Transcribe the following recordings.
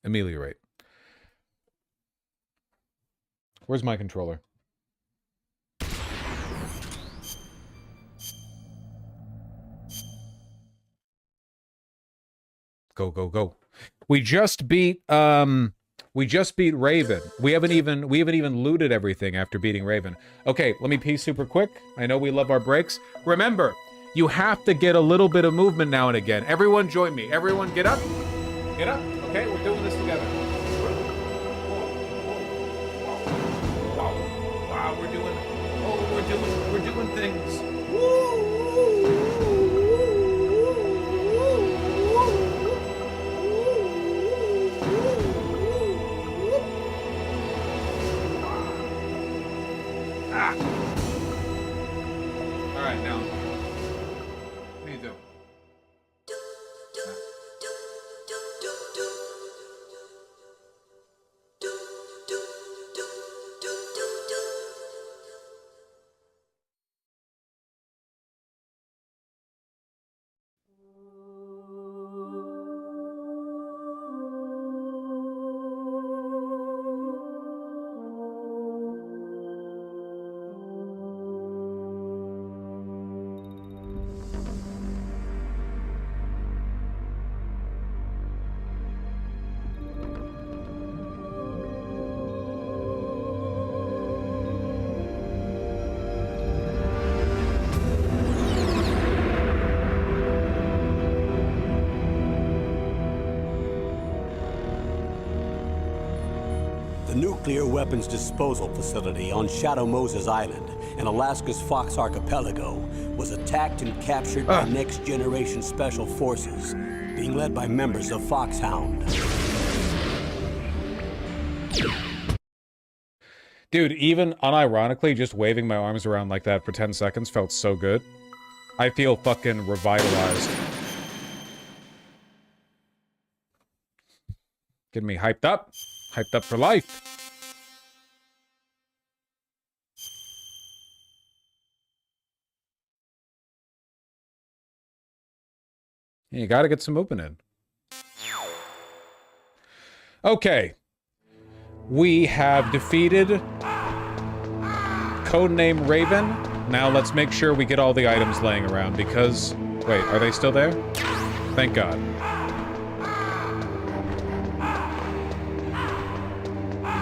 Ameliorate. Where's my controller? Go, go, go. We just beat Raven. We haven't even looted everything after beating Raven. Okay, let me pee super quick. I know we love our breaks. Remember, you have to get a little bit of movement now and again. Everyone join me. Everyone get up. Get up. Okay, we're doing this together. Wow, we're doing things. Ah. All right, now. What do you do? Nuclear weapons disposal facility on Shadow Moses Island in Alaska's Fox Archipelago was attacked and captured by Next Generation Special Forces, being led by members of Foxhound. Dude, even unironically, just waving my arms around like that for 10 seconds felt so good. I feel fucking revitalized. Getting me hyped up. Hyped up for life. You gotta get some movement in. Okay. We have defeated Codename Raven. Now let's make sure we get all the items laying around because... Wait, are they still there? Thank God.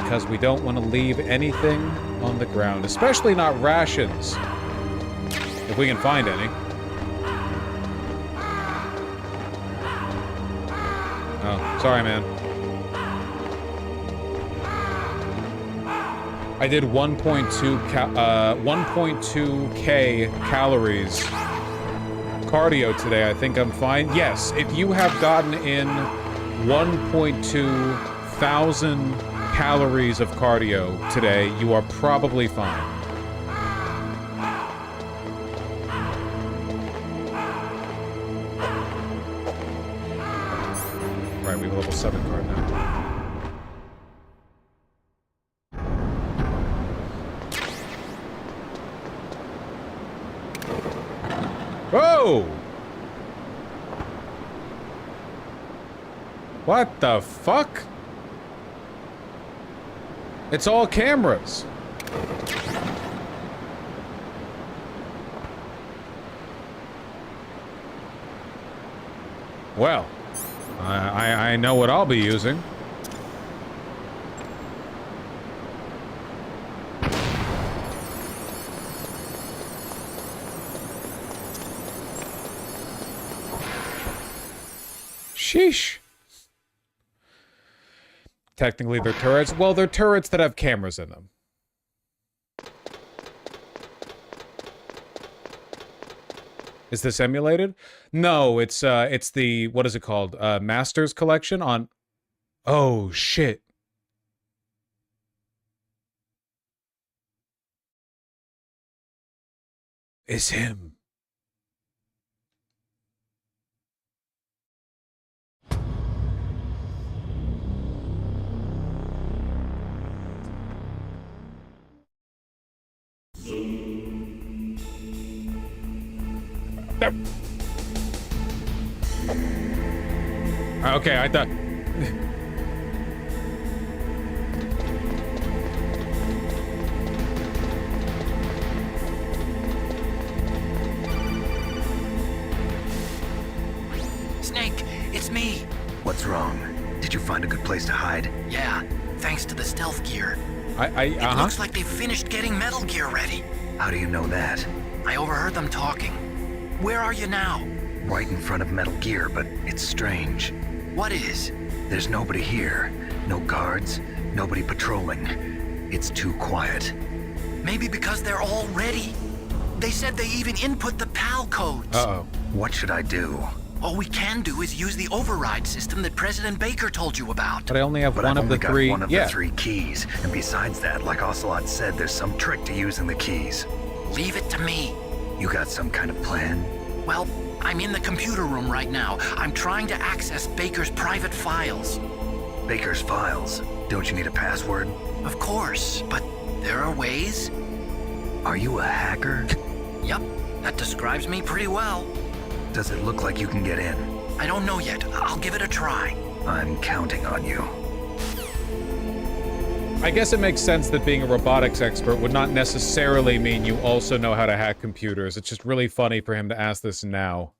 Because we don't want to leave anything on the ground, especially not rations. If we can find any. Oh, sorry, man. I did 1.2k calories cardio today. I think I'm fine. Yes, if you have gotten in 1.2 thousand calories of cardio today, you are probably fine. Right, we have a level 7 card now. Whoa! What the fuck? It's all cameras. Well, I know what I'll be using. Sheesh. Technically, they're turrets. Well, they're turrets that have cameras in them. Is this emulated? No, it's the, what is it called? Masters Collection on... Oh, shit. It's him. Okay, I thought... Snake, it's me. What's wrong? Did you find a good place to hide? Yeah, thanks to the stealth gear. It looks like they've finished getting Metal Gear ready. How do you know that? I overheard them talking. Where are you now? Right in front of Metal Gear, but it's strange. What is? There's nobody here. No guards, nobody patrolling. It's too quiet. Maybe because they're all ready. They said they even input the PAL codes. Uh-oh. What should I do? All we can do is use the override system that President Baker told you about. But I only have But one I've of the only got three. one of the three keys. And besides that, like Ocelot said, there's some trick to using the keys. Leave it to me. You got some kind of plan? Well, I'm in the computer room right now. I'm trying to access Baker's private files. Baker's files? Don't you need a password? Of course, but there are ways. Are you a hacker? Yep, that describes me pretty well. Does it look like you can get in? I don't know yet. I'll give it a try. I'm counting on you. I guess it makes sense that being a robotics expert would not necessarily mean you also know how to hack computers. It's just really funny for him to ask this now.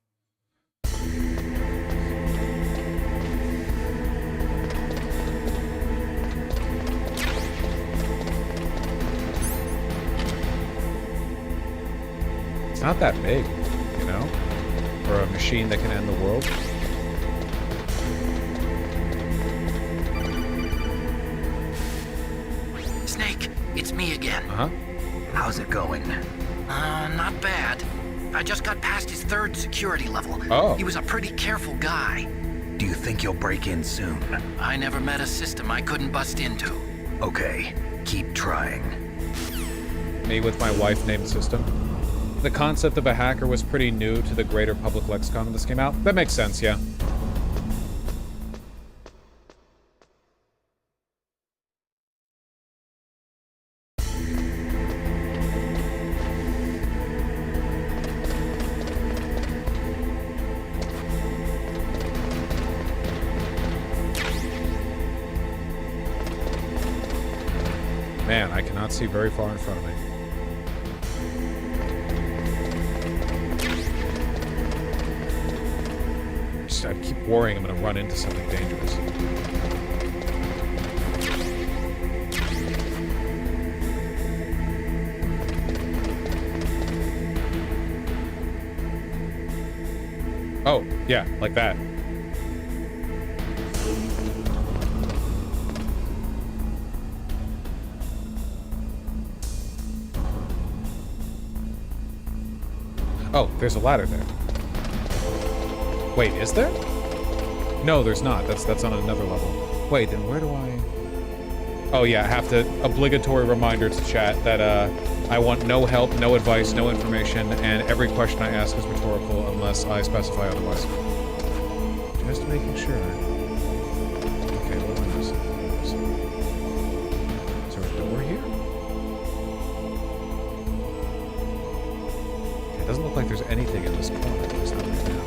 It's not that big, you know? For a machine that can end the world. Snake, it's me again. Uh-huh. How's it going? Not bad. I just got past his third security level. Oh. He was a pretty careful guy. Do you think you'll break in soon? I never met a system I couldn't bust into. Okay, keep trying. Me with my wife-named system. The concept of a hacker was pretty new to the greater public lexicon when this came out. That makes sense, yeah. Man, I cannot see very far in front of me. I keep worrying I'm gonna run into something dangerous. Oh, yeah, like that. Oh, there's a ladder there. Wait, is there? No, there's not. That's on another level. Wait, then where do I... Oh yeah, I have to... Obligatory reminder to chat that I want no help, no advice, no information, and every question I ask is rhetorical unless I specify otherwise. Just making sure. Okay, what am I missing? Is there a door here? It doesn't look like there's anything in this corner. It's not right now.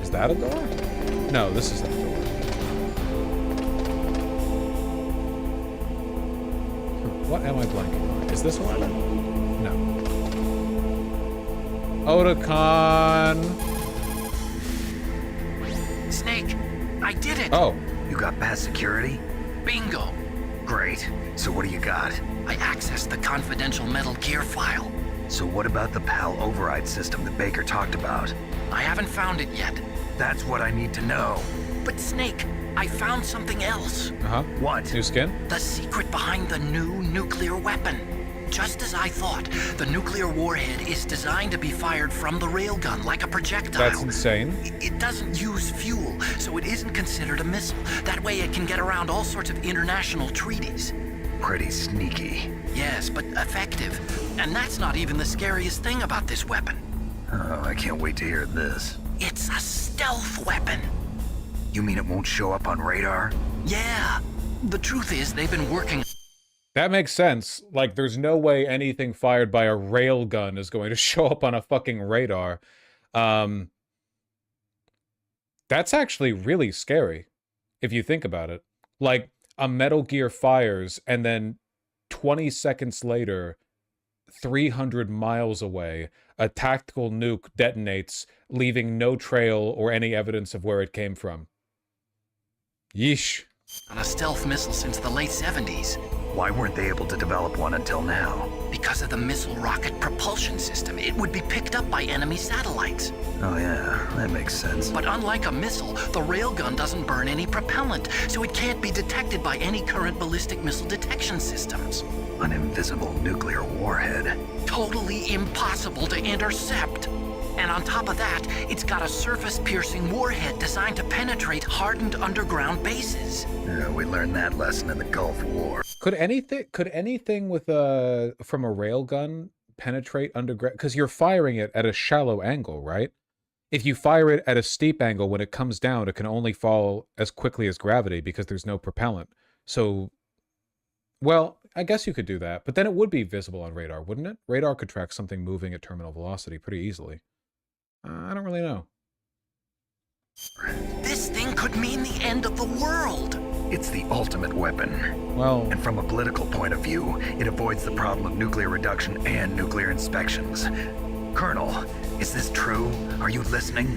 Is that a door? No, this is that door. What am I blanking on? Is this one? No. Otakon. Snake, I did it! Oh. You got past security? Bingo! Great. So what do you got? I accessed the confidential Metal Gear file. So what about the PAL override system that Baker talked about? I haven't found it yet. That's what I need to know. But Snake, I found something else. Uh-huh. What? New skin? The secret behind the new nuclear weapon. Just as I thought, the nuclear warhead is designed to be fired from the railgun like a projectile. That's insane. It doesn't use fuel, so it isn't considered a missile. That way it can get around all sorts of international treaties. Pretty sneaky. Yes, but effective. And that's not even the scariest thing about this weapon. Oh, I can't wait to hear this. It's a stealth weapon. You mean it won't show up on radar? Yeah. The truth is, they've been working... That makes sense. Like, there's no way anything fired by a railgun is going to show up on a fucking radar. That's actually really scary, if you think about it. Like, a Metal Gear fires, and then 20 seconds later, 300 miles away, a tactical nuke detonates, leaving no trail or any evidence of where it came from. Yeesh. On a stealth missile since the late 70s. Why weren't they able to develop one until now? Because of the missile rocket propulsion system, it would be picked up by enemy satellites. Oh yeah, that makes sense. But unlike a missile, the railgun doesn't burn any propellant, so it can't be detected by any current ballistic missile detection systems. An invisible nuclear warhead. Totally impossible to intercept. And on top of that, it's got a surface-piercing warhead designed to penetrate hardened underground bases. Yeah, we learned that lesson in the Gulf War. Could anything with from a railgun penetrate underground? Because you're firing it at a shallow angle, right? If you fire it at a steep angle, when it comes down, it can only fall as quickly as gravity because there's no propellant. So, well, I guess you could do that, but then it would be visible on radar, wouldn't it? Radar could track something moving at terminal velocity pretty easily. I don't really know. This thing could mean the end of the world. It's the ultimate weapon. Well, And from a political point of view, it avoids the problem of nuclear reduction and nuclear inspections. Colonel, is this true? Are you listening?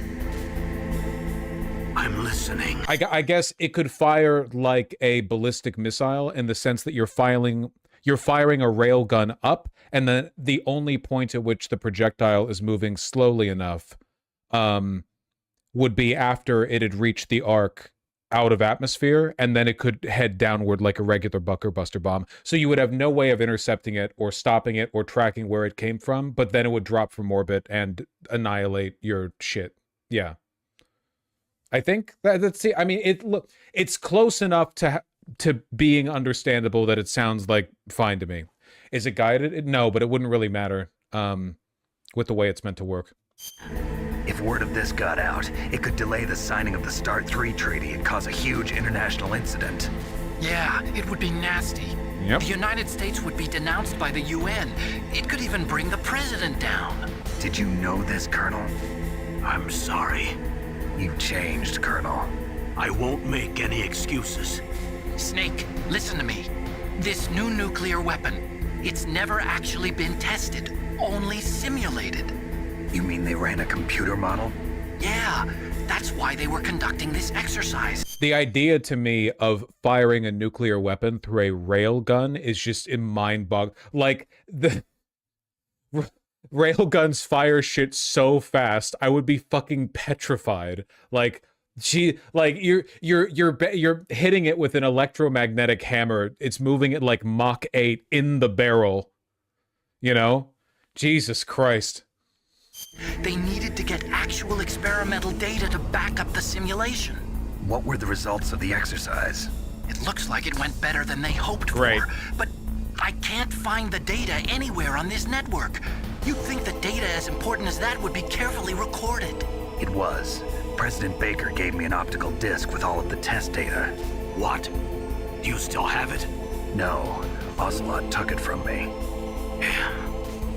I'm listening. I guess it could fire like a ballistic missile in the sense that you're firing a railgun up, and then the only point at which the projectile is moving slowly enough would be after it had reached the arc out of atmosphere, and then it could head downward like a regular Bucker Buster bomb. So you would have no way of intercepting it or stopping it or tracking where it came from, but then it would drop from orbit and annihilate your shit. Yeah. I think that's I mean, it's close enough to being understandable that it sounds like fine to me. Is it guided? No, but it wouldn't really matter with the way it's meant to work. If word of this got out, it could delay the signing of the START 3 treaty and cause a huge international incident. Yeah, it would be nasty. Yep. The United States would be denounced by the UN. It could even bring the president down. Did you know this, Colonel? I'm sorry. You've changed, Colonel. I won't make any excuses. Snake, listen to me. This new nuclear weapon, it's never actually been tested, only simulated. You mean they ran a computer model? Yeah, that's why they were conducting this exercise. The idea to me of firing a nuclear weapon through a railgun is just mind-boggling. Like, the railguns fire shit so fast, I would be fucking petrified. Like, you're hitting it with an electromagnetic hammer. It's moving at like Mach 8 in the barrel. You know? Jesus Christ. They needed to get actual experimental data to back up the simulation. What were the results of the exercise? It looks like it went better than they hoped Great. for, but I can't find the data anywhere on this network. You'd think the data as important as that would be carefully recorded. It was. President Baker gave me an optical disc with all of the test data. What? Do you still have it? No, Ocelot took it from me.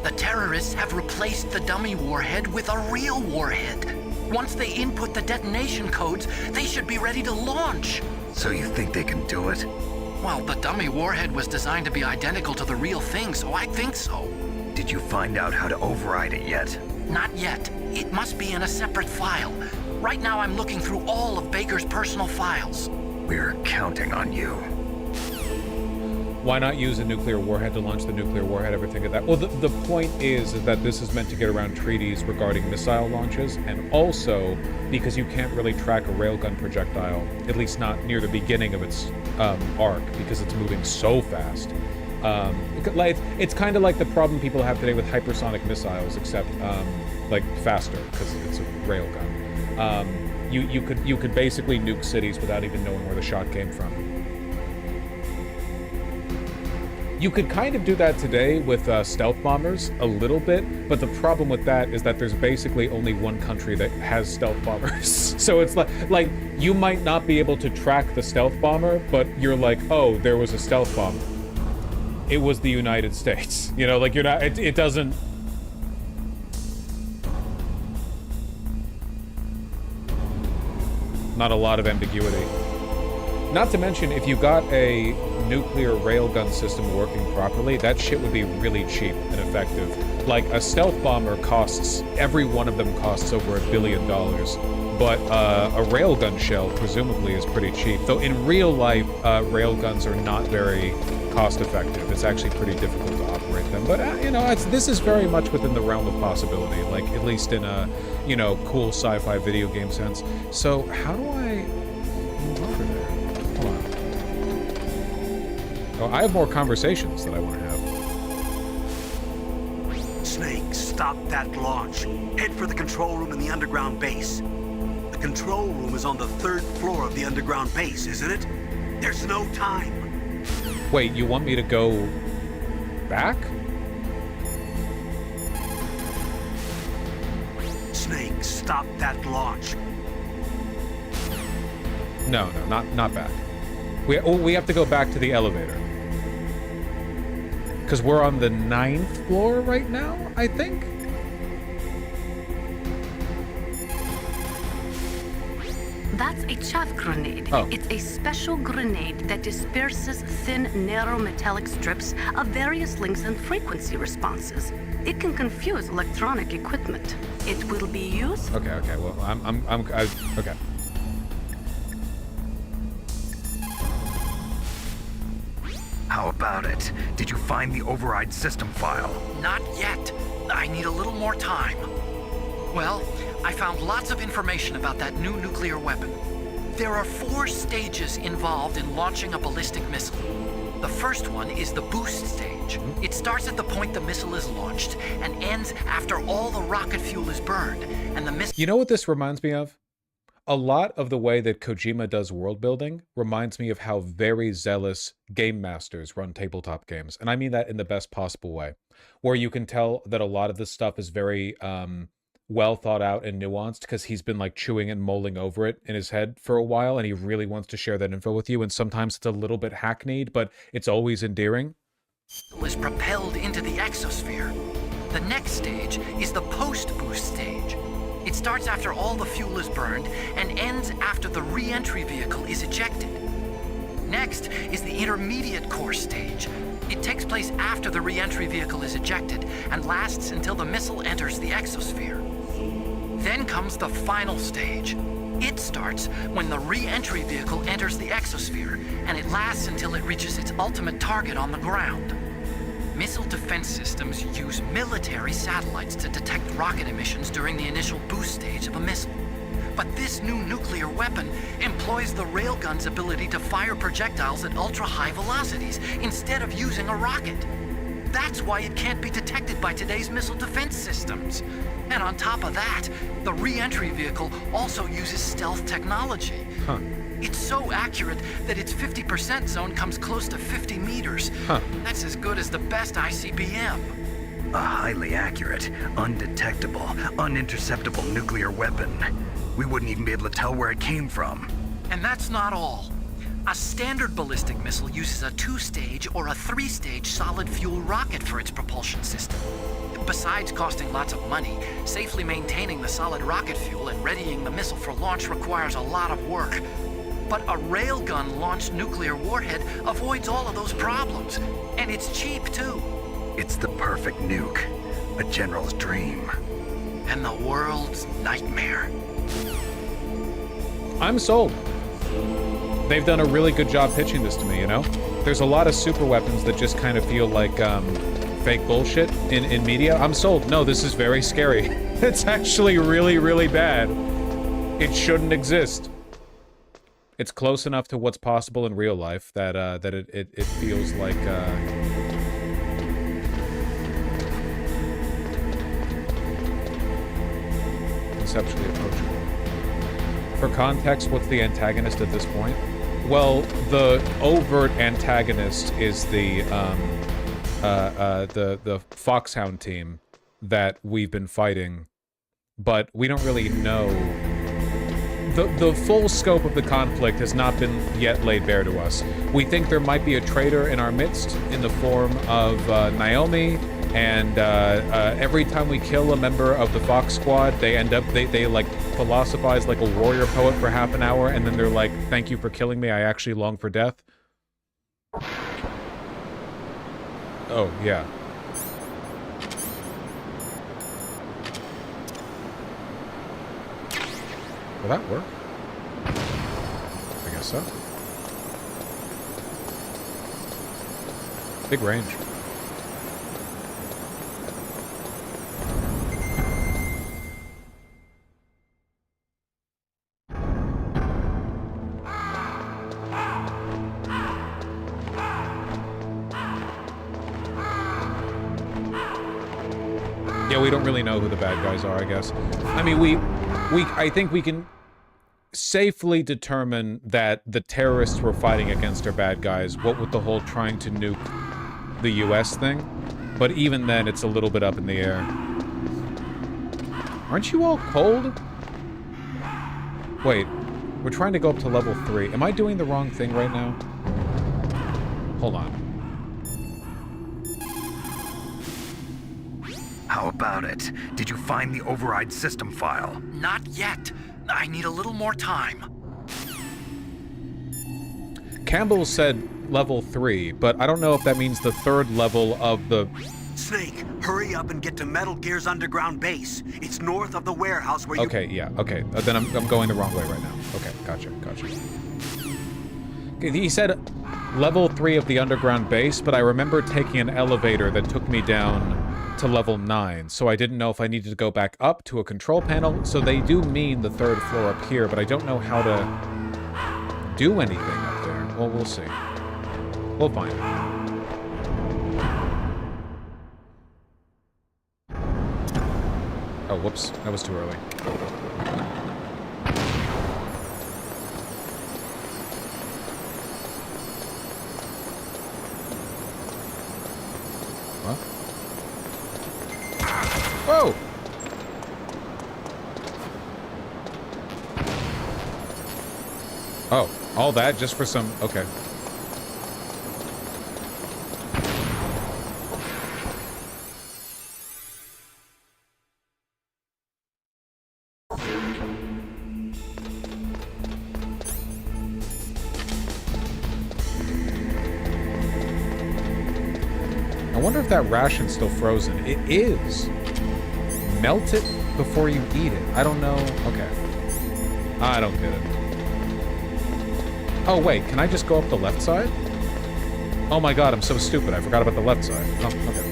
The terrorists have replaced the dummy warhead with a real warhead. Once they input the detonation codes, they should be ready to launch. So you think they can do it? Well, the dummy warhead was designed to be identical to the real thing, so I think so. Did you find out how to override it yet? Not yet. It must be in a separate file. Right now I'm looking through all of Baker's personal files. We're counting on you. Why not use a nuclear warhead to launch the nuclear warhead? Ever think of that? Well, the point is that this is meant to get around treaties regarding missile launches, and also because you can't really track a railgun projectile, at least not near the beginning of its arc, because it's moving so fast. It's kind of like the problem people have today with hypersonic missiles, except like faster, because it's a railgun. You could basically nuke cities without even knowing where the shot came from. You could kind of do that today with stealth bombers, a little bit, but the problem with that is that there's basically only one country that has stealth bombers. So it's like you might not be able to track the stealth bomber, but you're like, oh, there was a stealth bomber. It was the United States. You know, like you're not, it doesn't... Not a lot of ambiguity. Not to mention, if you got a nuclear railgun system working properly, that shit would be really cheap and effective. Like, a stealth bomber costs, every one of them costs over $1 billion. But a railgun shell, presumably, is pretty cheap. Though in real life, railguns are not very cost-effective. It's actually pretty difficult to operate them. But, you know, this is very much within the realm of possibility. Like, at least in a, you know, cool sci-fi video game sense. So, how do I move over there? Hold on. Oh, I have more conversations that I want to have. Snake, stop that launch. Head for the control room in the underground base. The control room is on the 3rd floor of the underground base, isn't it? There's no time. Wait, you want me to go back? Snake, stop that launch. No, not back. We have to go back to the elevator. Because we're on the 9th floor right now, I think? That's a chaff grenade. Oh. It's a special grenade that disperses thin, narrow metallic strips of various lengths and frequency responses. It can confuse electronic equipment. It will be used. Okay. Well, okay. How about it? Did you find the override system file? Not yet. I need a little more time. Well, I found lots of information about that new nuclear weapon. There are 4 stages involved in launching a ballistic missile. The first one is the boost stage. It starts at the point the missile is launched and ends after all the rocket fuel is burned and the missile... You know what this reminds me of? A lot of the way that Kojima does world building reminds me of how very zealous game masters run tabletop games. And I mean that in the best possible way. Where you can tell that a lot of this stuff is very well thought out and nuanced because he's been like chewing and mulling over it in his head for a while and he really wants to share that info with you. And sometimes it's a little bit hackneyed, but it's always endearing. is propelled into the exosphere. The next stage is the post-boost stage. It starts after all the fuel is burned and ends after the re-entry vehicle is ejected. Next is the intermediate course stage. It takes place after the re-entry vehicle is ejected and lasts until the missile enters the exosphere. Then comes the final stage. It starts when the re-entry vehicle enters the exosphere, and it lasts until it reaches its ultimate target on the ground. Missile defense systems use military satellites to detect rocket emissions during the initial boost stage of a missile. But this new nuclear weapon employs the railgun's ability to fire projectiles at ultra-high velocities instead of using a rocket. That's why it can't be detected by today's missile defense systems. And on top of that, the re-entry vehicle also uses stealth technology. Huh. It's so accurate that its 50% zone comes close to 50 meters. Huh. That's as good as the best ICBM. A highly accurate, undetectable, uninterceptable nuclear weapon. We wouldn't even be able to tell where it came from. And that's not all. A standard ballistic missile uses a 2-stage or a 3-stage solid fuel rocket for its propulsion system. Besides costing lots of money, safely maintaining the solid rocket fuel and readying the missile for launch requires a lot of work. But a railgun-launched nuclear warhead avoids all of those problems. And it's cheap, too. It's the perfect nuke. A general's dream. And the world's nightmare. I'm sold. They've done a really good job pitching this to me, you know? There's a lot of super weapons that just kind of feel like fake bullshit in media. I'm sold. No, this is very scary. It's actually really, really bad. It shouldn't exist. It's close enough to what's possible in real life that that it feels like conceptually approachable. For context, what's the antagonist at this point? Well, the overt antagonist is the Foxhound team that we've been fighting, but we don't really know. The full scope of the conflict has not been yet laid bare to us. We think there might be a traitor in our midst in the form of Naomi, And every time we kill a member of the Fox Squad, they end up, they like philosophize like a warrior poet for half an hour, and then they're like, thank you for killing me, I actually long for death. Oh, yeah. Will that work? I guess so. Big range. Yeah, we don't really know who the bad guys are, I guess. I mean, I think we can safely determine that the terrorists we're fighting against are bad guys, what with the whole trying to nuke the US thing. But even then, it's a little bit up in the air. Aren't you all cold? Wait, we're trying to go up to level 3. Am I doing the wrong thing right now? Hold on. How about it? Did you find the override system file? Not yet. I need a little more time. Campbell said level 3, but I don't know if that means the 3rd level of the... Snake, hurry up and get to Metal Gear's underground base. It's north of the warehouse where you... Okay, yeah, okay. Then I'm going the wrong way right now. Okay, gotcha. Okay, he said level 3 of the underground base, but I remember taking an elevator that took me down to level 9, so I didn't know if I needed to go back up to a control panel. So they do mean the 3rd floor up here, but I don't know how to do anything up there. Well, we'll see. We'll find it. Oh, whoops. That was too early. What? Whoa! Oh, all that just for some... Okay. I wonder if that ration's still frozen. It is. Melt it before you eat it. I don't know. Okay. I don't get it. Oh, wait. Can I just go up the left side? Oh my god, I'm so stupid. I forgot about the left side. Oh, okay.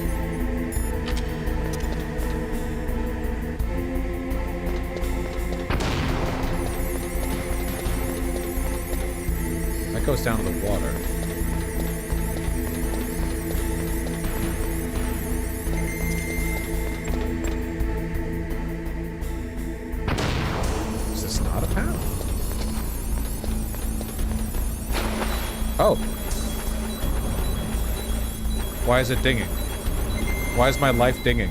That goes down to the water. Is this not a path? Oh. Why is it dinging? Why is my life dinging?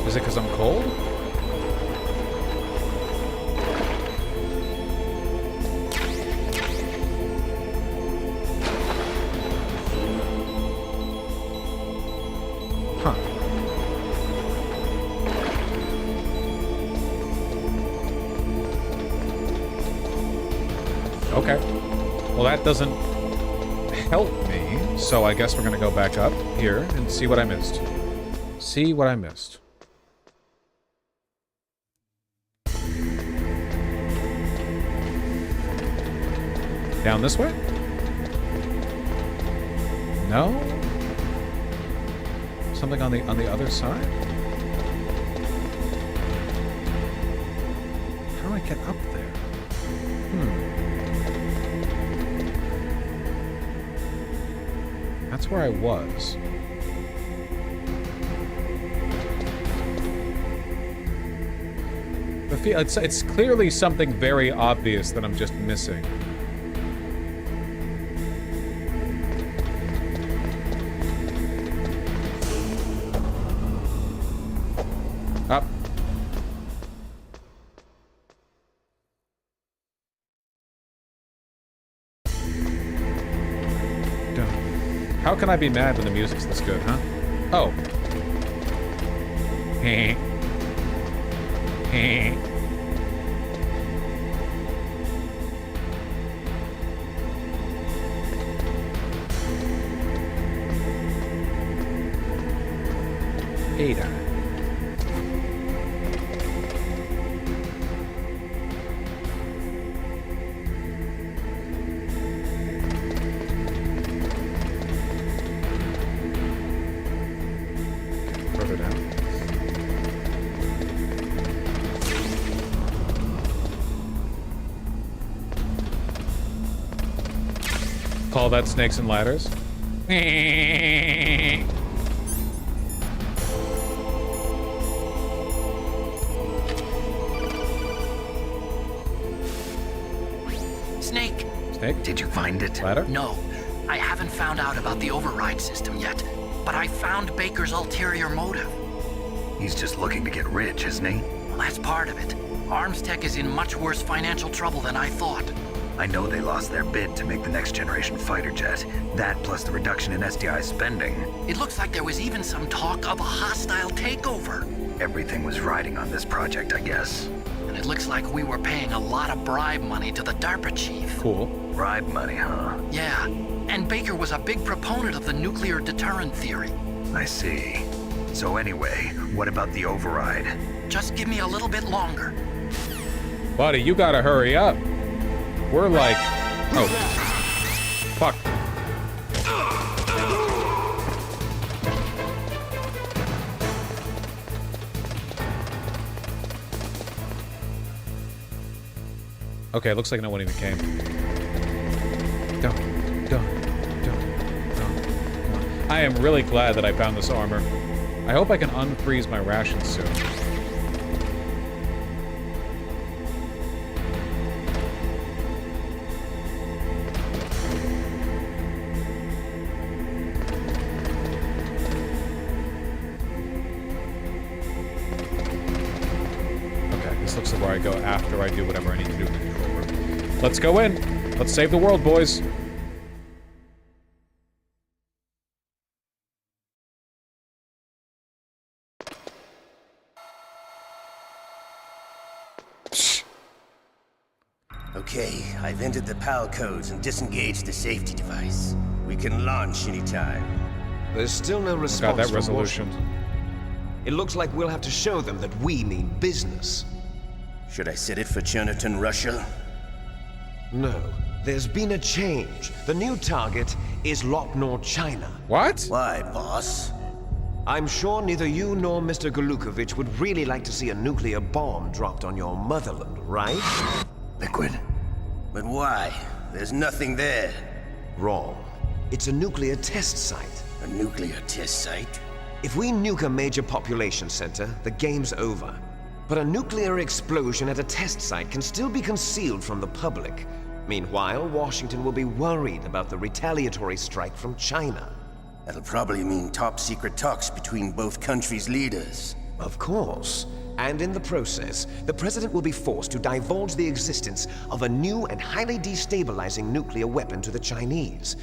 Is it because I'm cold? Huh. Okay. Well, that doesn't help me, so I guess we're gonna go back up here and see what I missed. See what I missed. Down this way? No? Something on the other side? How do I get up there? That's where I was. It's clearly something very obvious that I'm just missing. Up. How can I be mad when the music's this good, huh? Oh. Ada. Further down. Call that snakes and ladders. Snake. Snake? Did you find it? Ladder? No, I haven't found out about the override system yet, but I found Baker's ulterior motive. He's just looking to get rich, isn't he? Well, that's part of it. Armstech is in much worse financial trouble than I thought. I know they lost their bid to make the next generation fighter jet. That plus the reduction in SDI spending. It looks like there was even some talk of a hostile takeover. Everything was riding on this project, I guess. And it looks like we were paying a lot of bribe money to the DARPA chief. Cool. Bribe money, huh? Yeah, and Baker was a big proponent of the nuclear deterrent theory. I see. So anyway, what about the override? Just give me a little bit longer. Buddy, you gotta hurry up. We're like... Oh. Fuck. Okay, looks like no one even came. Don't. I am really glad that I found this armor. I hope I can unfreeze my rations soon. Looks like where I go after I do whatever I need to do in the control room. Let's go in. Let's save the world, boys. Okay, I've entered the PAL codes and disengaged the safety device. We can launch anytime. There's still no response Got that from resolution. Washington. It looks like we'll have to show them that we mean business. Should I set it for Cherniton, Russia? No, there's been a change. The new target is Lopnor, China. What? Why, boss? I'm sure neither you nor Mr. Golukovich would really like to see a nuclear bomb dropped on your motherland, right? Liquid. But why? There's nothing there. Wrong. It's a nuclear test site. A nuclear test site? If we nuke a major population center, the game's over. But a nuclear explosion at a test site can still be concealed from the public. Meanwhile, Washington will be worried about the retaliatory strike from China. That'll probably mean top-secret talks between both countries' leaders. Of course. And in the process, the president will be forced to divulge the existence of a new and highly destabilizing nuclear weapon to the Chinese.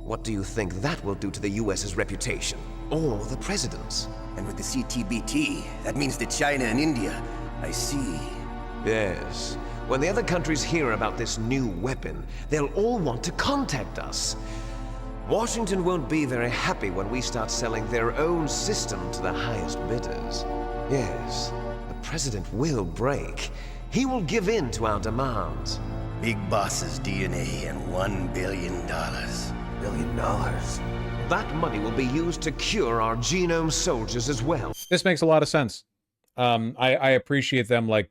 What do you think that will do to the US's reputation? Or the president's? And with the CTBT, that means that China and India... I see. Yes. When the other countries hear about this new weapon, they'll all want to contact us. Washington won't be very happy when we start selling their own system to the highest bidders. Yes, the president will break. He will give in to our demands. Big boss's DNA and $1 billion. $1 billion? That money will be used to cure our genome soldiers as well. This makes a lot of sense. I appreciate them, like,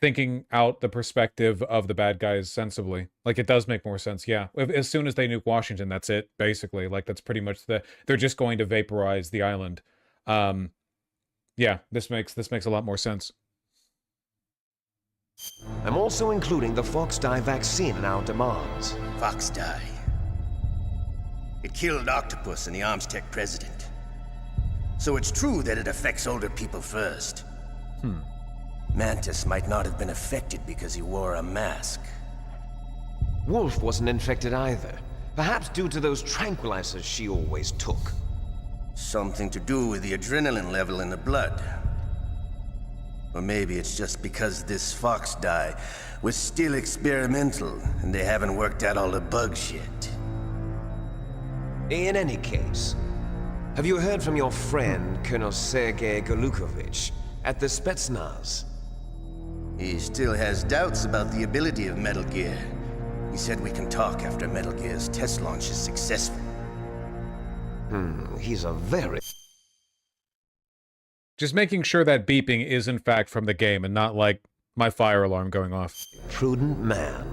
thinking out the perspective of the bad guys sensibly. Like, it does make more sense, yeah. As soon as they nuke Washington, that's it, basically. Like, that's pretty much they're just going to vaporize the island. Yeah, this makes a lot more sense. I'm also including the Fox-Die vaccine in our demands. Fox-Die. It killed Octopus and the Armstech president. So it's true that it affects older people first. Mantis might not have been affected because he wore a mask. Wolf wasn't infected either. Perhaps due to those tranquilizers she always took. Something to do with the adrenaline level in the blood. Or maybe it's just because this Fox dye was still experimental and they haven't worked out all the bugs yet. In any case, have you heard from your friend, Colonel Sergei Golukovich, at the Spetsnaz? He still has doubts about the ability of Metal Gear. He said we can talk after Metal Gear's test launch is successful. He's a very... Just making sure that beeping is in fact from the game and not like my fire alarm going off. prudent man.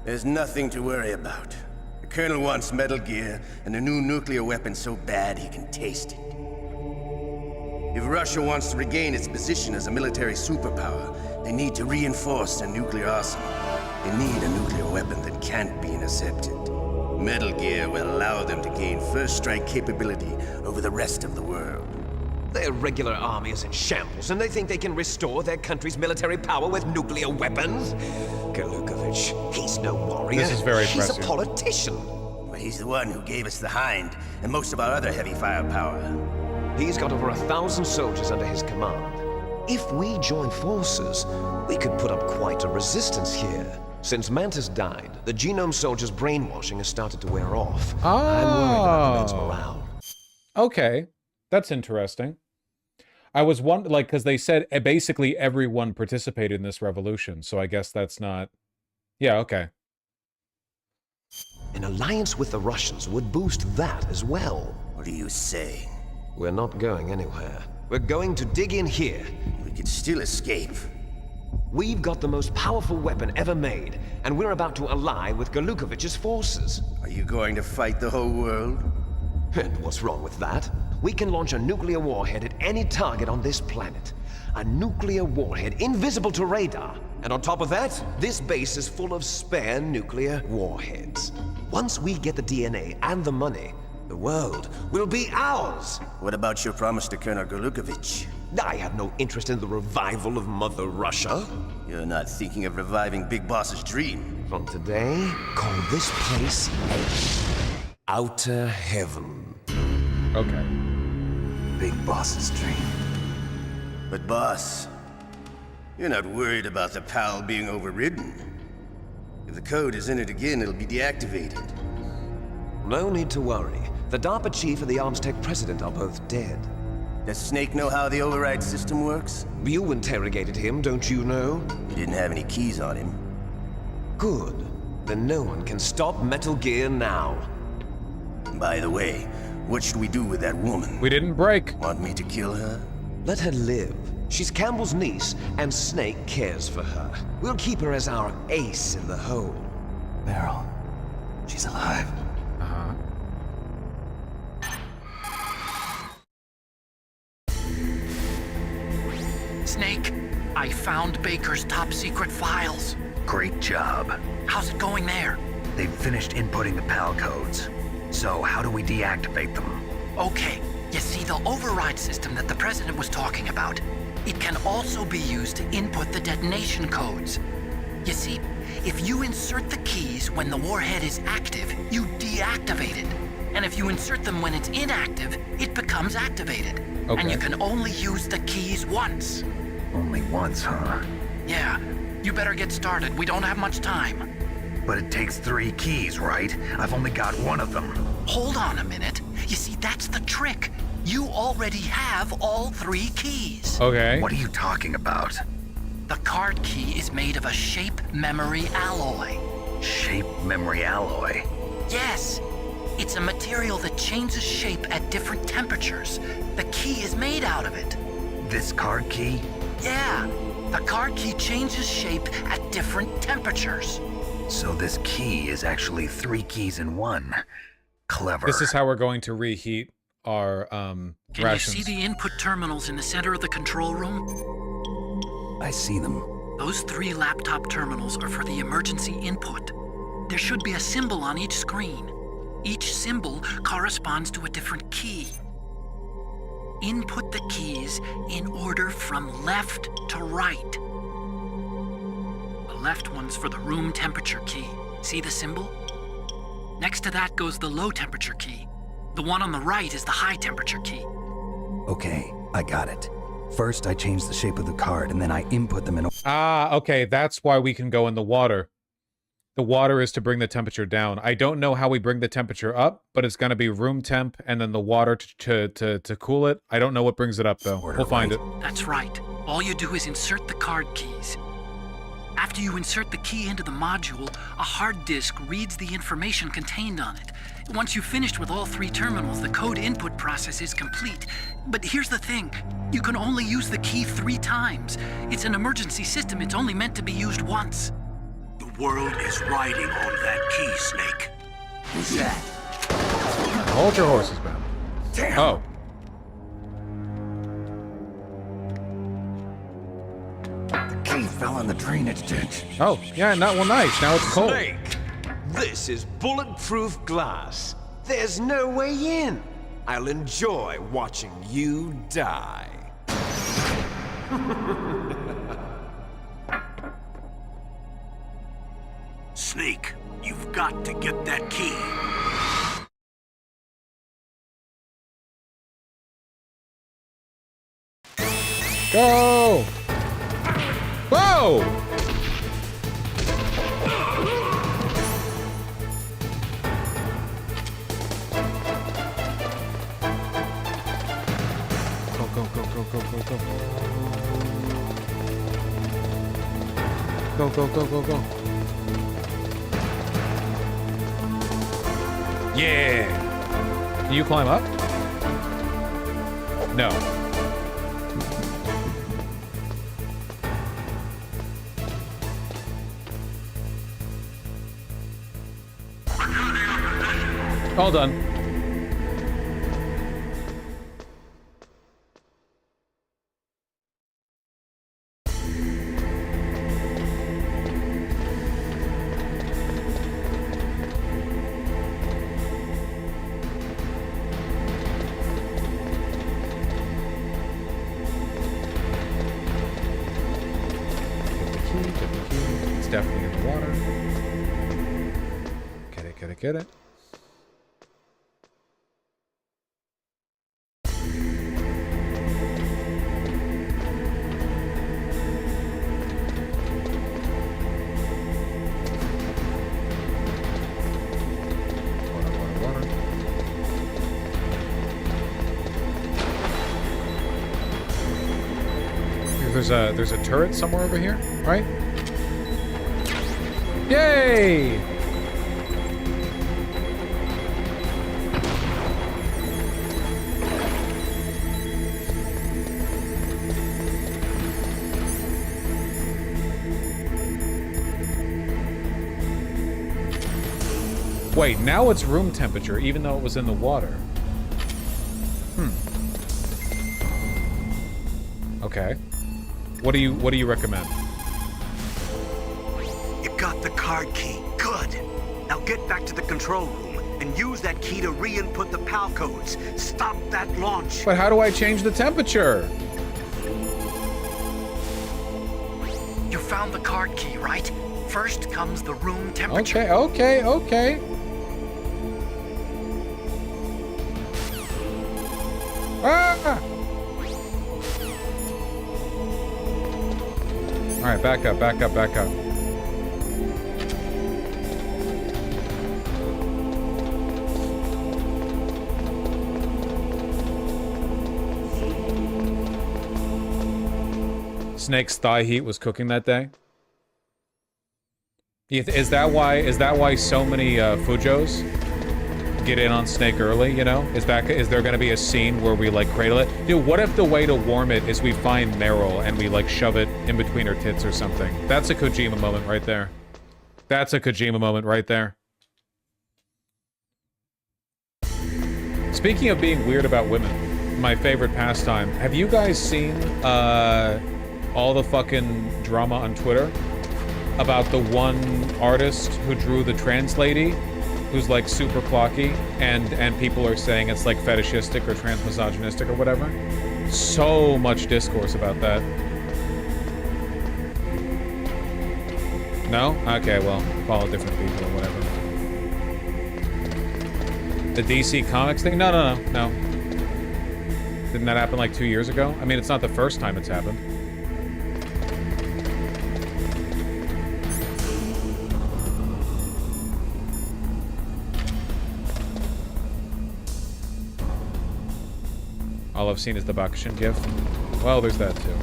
There's nothing to worry about. The Colonel wants Metal Gear and a new nuclear weapon so bad he can taste it. If Russia wants to regain its position as a military superpower, they need to reinforce their nuclear arsenal. They need a nuclear weapon that can't be intercepted. Metal Gear will allow them to gain first strike capability over the rest of the world. Their regular army is in shambles, and they think they can restore their country's military power with nuclear weapons? Golukovich, he's no warrior. This is very He's impressive. a politician. But he's the one who gave us the Hind and most of our other heavy firepower. He's got over 1,000 soldiers under his command. If we join forces, we could put up quite a resistance here. Since Mantis died, the Genome Soldiers' brainwashing has started to wear off. I'm worried about the men's morale. Okay, that's interesting. I was wondering, like, because they said basically everyone participated in this revolution, so I guess that's not... Yeah, okay. An alliance with the Russians would boost that as well. What are you saying? We're not going anywhere. We're going to dig in here. We could still escape. We've got the most powerful weapon ever made, and we're about to ally with Golukovich's forces. Are you going to fight the whole world? And what's wrong with that? We can launch a nuclear warhead at any target on this planet. A nuclear warhead invisible to radar. And on top of that, this base is full of spare nuclear warheads. Once we get the DNA and the money, the world will be ours. What about your promise to Colonel Golukovich? I have no interest in the revival of Mother Russia. You're not thinking of reviving Big Boss's dream. From today, call this place Outer Heaven. Okay. Big Boss's dream. But boss, you're not worried about the PAL being overridden. If the code is entered again, it'll be deactivated. No need to worry. The DARPA chief and the Armstech president are both dead. Does Snake know how the override system works? You interrogated him, don't you know? He didn't have any keys on him. Good. Then no one can stop Metal Gear now. By the way, what should we do with that woman? We didn't break. Want me to kill her? Let her live. She's Campbell's niece, and Snake cares for her. We'll keep her as our ace in the hole. Meryl, she's alive. Uh-huh. Snake, I found Baker's top secret files. Great job. How's it going there? They've finished inputting the PAL codes. So how do we deactivate them? Okay, you see the override system that the president was talking about. It can also be used to input the detonation codes. You see, if you insert the keys when the warhead is active, you deactivate it. And if you insert them when it's inactive, it becomes activated. Okay. And you can only use the keys once. Only once, huh? Yeah, you better get started. We don't have much time. But it takes 3 keys, right? I've only got 1 of them. Hold on a minute. You see, that's the trick. You already have all 3 keys. Okay. What are you talking about? The card key is made of a shape memory alloy. Shape memory alloy. Yes, it's a material that changes shape at different temperatures. The key is made out of it. This card key? Yeah, the card key changes shape at different temperatures. So this key is actually 3 keys in 1. Clever. This is how we're going to reheat our Can rations. you see the input terminals in the center of the control room? I see them. Those 3 laptop terminals are for the emergency input. There should be a symbol on each screen. Each symbol corresponds to a different key. Input the keys in order from left to right. The left one's for the room temperature key. See the symbol? Next to that goes the low temperature key. The one on the right is the high temperature key. Okay, I got it. First, I change the shape of the card, and then I input them in. Ah, okay, that's why we can go in the water. The water is to bring the temperature down. I don't know how we bring the temperature up, but it's going to be room temp and then the water to cool it. I don't know what brings it up, though. We'll find it. That's right. All you do is insert the card keys. After you insert the key into the module, a hard disk reads the information contained on it. Once you've finished with all 3 terminals, the code input process is complete. But here's the thing. You can only use the key 3 times. It's an emergency system. It's only meant to be used once. The world is riding on that key, Snake. Who's that? Hold your horses, man. Damn. Oh. The key fell in the drainage ditch. Oh, yeah, well, nice. Now it's cold. Snake! This is bulletproof glass. There's no way in. I'll enjoy watching you die. Snake, you've got to get that key. Go! Whoa! Go, go, go, go, go. Yeah! Can you climb up? No. All done. It's definitely in the water. Get it, get it, get it. There's a turret somewhere over here, right? Yay! Wait, now it's room temperature, even though it was in the water. Okay. What do you recommend? You got the card key. Good. Now get back to the control room and use that key to re-input the PAL codes. Stop that launch. But how do I change the temperature? You found the card key, right? First comes the room temperature. Okay. Ah! All right, back up. Snake's thigh heat was cooking that day. Is that why so many Fujos get in on Snake early, you know? Is there gonna be a scene where we like cradle it? Dude, what if the way to warm it is we find Meryl and we like shove it in between her tits or something? That's a Kojima moment right there. Speaking of being weird about women, my favorite pastime. Have you guys seen all the fucking drama on Twitter about the one artist who drew the trans lady who's like super clocky and people are saying it's like fetishistic or transmisogynistic or whatever? So much discourse about that. No? Okay, well, follow different people or whatever. The DC Comics thing? No. Didn't that happen like 2 years ago? I mean, it's not the first time it's happened. All I've seen is the Bakushin gif. Well, there's that too.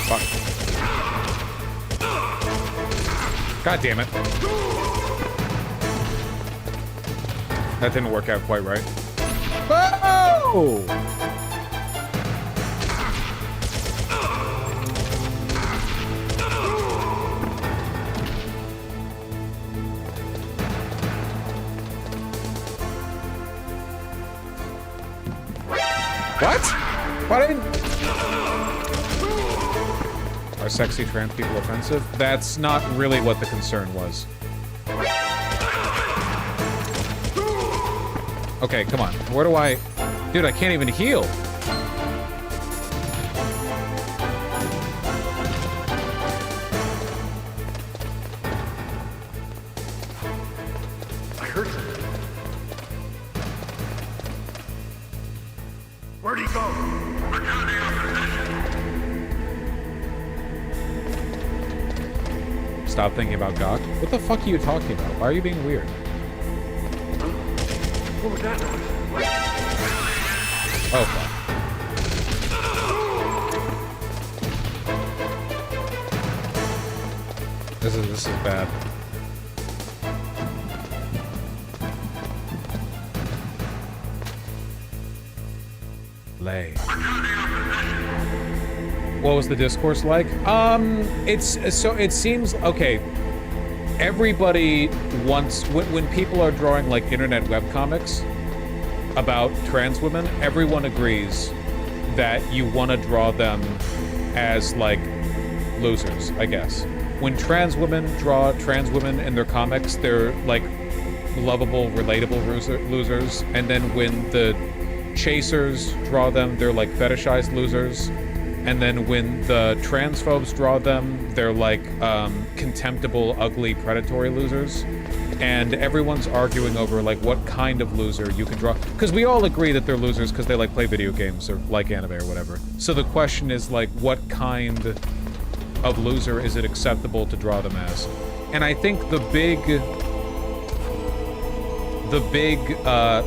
Fuck. God damn it. That didn't work out quite right. Oh! What? Why didn't... Are sexy trans people offensive? That's not really what the concern was. Okay, come on. Where do I... Dude, I can't even heal. I heard something. Where'd he go? Stop thinking about Gok. What the fuck are you talking about? Why are you being weird? What was that noise? Oh, fuck. This is bad. Lay. What was the discourse like? It seems okay. Everybody wants when people are drawing like internet webcomics about trans women, everyone agrees that you want to draw them as like losers, I guess. When trans women draw trans women in their comics, they're like lovable, relatable losers, and then when the chasers draw them, they're like fetishized losers. And then when the transphobes draw them, they're like contemptible, ugly, predatory losers. And everyone's arguing over like what kind of loser you can draw. Because we all agree that they're losers because they like play video games or like anime or whatever. So the question is like, what kind of loser is it acceptable to draw them as? And I think the big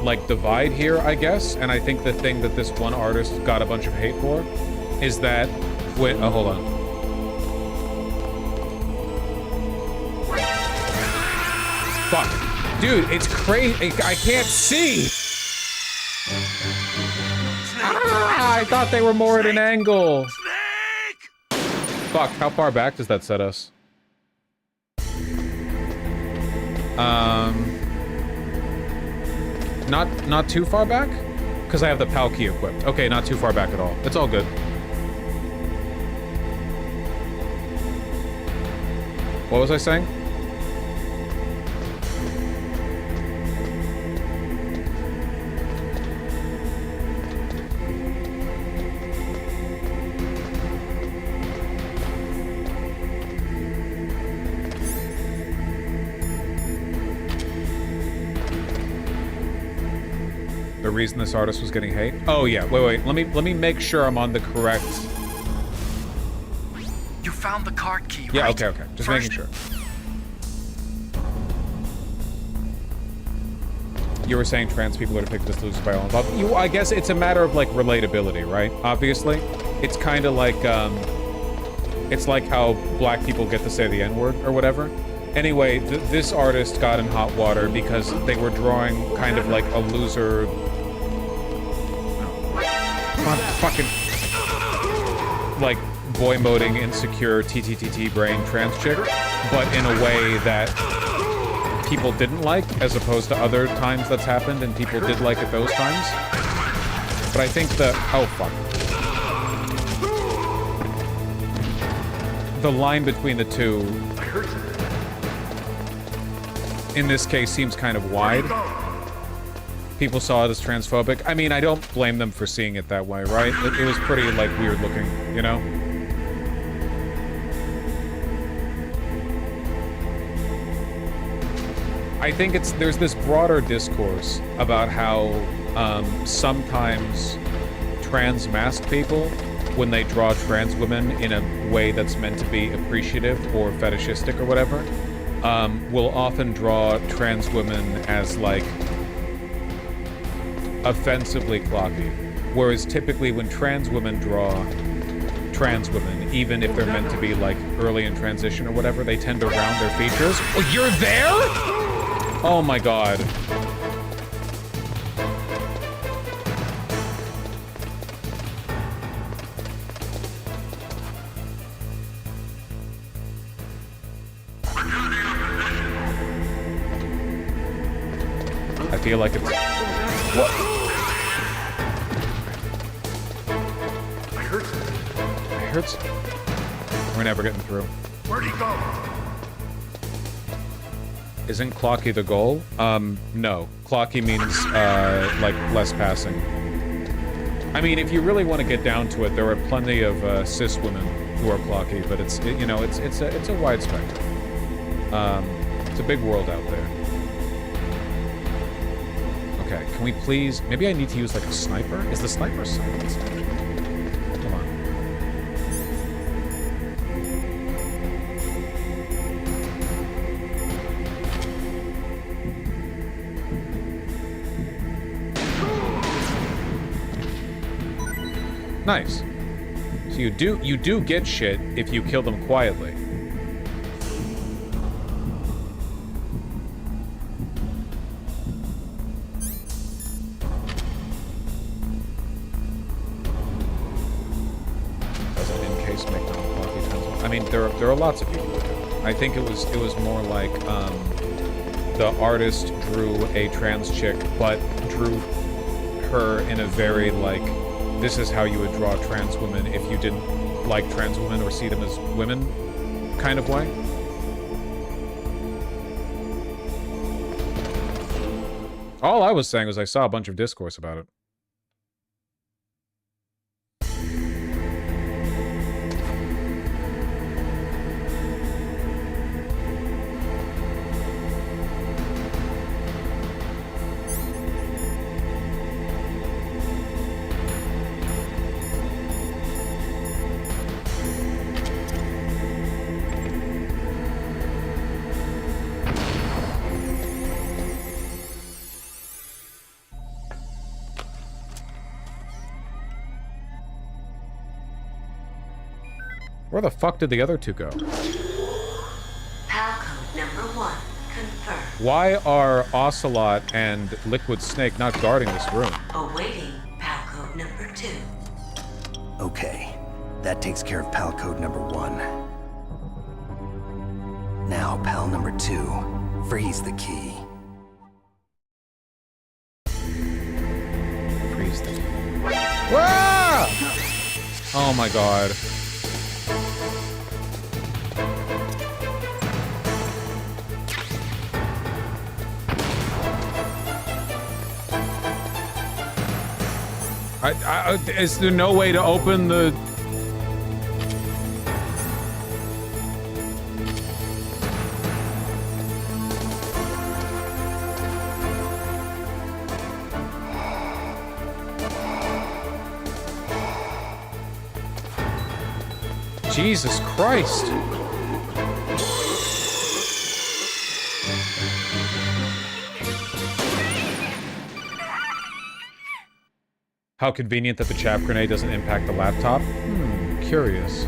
like divide here, I guess, and I think the thing that this one artist got a bunch of hate for is that wait, oh, hold on. Fuck. Dude, it's crazy. I can't see. I thought they were more at an angle. Fuck, how far back does that set us? Not too far back? Because I have the PAL key equipped. Okay, not too far back at all. It's all good. What was I saying? The reason this artist was getting hate? Oh yeah, wait. Let me make sure I'm on the correct. You found the card key, Yeah, right? okay. Just First, making sure. You were saying trans people are depicted as losers by all involved. I guess it's a matter of like relatability, right? Obviously, it's kind of like it's like how black people get to say the N-word or whatever. Anyway, this artist got in hot water because they were drawing kind of like a loser. Fucking like boy moding insecure TTTT brain trans chick, but in a way that people didn't like, as opposed to other times that's happened and people did like at those times. But I think oh fuck. The line between the two in this case seems kind of wide. people saw it as transphobic. I mean, I don't blame them for seeing it that way, right? It was pretty, like, weird looking, you know? I think there's this broader discourse about how sometimes trans masked people, when they draw trans women in a way that's meant to be appreciative or fetishistic or whatever, will often draw trans women as, like, offensively clocky. Whereas typically when trans women draw trans women, even if they're meant to be, like, early in transition or whatever, they tend to round their features. Oh, you're there?! Oh my god. I feel like it's... What? I heard something. I heard something. We're never getting through. Where'd he go? Isn't clocky the goal? No. Clocky means, like, less passing. I mean, if you really want to get down to it, there are plenty of, cis women who are clocky, but it's a wide spectrum. It's a big world out there. Okay, can we please... Maybe I need to use, like, a sniper? Is the sniper silenced? Come on. Nice. So you do get shit if you kill them quietly. Doesn't in case make them clocky times. I mean, there are lots of people with it. I think it was more like the artist drew a trans chick, but drew her in a very, like, this is how you would draw trans women if you didn't like trans women or see them as women kind of way. All I was saying was I saw a bunch of discourse about it. Where the fuck did the other two go? PAL code number 1 confirmed. Why are Ocelot and Liquid Snake not guarding this room? Awaiting PAL code number 2. Okay, that takes care of pal code number 1. Now, pal number 2, freeze the key. Freeze the key. Whoa! Oh my god. Is there no way to open the... Jesus Christ. How convenient that the chaff grenade doesn't impact the laptop. Curious.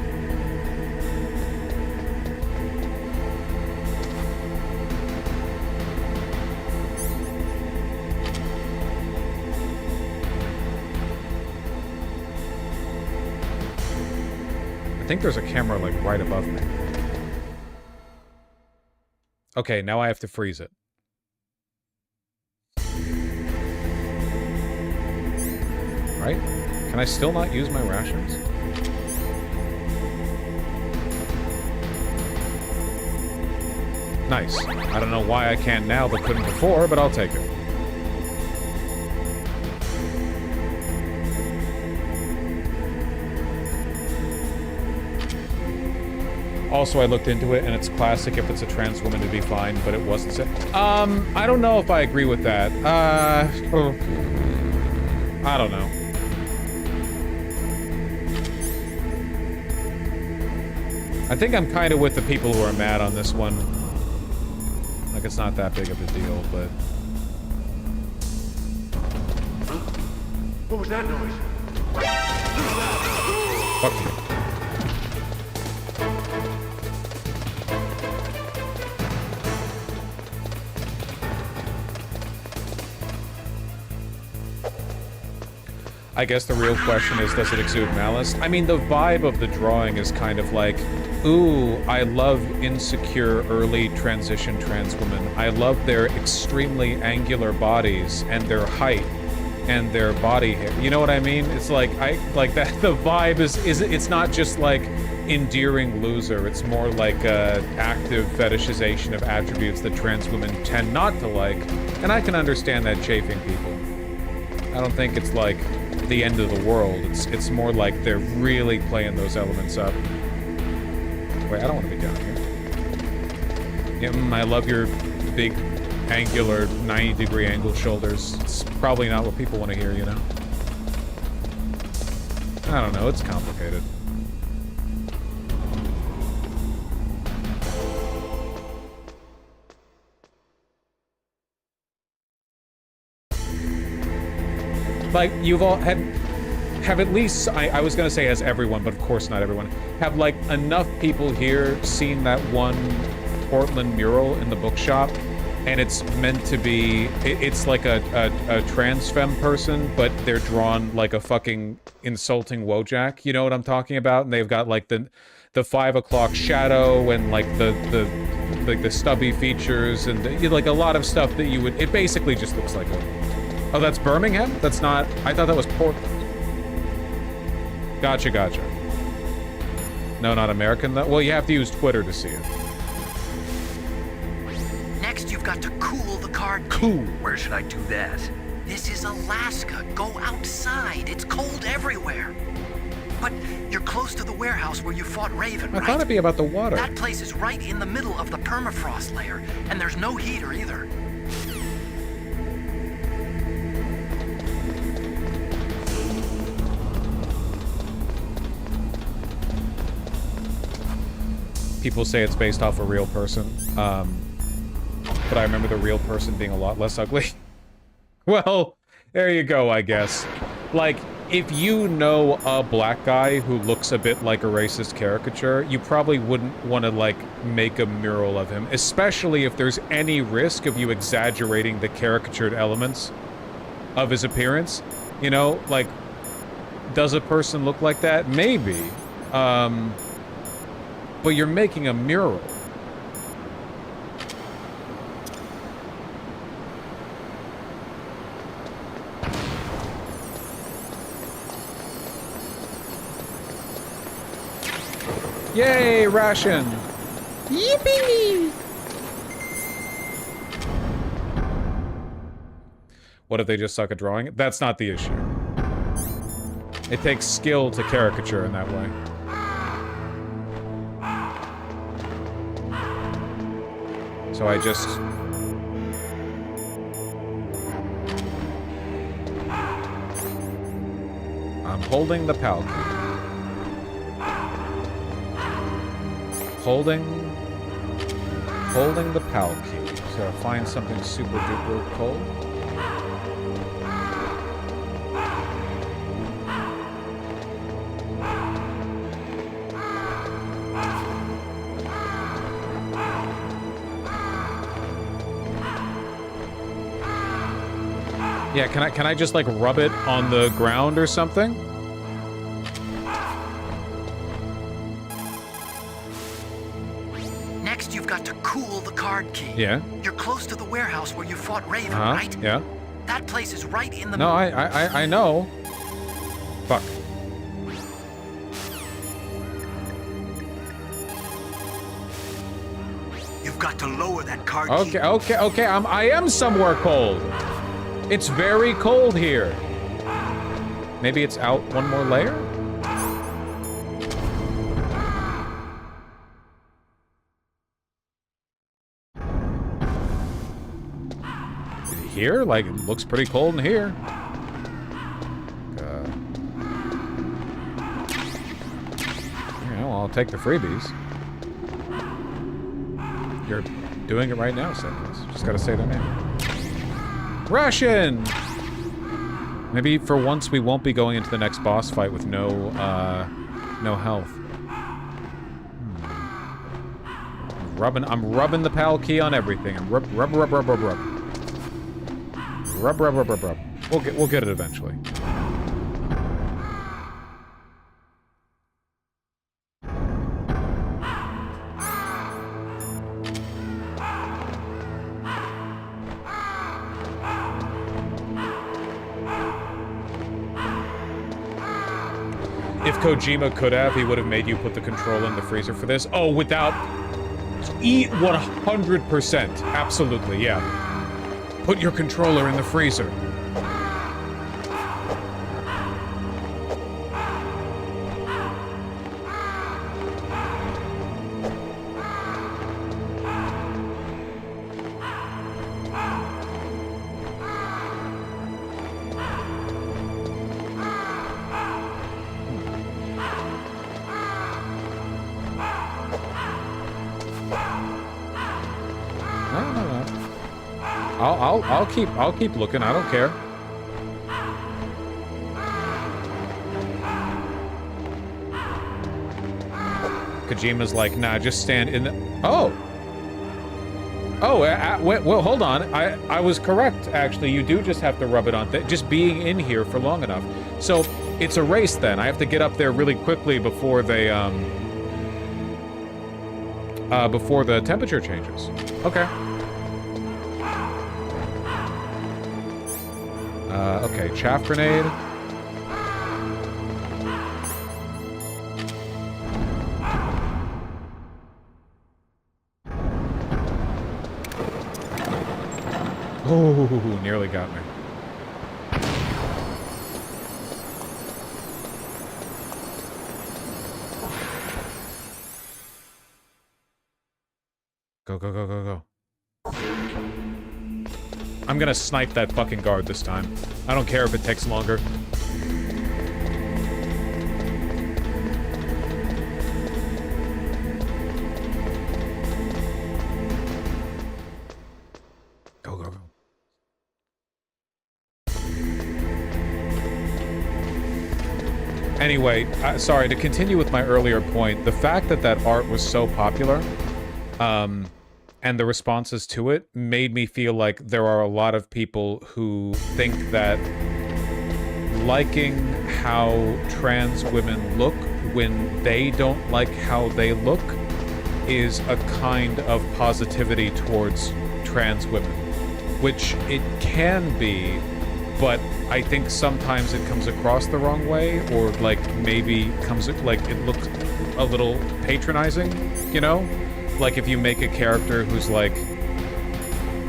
I think there's a camera, like, right above me. Okay, now I have to freeze it. Right? Can I still not use my rations? Nice. I don't know why I can't now but couldn't before, but I'll take it. Also, I looked into it, and it's classic if it's a trans woman to be fine, but it wasn't. I don't know if I agree with that. I don't know. I think I'm kind of with the people who are mad on this one. Like, it's not that big of a deal, but... What was that noise? Fuck you. I guess the real question is, does it exude malice? I mean, the vibe of the drawing is kind of like, ooh, I love insecure early transition trans women. I love their extremely angular bodies and their height and their body hair. You know what I mean? It's like, like that. The vibe is it's not just like endearing loser. It's more like a active fetishization of attributes that trans women tend not to like. And I can understand that chafing people. I don't think it's like the end of the world. It's more like they're really playing those elements up. Wait, I don't want to be down here. Yeah, I love your big, angular, 90-degree angled shoulders. It's probably not what people want to hear, you know? I don't know, it's complicated. Like, you've all have at least, I was gonna say has everyone, but of course not everyone, have like enough people here seen that one Portland mural in the bookshop, and it's meant to be, it's like a trans femme person, but they're drawn like a fucking insulting Wojak, you know what I'm talking about? And they've got like the 5 o'clock shadow and like the stubby features and like a lot of stuff that you would, it basically just looks like a... Oh, that's Birmingham? That's not... I thought that was Portland. Gotcha, gotcha. No, not American, though? Well, you have to use Twitter to see it. Next, you've got to cool the card. Cool. Where should I do that? This is Alaska. Go outside. It's cold everywhere. But you're close to the warehouse where you fought Raven, right? I thought it'd be about the water. That place is right in the middle of the permafrost layer, and there's no heater either. People say it's based off a real person, but I remember the real person being a lot less ugly. Well, there you go, I guess. Like, if you know a black guy who looks a bit like a racist caricature, you probably wouldn't want to, like, make a mural of him, especially if there's any risk of you exaggerating the caricatured elements of his appearance. You know, like, does a person look like that? Maybe. But you're making a mural. Yay, ration! Yippee! What if they just suck at drawing? That's not the issue. It takes skill to caricature in that way. So I just... I'm holding the PAL key. Holding the PAL key. So I find something super duper cold. Yeah, can I just like rub it on the ground or something? Next, you've got to cool the card key. Yeah. You're close to the warehouse where you fought Raven, right? Yeah. That place is right in the... No, I know. Fuck. You've got to lower that card key. Okay. I am somewhere cold. It's very cold here. Maybe it's out one more layer? here? Like, it looks pretty cold in here. You know, I'll take the freebies. You're doing it right now, Sentinels. Just gotta say their name. Russian! Maybe for once we won't be going into the next boss fight with no health. I'm rubbing the PAL key on everything. I'm rub. We'll get it eventually. If Kojima could have, he would have made you put the controller in the freezer for this. Oh, without... 100%. Absolutely, yeah. Put your controller in the freezer. I'll keep looking. I don't care. Kojima's like, nah, just stand in the... Oh! Oh, well, hold on. I was correct, actually. You do just have to rub it on. Just being in here for long enough. So, it's a race, then. I have to get up there really quickly before they, before the temperature changes. Okay. Okay, chaff grenade. Oh, nearly got me. Go, go, go, go, go. I'm gonna snipe that fucking guard this time. I don't care if it takes longer. Go, go, go. Anyway, sorry, to continue with my earlier point, the fact that that art was so popular, and the responses to it made me feel like there are a lot of people who think that liking how trans women look when they don't like how they look is a kind of positivity towards trans women, which it can be, but I think sometimes it comes across the wrong way, or like maybe comes like it looks a little patronizing, you know? Like if you make a character who's like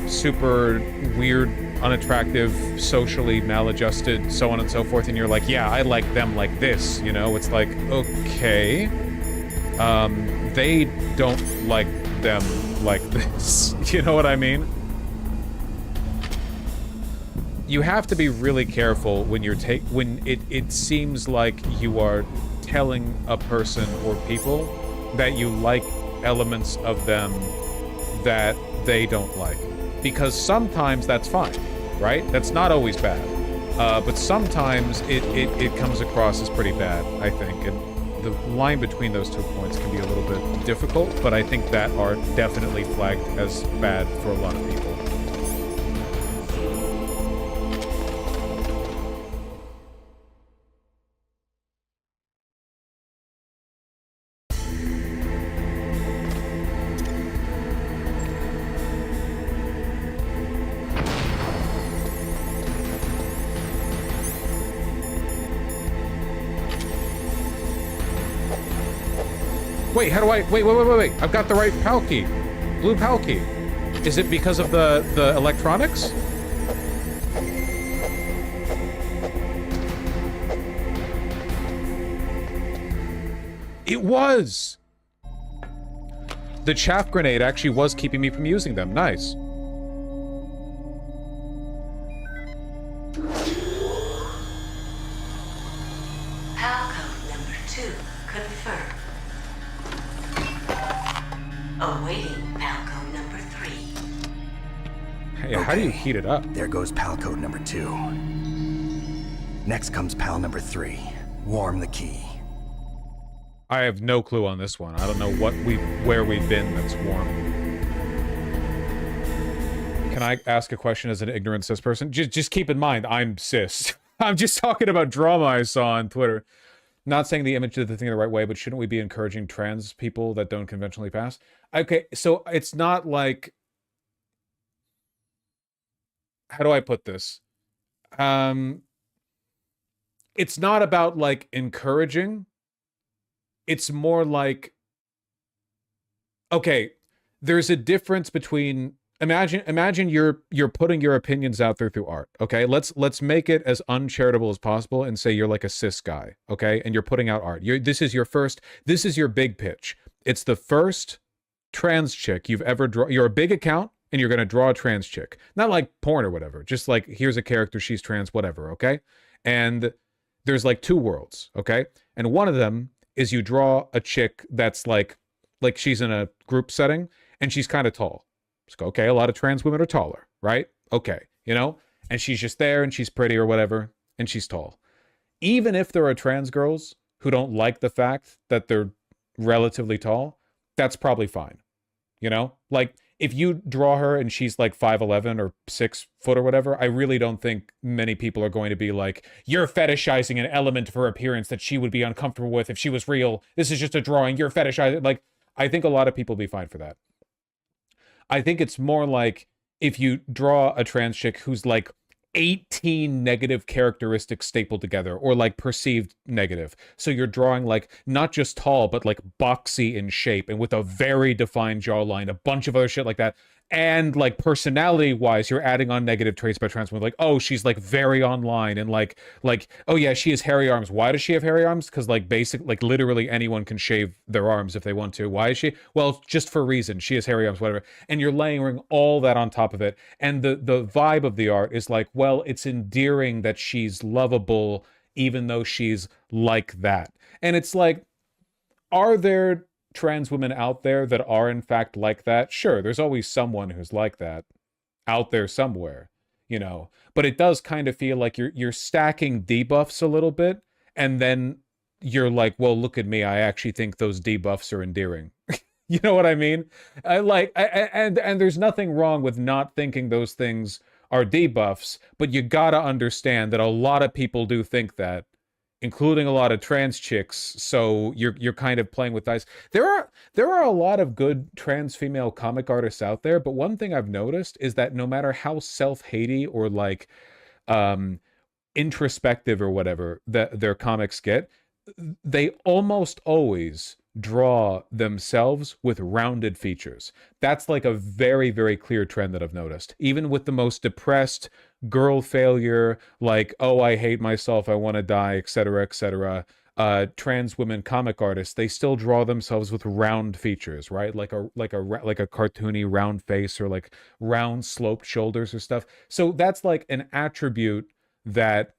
super weird, unattractive, socially maladjusted, so on and so forth, and you're like, yeah, I like them like this, you know? It's like, okay, they don't like them like this. You know what I mean? You have to be really careful when you're when it seems like you are telling a person or people that you like elements of them that they don't like, because sometimes that's fine, right? That's not always bad, but sometimes it comes across as pretty bad, I think, and the line between those 2 points can be a little bit difficult, but I think that art definitely flagged as bad for a lot of people. Wait, how do I... Wait. I've got the right PAL key. Blue PAL key. Is it because of the electronics? It was! The chaff grenade actually was keeping me from using them. Nice. PAL code number 2 confirmed. Awaiting PAL code number 3. Hey, how do you heat it up? There goes PAL code number 2. Next comes PAL number 3. Warm the key. I have no clue on this one. I don't know where we've been that's warm. Can I ask a question as an ignorant cis person? Just keep in mind, I'm cis. I'm just talking about drama I saw on Twitter. Not saying the image did the thing the right way, but shouldn't we be encouraging trans people that don't conventionally pass? Okay, so it's not like... How do I put this? It's not about, like, encouraging. It's more like... Okay, there's a difference between... Imagine you're putting your opinions out there through art, okay? Let's make it as uncharitable as possible and say you're like a cis guy, okay? And you're putting out art. This is your big pitch. It's the first trans chick you've ever drawn. You're a big account and you're gonna draw a trans chick. Not like porn or whatever, just like, here's a character, she's trans, whatever, okay? And there's like two worlds, okay? And one of them is you draw a chick that's like she's in a group setting and she's kind of tall. Okay, a lot of trans women are taller, right? Okay, you know? And she's just there and she's pretty or whatever, and she's tall. Even if there are trans girls who don't like the fact that they're relatively tall, that's probably fine. You know? Like, if you draw her and she's like 5'11" or 6 foot or whatever, I really don't think many people are going to be like, you're fetishizing an element of her appearance that she would be uncomfortable with if she was real. This is just a drawing. You're fetishizing. Like, I think a lot of people will be fine for that. I think it's more like if you draw a trans chick who's like 18 negative characteristics stapled together, or like perceived negative. So you're drawing like not just tall, but like boxy in shape and with a very defined jawline, a bunch of other shit like that. And like personality wise, you're adding on negative traits about trans women. Like, oh, she's like very online and like, oh yeah, she has hairy arms. Why does she have hairy arms? Because like like literally anyone can shave their arms if they want to. Why is she? Well, just for a reason. She has hairy arms, whatever. And you're layering all that on top of it. And the vibe of the art is like, well, it's endearing that she's lovable, even though she's like that. And it's like, are there trans women out there that are in fact like that? Sure, there's always someone who's like that out there somewhere, you know, but it does kind of feel like you're stacking debuffs a little bit, and then you're like, well, look at me, I actually think those debuffs are endearing. You know what I mean? And there's nothing wrong with not thinking those things are debuffs, but you gotta understand that a lot of people do think that, including a lot of trans chicks. So you're kind of playing with dice. There are a lot of good trans female comic artists out there, but one thing I've noticed is that no matter how self-hatey or like introspective or whatever that their comics get, they almost always draw themselves with rounded features. That's like a very, very clear trend that I've noticed. Even with the most depressed girl failure, like, oh, I hate myself, I want to die, etc., etc., trans women comic artists, they still draw themselves with round features, right? Like a cartoony round face, or like round sloped shoulders or stuff. So that's like an attribute that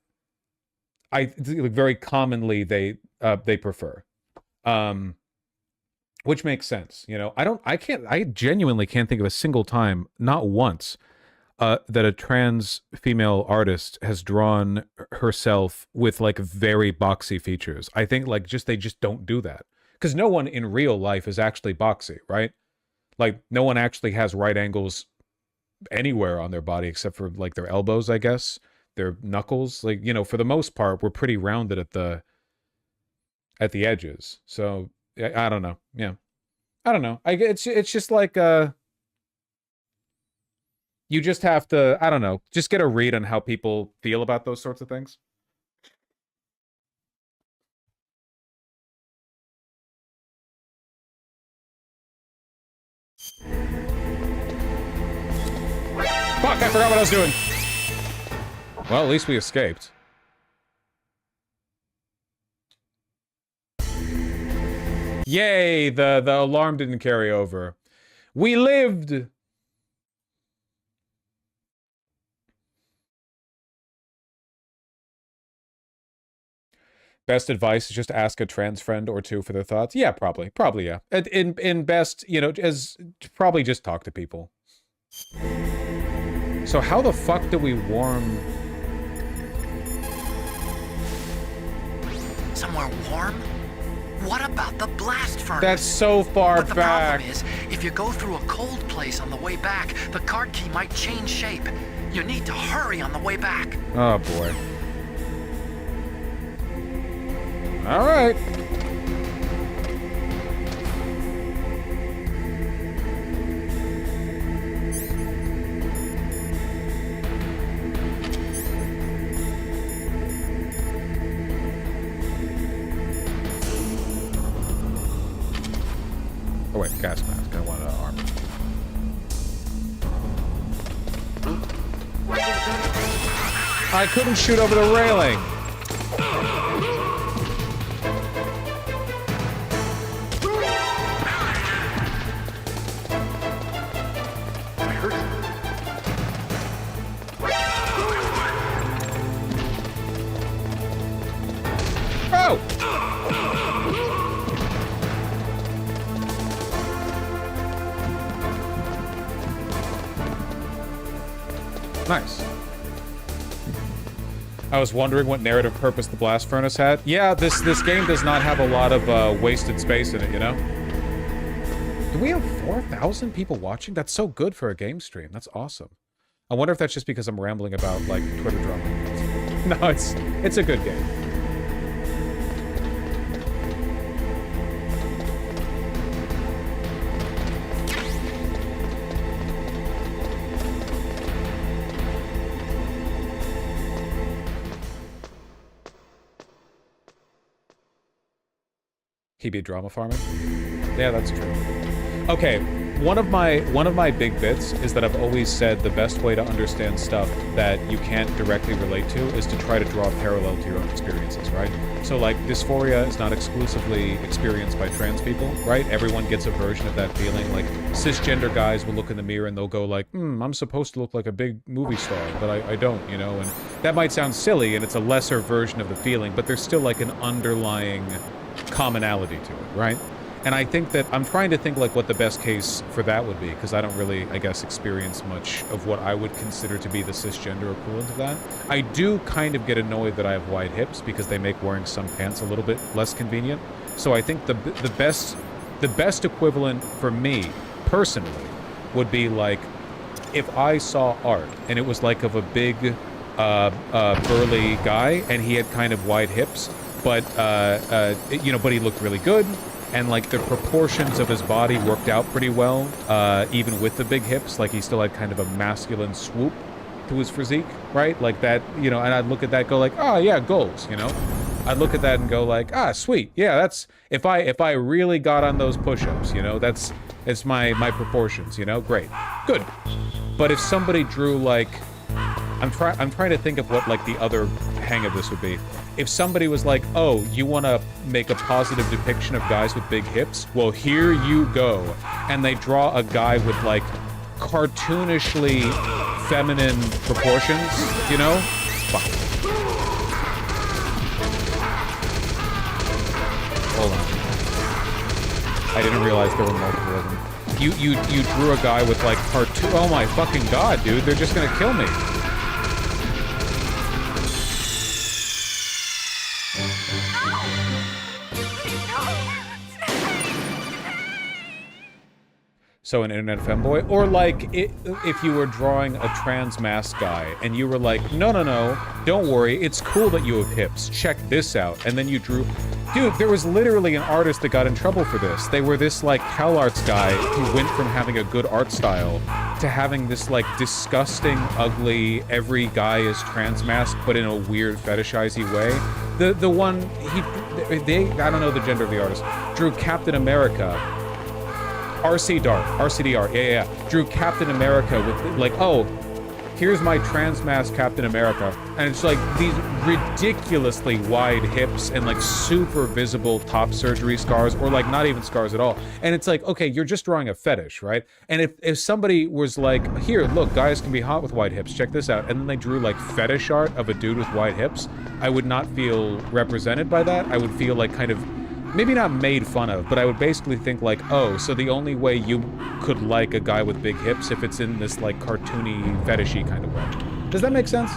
I very commonly they prefer. Which makes sense, you know. I genuinely can't think of a single time, not once, that a trans female artist has drawn herself with like very boxy features. I think like they just don't do that, because no one in real life is actually boxy, right? Like no one actually has right angles anywhere on their body except for like their elbows, I guess, their knuckles. Like, you know, for the most part, we're pretty rounded at the edges. So I don't know. Yeah, I don't know. It's just like you just have to, I don't know, just get a read on how people feel about those sorts of things. Fuck, I forgot what I was doing. Well, at least we escaped. Yay, the alarm didn't carry over. We lived! Best advice is just ask a trans friend or two for their thoughts. Yeah, probably, yeah. In best, you know, as probably just talk to people. So how the fuck do we warm? Somewhere warm? What about the blast furnace? That's so far but the back. problem is, if you go through a cold place on the way back, the card key might change shape. You need to hurry on the way back. Oh boy. All right. Oh wait, gas mask. I want armor. I couldn't shoot over the railing. Oh! Nice. I was wondering what narrative purpose the blast furnace had. Yeah, this game does not have a lot of wasted space in it, you know? Do we have 4,000 people watching? That's so good for a game stream. That's awesome. I wonder if that's just because I'm rambling about, like, Twitter drama. No, it's a good game. He be drama farming? Yeah, that's true. Okay, one of my big bits is that I've always said the best way to understand stuff that you can't directly relate to is to try to draw a parallel to your own experiences, right? So like dysphoria is not exclusively experienced by trans people, right? Everyone gets a version of that feeling. Like cisgender guys will look in the mirror and they'll go like, I'm supposed to look like a big movie star, but I don't, you know? And that might sound silly and it's a lesser version of the feeling, but there's still like an underlying commonality to it, right? And I think that I'm trying to think like what the best case for that would be, because I don't really, I guess, experience much of what I would consider to be the cisgender equivalent of that. I do kind of get annoyed that I have wide hips because they make wearing some pants a little bit less convenient. So I think the best equivalent for me personally would be like if I saw art and it was like of a big burly guy and he had kind of wide hips, but you know, but he looked really good, and like the proportions of his body worked out pretty well, even with the big hips. Like he still had kind of a masculine swoop to his physique, right? Like that, you know. And I'd look at that, go like, oh yeah, goals, you know. I'd look at that and go like, ah, sweet, yeah, that's if I really got on those push-ups, you know, it's my proportions, you know, great, good. But if somebody drew like, I'm trying to think of what like the other hang of this would be. If somebody was like, oh, you want to make a positive depiction of guys with big hips? Well, here you go. And they draw a guy with like cartoonishly feminine proportions, you know? Fuck. Hold on. I didn't realize there were multiple of them. You drew a guy with like cartoon. Oh my fucking god, dude! They're just gonna kill me. So an internet femboy, or like if you were drawing a trans mask guy and you were like, no, don't worry, it's cool that you have hips. Check this out, and then you drew. Dude, there was literally an artist that got in trouble for this. They were this, like, CalArts guy who went from having a good art style to having this, like, disgusting, ugly, every guy is trans mask, but in a weird, fetishizy way. The one, I don't know the gender of the artist, drew Captain America. RCDR, yeah. Drew Captain America with, like, oh, here's my trans-mass Captain America, and it's like these ridiculously wide hips and like super visible top surgery scars, or like not even scars at all. And it's like, okay, you're just drawing a fetish, right? And if somebody was like, here, look, guys can be hot with wide hips, check this out, and then they drew like fetish art of a dude with wide hips, I would not feel represented by that. I would feel like kind of, maybe not made fun of, but I would basically think like, oh, so the only way you could like a guy with big hips if it's in this like cartoony, fetishy kind of way. Does that make sense?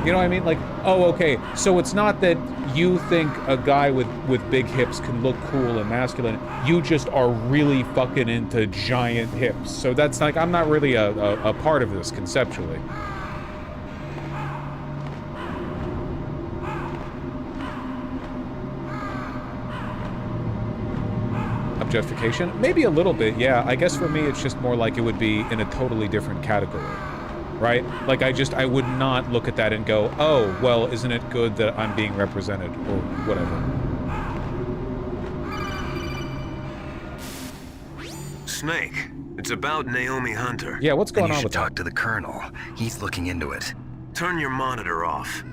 You know what I mean? Like, oh, okay, so it's not that you think a guy with big hips can look cool and masculine. You just are really fucking into giant hips. So that's like, I'm not really a part of this conceptually. Objectification? Maybe a little bit, yeah. I guess for me, it's just more like it would be in a totally different category, right? Like, I would not look at that and go, oh, well, isn't it good that I'm being represented, or whatever. Snake, it's about Naomi Hunter. Yeah, what's going on with that? You should talk to the Colonel. He's looking into it. Turn your monitor off.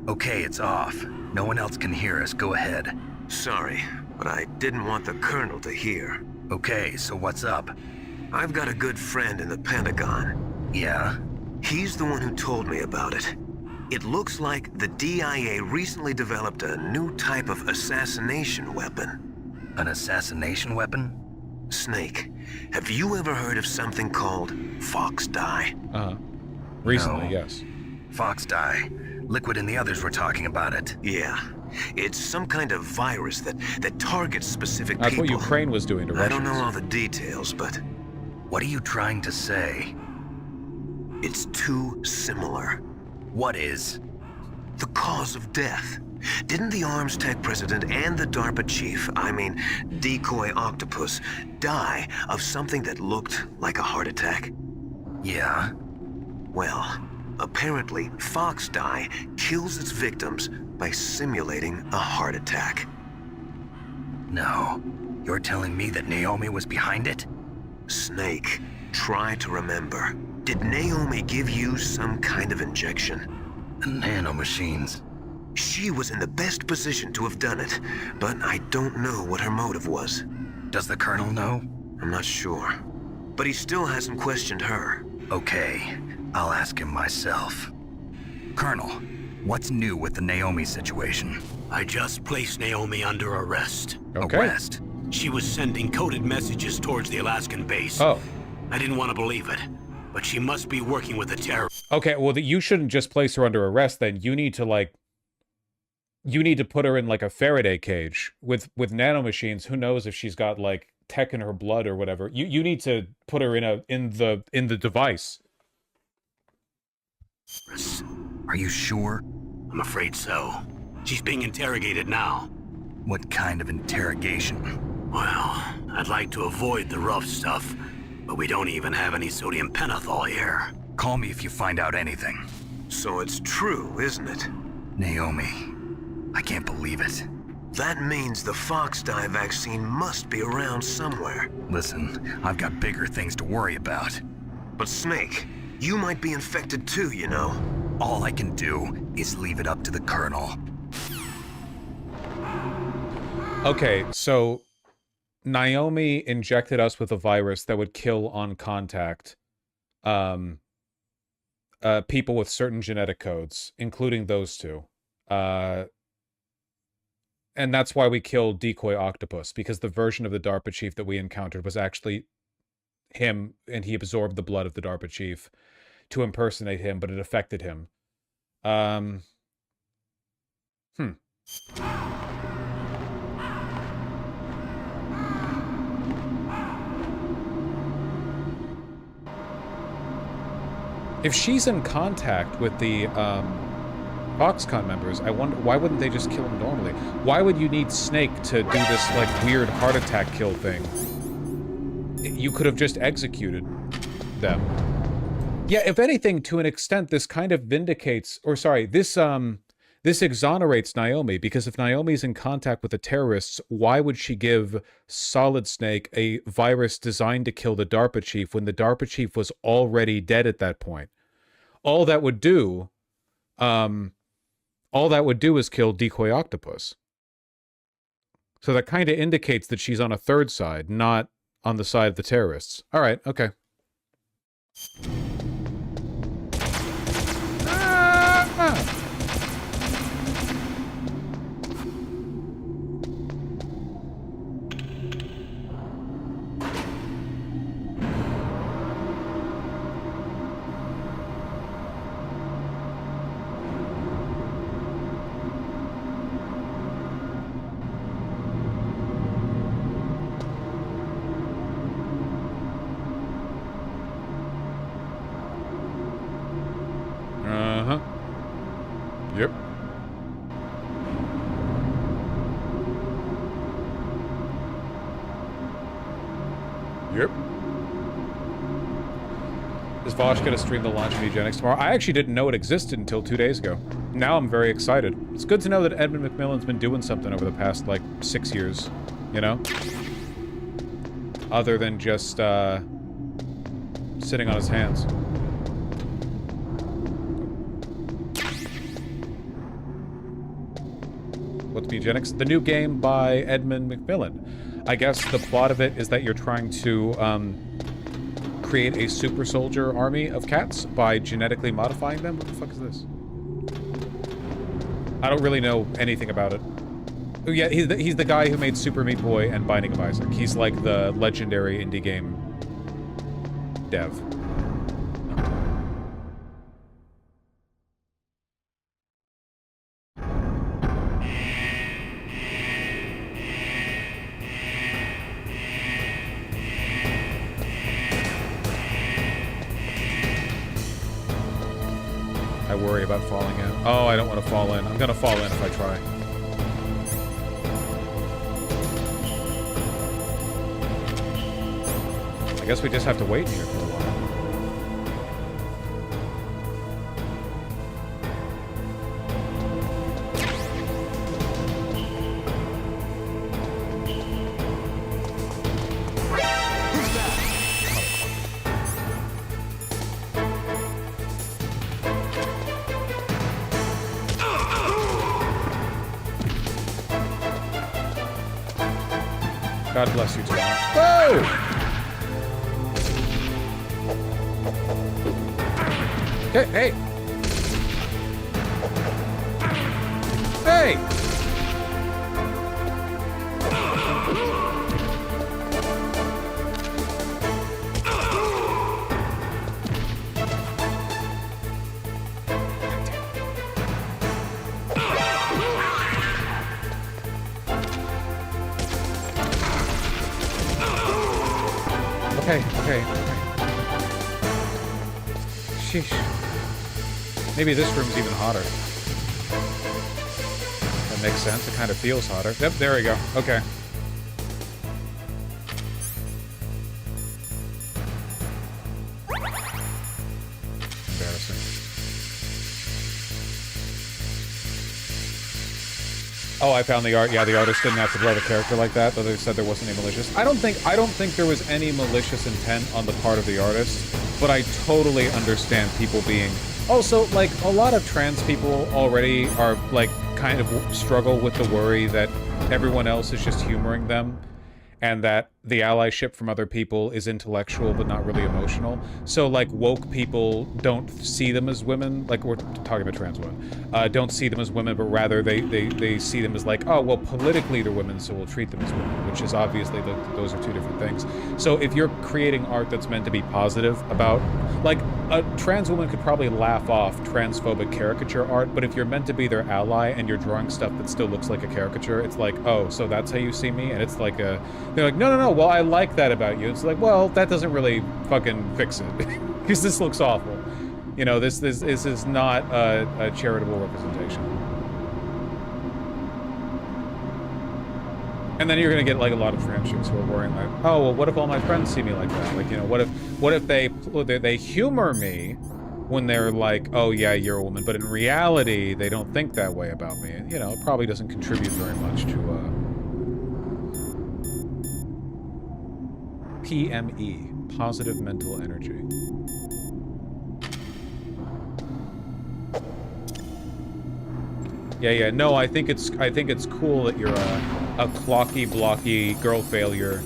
Okay, it's off. No one else can hear us. Go ahead. Sorry, but I didn't want the Colonel to hear. Okay, so what's up? I've got a good friend in the Pentagon. Yeah? He's the one who told me about it. It looks like the DIA recently developed a new type of assassination weapon. An assassination weapon? Snake, have you ever heard of something called Fox Dye? Recently, No. yes. Fox Dye. Liquid and the others were talking about it. Yeah. It's some kind of virus that targets specific That's people. what Ukraine was doing to Russians. I don't know all the details, but... What are you trying to say? It's too similar. What is? The cause of death. Didn't the Arms Tech president and the DARPA chief, I mean, Decoy Octopus, die of something that looked like a heart attack? Yeah? Well, apparently Fox Dye kills its victims by simulating a heart attack. No. You're telling me that Naomi was behind it? Snake, try to remember. Did Naomi give you some kind of injection? The nanomachines. She was in the best position to have done it, but I don't know what her motive was. Does the Colonel know? I'm not sure. But he still hasn't questioned her. Okay, I'll ask him myself. Colonel, what's new with the Naomi situation? I just placed Naomi under arrest. Okay. Arrest? She was sending coded messages towards the Alaskan base. Oh. I didn't want to believe it, but she must be working with the terrorists. Okay, well, you shouldn't just place her under arrest then. You need to, like... You need to put her in, like, a Faraday cage. With nanomachines, who knows if she's got, like, tech in her blood or whatever. You need to put her in the device. Are you sure? I'm afraid so. She's being interrogated now. What kind of interrogation? Well, I'd like to avoid the rough stuff, but we don't even have any sodium pentothal here. Call me if you find out anything. So it's true, isn't it? Naomi, I can't believe it. That means the Fox Dye vaccine must be around somewhere. Listen, I've got bigger things to worry about. But Snake, you might be infected too, you know. All I can do is leave it up to the Colonel. Okay, so Naomi injected us with a virus that would kill on contact people with certain genetic codes, including those two. And that's why we killed Decoy Octopus, because the version of the DARPA chief that we encountered was actually him, and he absorbed the blood of the DARPA chief to impersonate him, but it affected him. If she's in contact with the Foxconn members, I wonder, why wouldn't they just kill him normally? Why would you need Snake to do this, like, weird heart attack kill thing? You could have just executed them. Yeah, if anything, to an extent, this kind of vindicates, or sorry, this This exonerates Naomi, because if Naomi's in contact with the terrorists, why would she give Solid Snake a virus designed to kill the DARPA chief when the DARPA chief was already dead at that point? All that would do is kill Decoy Octopus. So that kind of indicates that she's on a third side, not on the side of the terrorists. All right, okay. Yep. Yep. Is Vaush going to stream the launch of Eugenics tomorrow? I actually didn't know it existed until 2 days ago. Now I'm very excited. It's good to know that Edmund McMillan's been doing something over the past, like, 6 years. You know? Other than just, sitting on his hands. What's Eugenics? The new game by Edmund McMillan. I guess the plot of it is that you're trying to create a super soldier army of cats by genetically modifying them. What the fuck is this? I don't really know anything about it. Oh yeah, he's the guy who made Super Meat Boy and Binding of Isaac. He's like the legendary indie game dev. I worry about falling in. Oh, I don't want to fall in. I'm gonna fall in if I try. I guess we just have to wait here for a while. God bless you, Tom. Whoa! Okay, hey! Hey! Okay. Sheesh. Maybe this room's even hotter. That makes sense. It kind of feels hotter. Yep, there we go. Okay. Embarrassing. Oh, I found the art. Yeah, the artist didn't have to draw the character like that, though they said there wasn't any malicious. I don't think there was any malicious intent on the part of the artist, but I totally understand people being... Also, like, a lot of trans people already are, like, kind of struggle with the worry that everyone else is just humoring them, and that the allyship from other people is intellectual but not really emotional. So, like, woke people don't see them as women, like, we're talking about trans women, don't see them as women, but rather they see them as like, oh, well, politically they're women, so we'll treat them as women, which is obviously, those are two different things. So if you're creating art that's meant to be positive about, like, a trans woman could probably laugh off transphobic caricature art, but if you're meant to be their ally and you're drawing stuff that still looks like a caricature, it's like, oh, so that's how you see me? And it's like they're like, no, well, I like that about you. It's like, well, that doesn't really fucking fix it. Because this looks awful. You know, this is not a charitable representation. And then you're gonna get like a lot of trans chicks who are worrying like, oh, well, what if all my friends see me like that? Like, you know, what if they humor me, when they're like, oh yeah, you're a woman, but in reality, they don't think that way about me. And, you know, it probably doesn't contribute very much to, PME, positive mental energy. Yeah, no, I think it's cool that you're a clocky, blocky girl failure.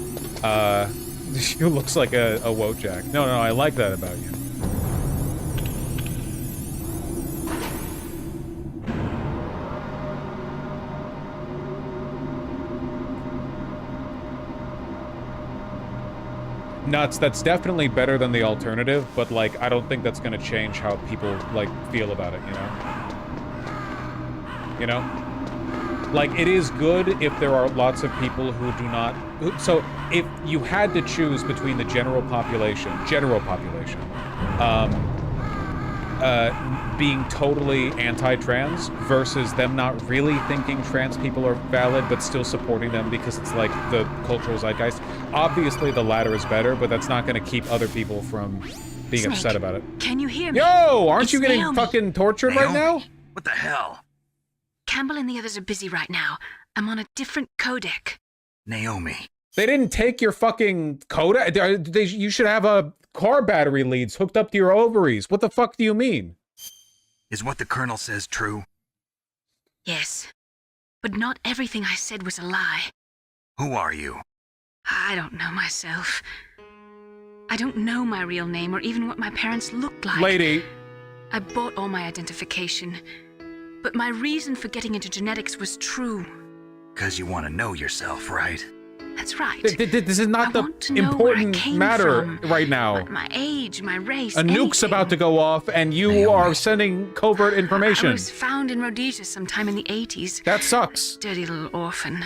You looks like a Wojak. No, I like that about you. Nuts, that's definitely better than the alternative, but, like, I don't think that's gonna change how people, like, feel about it, you know? You know? Like, it is good if there are lots of people who do not... So, if you had to choose between the general population, being totally anti-trans versus them not really thinking trans people are valid but still supporting them because it's like the cultural zeitgeist, obviously the latter is better, but that's not going to keep other people from being Snake, upset about it. Can you hear me? Yo! Aren't It's you getting Naomi. fucking tortured right now? What the hell? Campbell and the others are busy right now. I'm on a different codec. Naomi. They didn't take your fucking codec. You should have a car battery leads hooked up to your ovaries. What the fuck do you mean? Is what the Colonel says true? Yes. But not everything I said was a lie. Who are you? I don't know myself. I don't know my real name or even what my parents looked like. Lady. I bought all my identification. But my reason for getting into genetics was true. 'Cause you want to know yourself, right? That's right. This is not the want to know where I important came matter from. right now. My age, my race, A nuke's anything. about to go off, and you Naomi. are sending covert I information. was found in Rhodesia sometime in the 80s. That sucks. Dirty little orphan.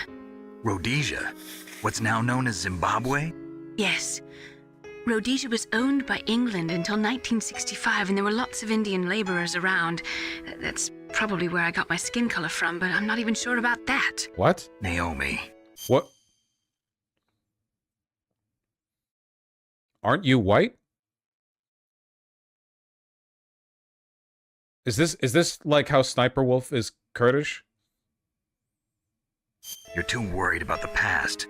Rhodesia? What's now known as Zimbabwe? Yes. Rhodesia was owned by England until 1965, and there were lots of Indian laborers around. That's probably where I got my skin color from, but I'm not even sure about that. What? Naomi. What? Aren't you white? Is this like how Sniper Wolf is Kurdish? You're too worried about the past.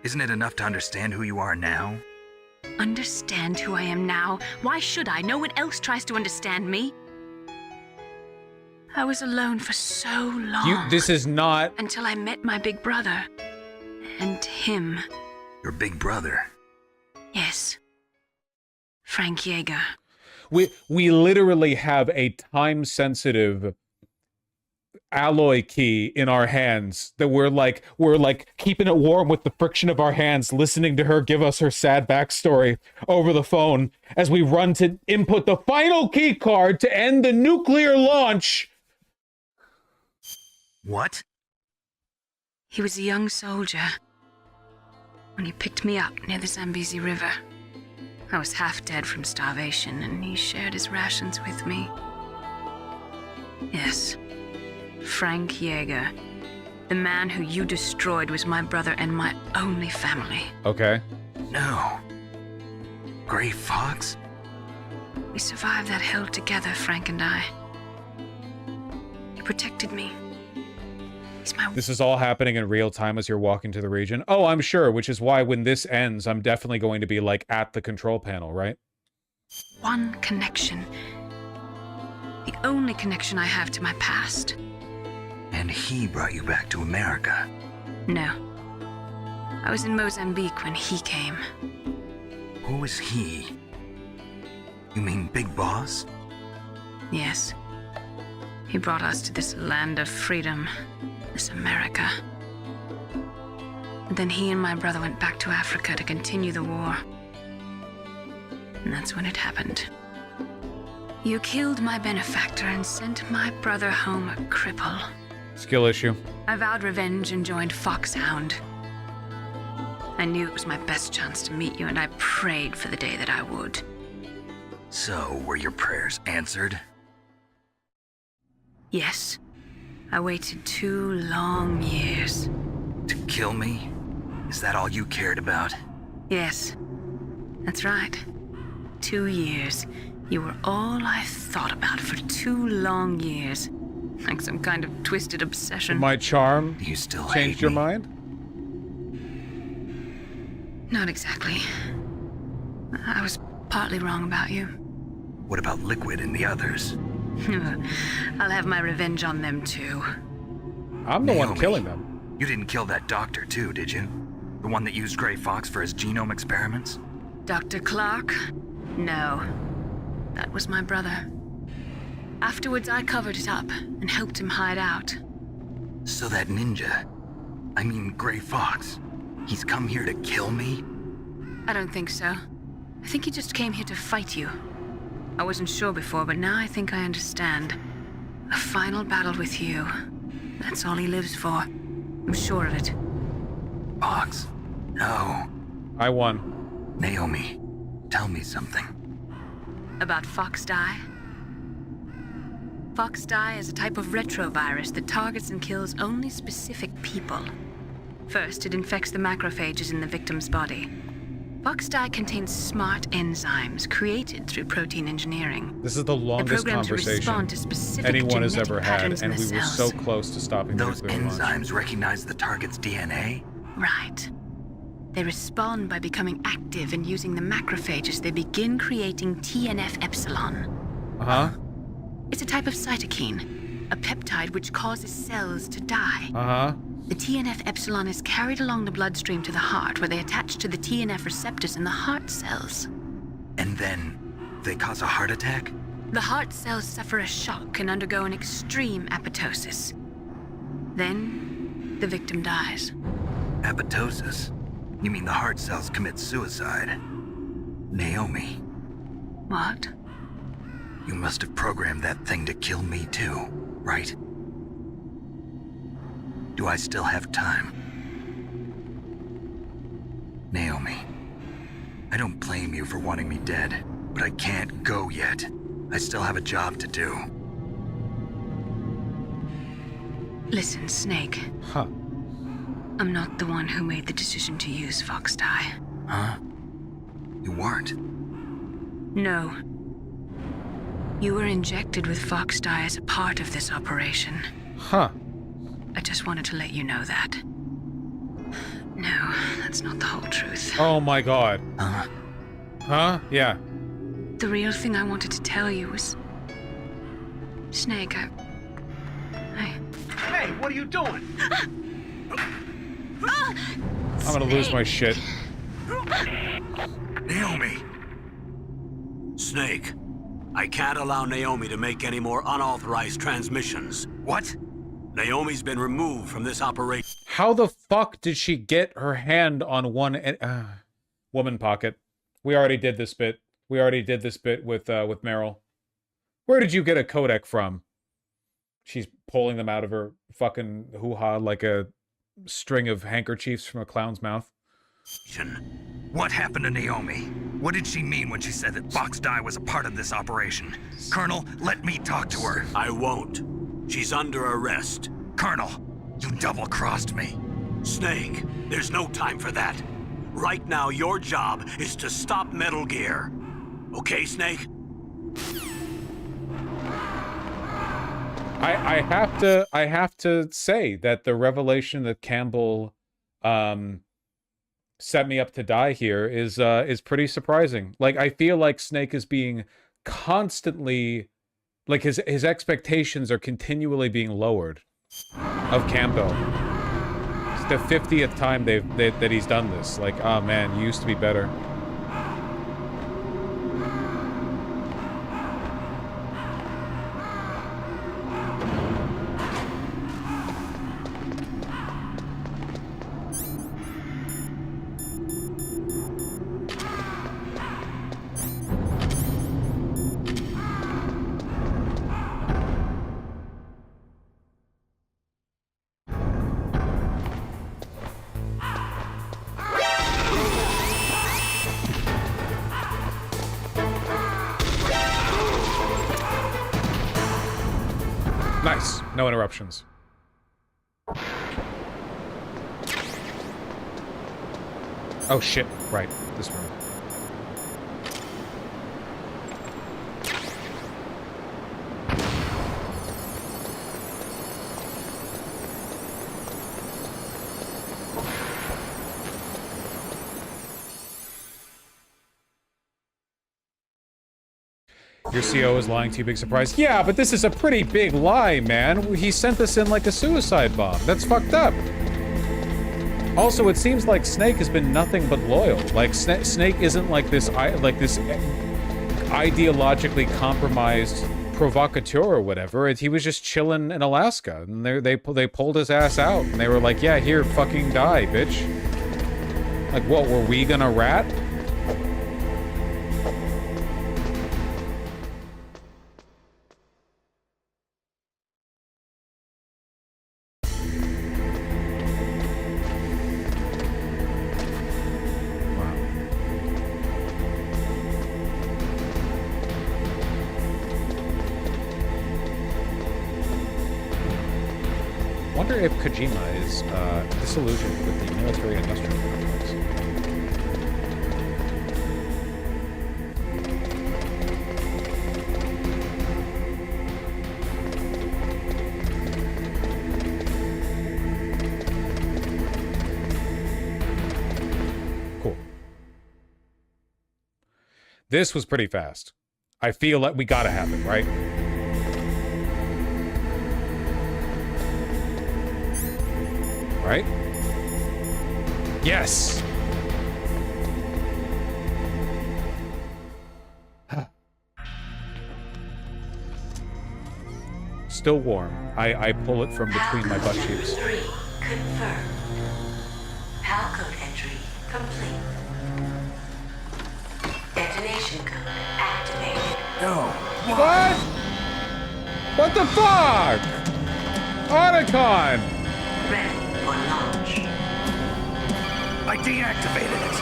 Isn't it enough to understand who you are now? Understand who I am now? Why should I? No one else tries to understand me. I was alone for so long. This is not... Until I met my big brother. And him. Your big brother. Yes. Frank Yeager. We literally have a time-sensitive alloy key in our hands that we're like keeping it warm with the friction of our hands, listening to her give us her sad backstory over the phone as we run to input the final key card to end the nuclear launch. What? He was a young soldier when he picked me up near the Zambezi River. I was half dead from starvation, and he shared his rations with me. Yes, Frank Yeager. The man who you destroyed was my brother and my only family. Okay. No. Gray Fox? We survived that hell together, Frank and I. He protected me. He's my... This is all happening in real time as you're walking to the region. Oh, I'm sure, which is why when this ends, I'm definitely going to be, like, at the control panel, right? One connection. The only connection I have to my past. And he brought you back to America? No. I was in Mozambique when he came. Who is he? You mean Big Boss? Yes. He brought us to this land of freedom. This America. And then he and my brother went back to Africa to continue the war. And that's when it happened. You killed my benefactor and sent my brother home a cripple. Skill issue. I vowed revenge and joined Foxhound. I knew it was my best chance to meet you, and I prayed for the day that I would. So, were your prayers answered? Yes. I waited 2 long years. To kill me? Is that all you cared about? Yes. That's right. 2 years. You were all I thought about for 2 long years. Like some kind of twisted obsession. My charm Do you still changed hate your me? mind? Not exactly. I was partly wrong about you. What about Liquid and the others? I'll have my revenge on them too. I'm the one Naomi, killing them. You didn't kill that doctor too, did you? The one that used Gray Fox for his genome experiments? Dr. Clark? No. That was my brother. Afterwards, I covered it up and helped him hide out. So that ninja, I mean Gray Fox, he's come here to kill me? I don't think so. I think he just came here to fight you. I wasn't sure before, but now I think I understand. A final battle with you. That's all he lives for. I'm sure of it. Fox? No. I won. Naomi, tell me something. About Fox Die? Fox Die is a type of retrovirus that targets and kills only specific people. First, it infects the macrophages in the victim's body. Fox Die contains smart enzymes created through protein engineering. This is the longest They're programmed to conversation respond to specific anyone has genetic ever had, patterns in and we the were cells. so close to stopping Those nuclear launch. enzymes recognize the target's DNA? Right. They respond by becoming active and using the macrophages. They begin creating TNF-epsilon. Uh-huh. It's a type of cytokine, a peptide which causes cells to die. Uh-huh. The TNF-epsilon is carried along the bloodstream to the heart, where they attach to the TNF receptors in the heart cells. And then they cause a heart attack? The heart cells suffer a shock and undergo an extreme apoptosis. Then, the victim dies. Apoptosis? You mean the heart cells commit suicide? Naomi, What? you must have programmed that thing to kill me too, right? Do I still have time? Naomi, I don't blame you for wanting me dead, but I can't go yet. I still have a job to do. Listen, Snake. Huh. I'm not the one who made the decision to use Fox Die. Huh? You weren't? No. You were injected with Fox Die as a part of this operation. Huh. I just wanted to let you know that. No, that's not the whole truth. Oh my god. Huh? Huh? Yeah. The real thing I wanted to tell you was... Snake, I... Hey, what are you doing? I'm gonna lose my shit. Naomi! Snake, I can't allow Naomi to make any more unauthorized transmissions. What? Naomi's been removed from this operation. How the fuck did she get her hand on one woman pocket? We already did this bit. We already did this bit with Meryl. Where did you get a codec from? She's pulling them out of her fucking hoo-ha like a string of handkerchiefs from a clown's mouth. What happened to Naomi? What did she mean when she said that Fox Die was a part of this operation? Colonel, let me talk to her. I won't. She's under arrest. Colonel, you double-crossed me. Snake, there's no time for that. Right now, your job is to stop Metal Gear. Okay, Snake? I have to say that the revelation that Campbell set me up to die here is pretty surprising. Like, I feel like Snake is being constantly, like, his expectations are continually being lowered of Campbell. It's the 50th time that he's done this. Like, oh man, you used to be better. Nice. No interruptions. Oh shit. Right. This room. Your CO is lying to you, big surprise. Yeah, but this is a pretty big lie, man. He sent this in like a suicide bomb. That's fucked up. Also, it seems like Snake has been nothing but loyal. Like, Snake isn't like this ideologically compromised provocateur or whatever. He was just chilling in Alaska, and they pulled his ass out, and they were like, yeah, here, fucking die, bitch. Like, what, were we gonna rat? I wonder if Kojima is disillusioned with the military-industrial complex. Cool. This was pretty fast. I feel like we gotta have it, right? Right? Yes! Still warm. I pull it from between my butt cheeks. 3 confirmed. PAL code entry complete. Detonation code activated. No. What? What the fuck? Otacon! Ready for launch. I deactivated it.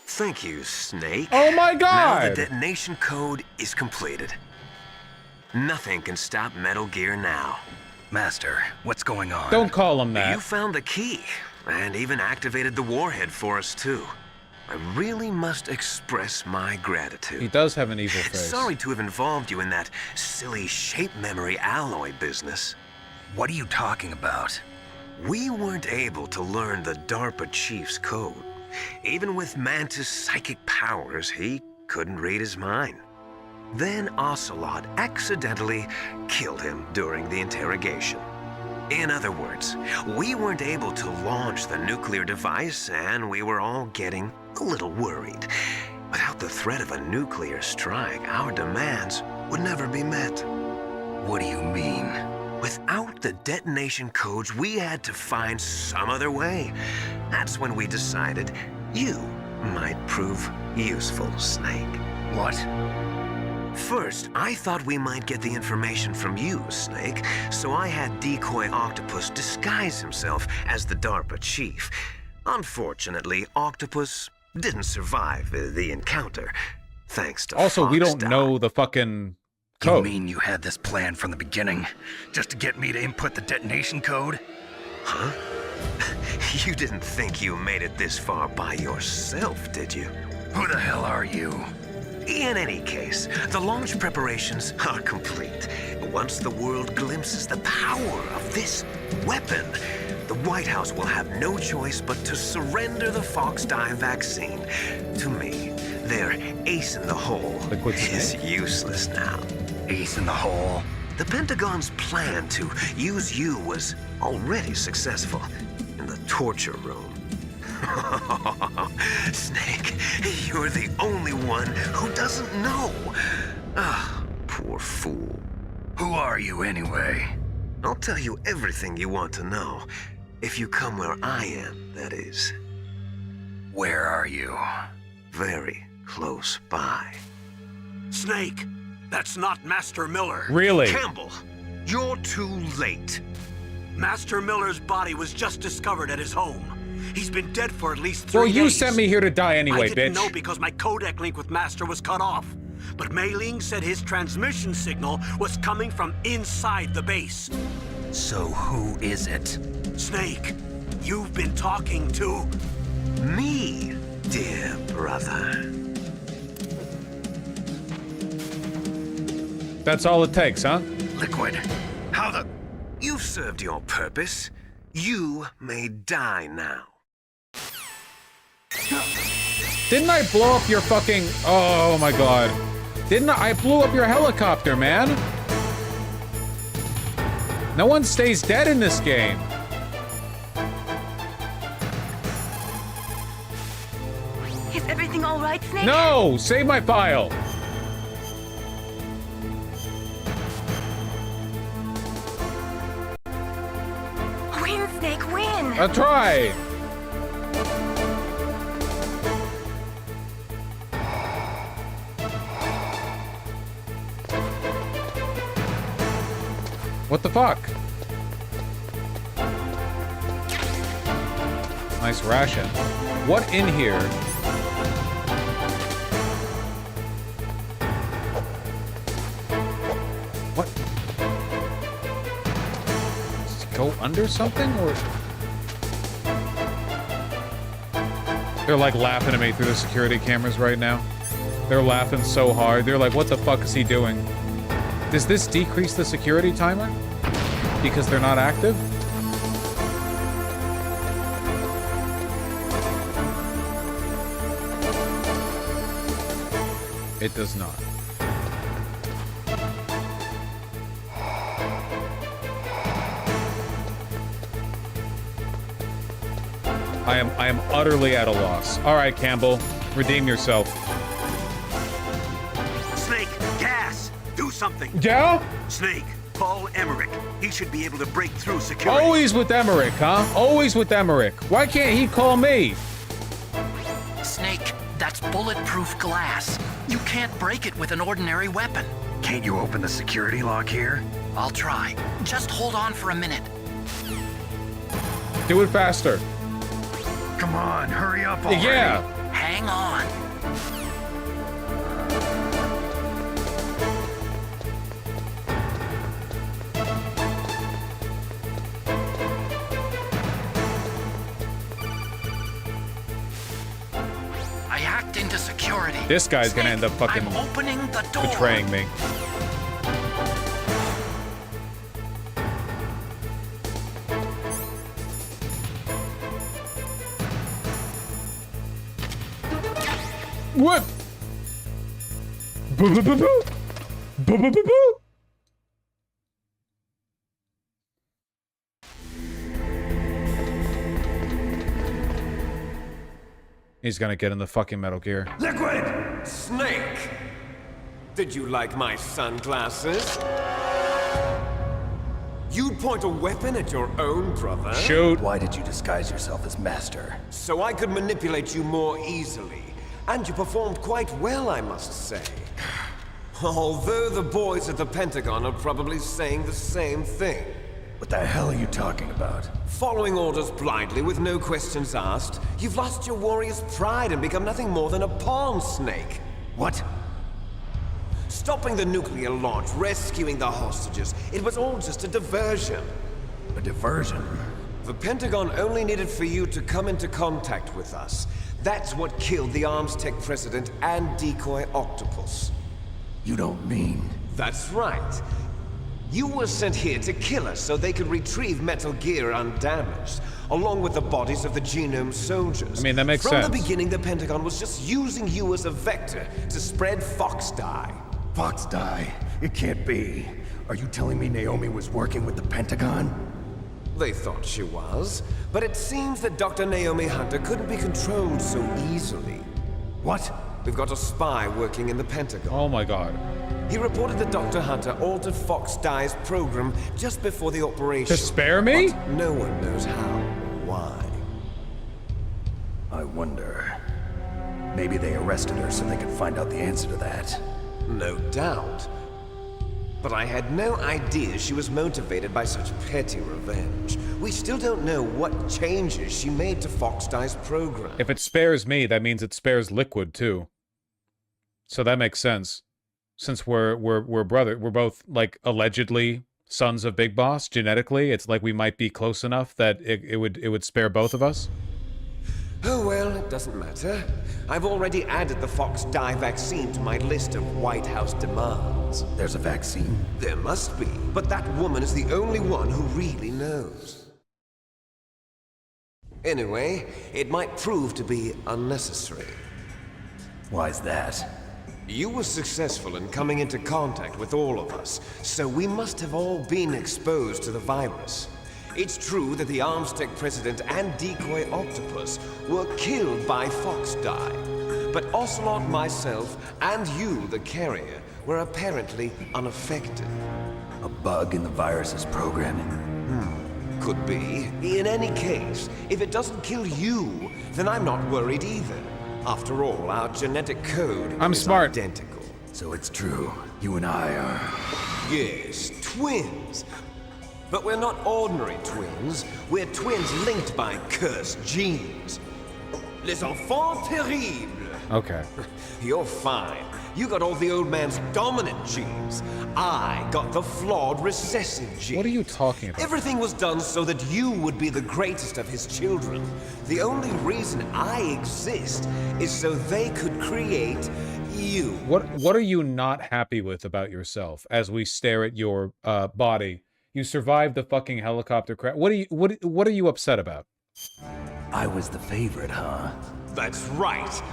Thank you, Snake. Oh my Now god! the detonation code is completed. Nothing can stop Metal Gear now. Master, what's going on? Don't call him that. You found the key, and even activated the warhead for us, too. I really must express my gratitude. He does have an evil face. Sorry to have involved you in that silly shape memory alloy business. What are you talking about? We weren't able to learn the DARPA chief's code. Even with Mantis' psychic powers, he couldn't read his mind. Then Ocelot accidentally killed him during the interrogation. In other words, we weren't able to launch the nuclear device, and we were all getting a little worried. Without the threat of a nuclear strike, our demands would never be met. What do you mean? Without the detonation codes, we had to find some other way. That's when we decided you might prove useful, Snake. What? First, I thought we might get the information from you, Snake, so I had Decoy Octopus disguise himself as the DARPA chief. Unfortunately, Octopus didn't survive the encounter, thanks to Also, we don't Foxdog. know the fucking You code. mean you had this plan from the beginning? Just to get me to input the detonation code? Huh? You didn't think you made it this far by yourself, did you? Who the hell are you? In any case, the launch preparations are complete. Once the world glimpses the power of this weapon, the White House will have no choice but to surrender the Foxdie vaccine. To me, their ace in the hole is useless now. Ace in the hole? The Pentagon's plan to use you was already successful in the torture room. Snake, you're the only one who doesn't know. Ah, poor fool. Who are you anyway? I'll tell you everything you want to know. If you come where I am, that is. Where are you? Very close by. Snake, that's not Master Miller. Really? Campbell, you're too late. Master Miller's body was just discovered at his home. He's been dead for at least 3 days. Well, you sent me here to die anyway, I didn't bitch. know because my codec link with Master was cut off. But Mei Ling said his transmission signal was coming from inside the base. So who is it? Snake, you've been talking to... Me, dear brother. That's all it takes, huh? Liquid. How the... You've served your purpose. You may die now. Didn't I blow up your fucking... Oh my god. Didn't I blew up your helicopter, man? No one stays dead in this game. Is everything all right, Snake? No! Save my file! Win, Snake, win! I'll try! What the fuck? Nice ration. What in here? What? Does it go under something, or? They're like laughing at me through the security cameras right now. They're laughing so hard. They're like, what the fuck is he doing? Does this decrease the security timer? Because they're not active? It does not. I am utterly at a loss. All right, Campbell, redeem yourself. Snake, gas! Do something! Yeah? Snake, call Emmerich. He should be able to break through security. Always with Emmerich, huh? Always with Emmerich. Why can't he call me? Snake, that's bulletproof glass. You can't break it with an ordinary weapon. Can't you open the security lock here? I'll try. Just hold on for a minute. Do it faster. Come on, hurry up already. Yeah. Hang on. I hacked into security. This guy's gonna end up fucking I'm opening the door. betraying me. What? Boo boo boo boo. Boo boo boo boo. He's gonna get in the fucking Metal Gear. Liquid! Snake! Did you like my sunglasses? You'd point a weapon at your own brother? Shoot. Why did you disguise yourself as master? So I could manipulate you more easily. And you performed quite well, I must say. Although the boys at the Pentagon are probably saying the same thing. What the hell are you talking about? Following orders blindly with no questions asked, you've lost your warrior's pride and become nothing more than a pawn, Snake. What? Stopping the nuclear launch, rescuing the hostages, it was all just a diversion. A diversion? The Pentagon only needed for you to come into contact with us. That's what killed the Arms Tech president and decoy Octopus. You don't mean... That's right. You were sent here to kill us so they could retrieve Metal Gear undamaged, along with the bodies of the Genome soldiers. I mean, that makes From sense. the beginning, the Pentagon was just using you as a vector to spread Fox dye. Fox die? It can't be. Are you telling me Naomi was working with the Pentagon? They thought she was, but it seems that Dr. Naomi Hunter couldn't be controlled so easily. What? We've got a spy working in the Pentagon. Oh my god. He reported that Dr. Hunter altered Fox Dye's program just before the operation. To spare me? But no one knows how or why. I wonder... Maybe they arrested her so they could find out the answer to that. No doubt. But I had no idea she was motivated by such petty revenge. We still don't know what changes she made to Fox Dye's program. If it spares me, that means it spares Liquid too. So that makes sense. Since we're both like allegedly sons of Big Boss genetically, it's like we might be close enough that it would spare both of us. Oh well, it doesn't matter. I've already added the Fox Dye vaccine to my list of White House demands. There's a vaccine? There must be, but that woman is the only one who really knows. Anyway, it might prove to be unnecessary. Why's that? You were successful in coming into contact with all of us, so we must have all been exposed to the virus. It's true that the Armstech President and Decoy Octopus were killed by Fox Dye, but Ocelot, myself, and you, the carrier, were apparently unaffected. A bug in the virus's programming? Could be. In any case, if it doesn't kill you, then I'm not worried either. After all, our genetic code is smart. identical. So it's true. You and I are... Yes, twins. But we're not ordinary twins. We're twins linked by cursed genes. Les enfants terribles. Okay. You're fine. You got all the old man's dominant genes. I got the flawed recessive genes. What are you talking about? Everything was done so that you would be the greatest of his children. The only reason I exist is so they could create you. What are you not happy with about yourself as we stare at your body? You survived the fucking helicopter crash. What are you upset about? I was the favorite, huh? That's right.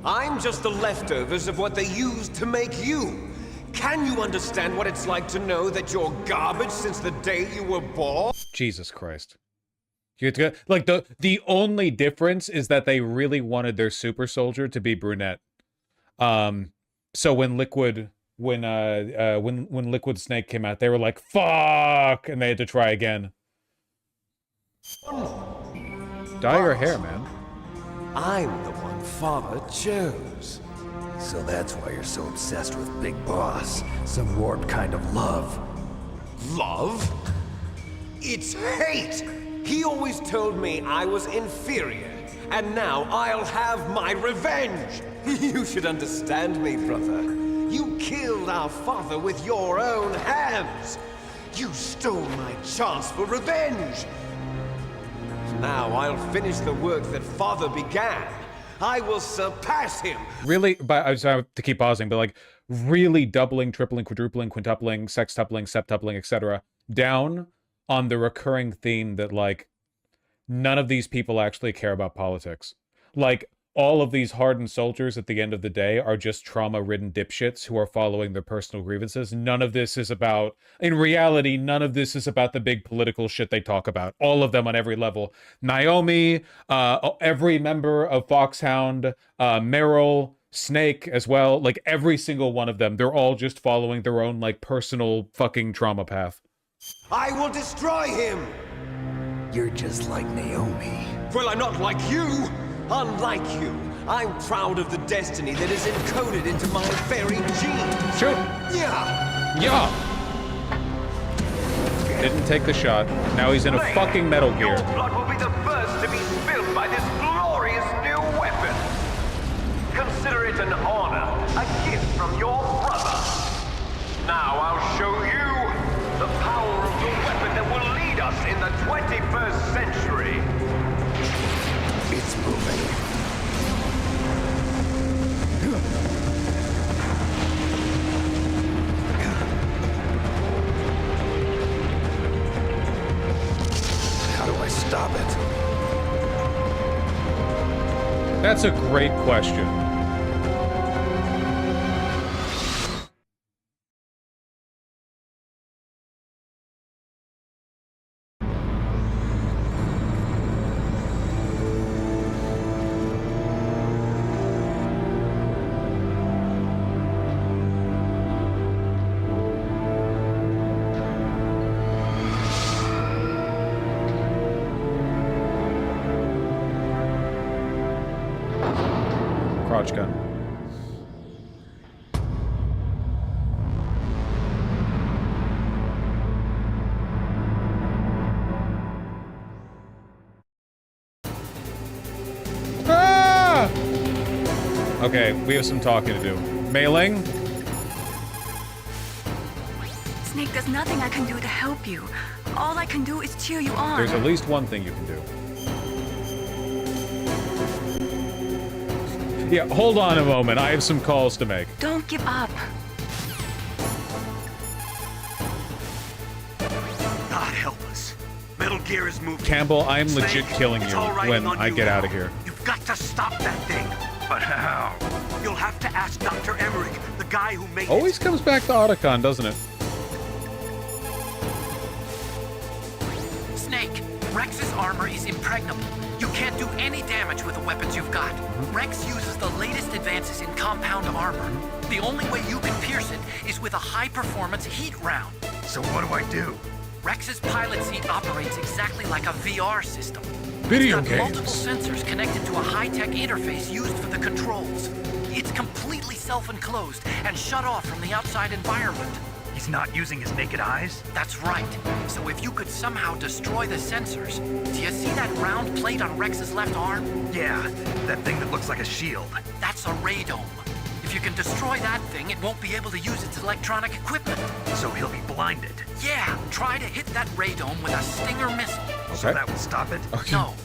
I'm just the leftovers of what they used to make you. Can you understand what it's like to know that you're garbage since the day you were born? Jesus Christ. Like, the only difference is that they really wanted their super soldier to be brunette. So when Liquid Snake came out, they were like, fuck, and they had to try again. Dye your hair, man. I'm the one Father chose. So that's why you're so obsessed with Big Boss. Some warped kind of love. Love? It's hate! He always told me I was inferior, and now I'll have my revenge! You should understand me, brother. You killed our father with your own hands! You stole my chance for revenge! Now I'll finish the work that Father began. I will surpass him! Really, but I just have to keep pausing, but like, really doubling, tripling, quadrupling, quintupling, sextupling, septupling, etc. down on the recurring theme that, like, none of these people actually care about politics. Like, all of these hardened soldiers at the end of the day are just trauma-ridden dipshits who are following their personal grievances. None of this is about, in reality, none of this is about the big political shit they talk about. All of them on every level. Naomi, every member of Foxhound, Meryl, Snake as well. Like, every single one of them, they're all just following their own, like, personal fucking trauma path. I will destroy him! You're just like Naomi. Well, I'm not like you! Unlike you, I'm proud of the destiny that is encoded into my very genes. Sure. Yeah. Yeah. Didn't take the shot. Now he's in a fucking Metal Gear. Your blood will be the first to be spilled by this glorious new weapon. Consider it an honor, a gift from your brother. Now I'll show you the power of the weapon that will lead us in the 21st century. It's moving. How do I stop it? That's a great question. Crotch gun. Ah! Okay, we have some talking to do. Mei Ling? Snake, there's nothing I can do to help you. All I can do is cheer you on. There's at least one thing you can do. Yeah, hold on a moment. I have some calls to make. Don't give up. God help us. Metal Gear is moving. Campbell, I am Snake, legit killing it's you all riding when on I you get now. out of here. You've got to stop that thing. But how? You'll have to ask Dr. Emmerich, the guy who made Always comes back to Otacon, doesn't it? Snake, Rex's armor is impregnable. You can't do any damage with the weapons you've got. Rex uses the latest advances in compound armor. The only way you can pierce it is with a high-performance heat round. So what do I do? Rex's pilot seat operates exactly like a VR system. Video It's got games. multiple sensors connected to a high-tech interface used for the controls. It's completely self-enclosed and shut off from the outside environment. He's not using his naked eyes? That's right. So if you could somehow destroy the sensors... Do you see that round plate on Rex's left arm? Yeah, that thing that looks like a shield. That's a radome. If you can destroy that thing, it won't be able to use its electronic equipment. So he'll be blinded. Yeah, try to hit that radome with a Stinger missile. So that will stop it? No.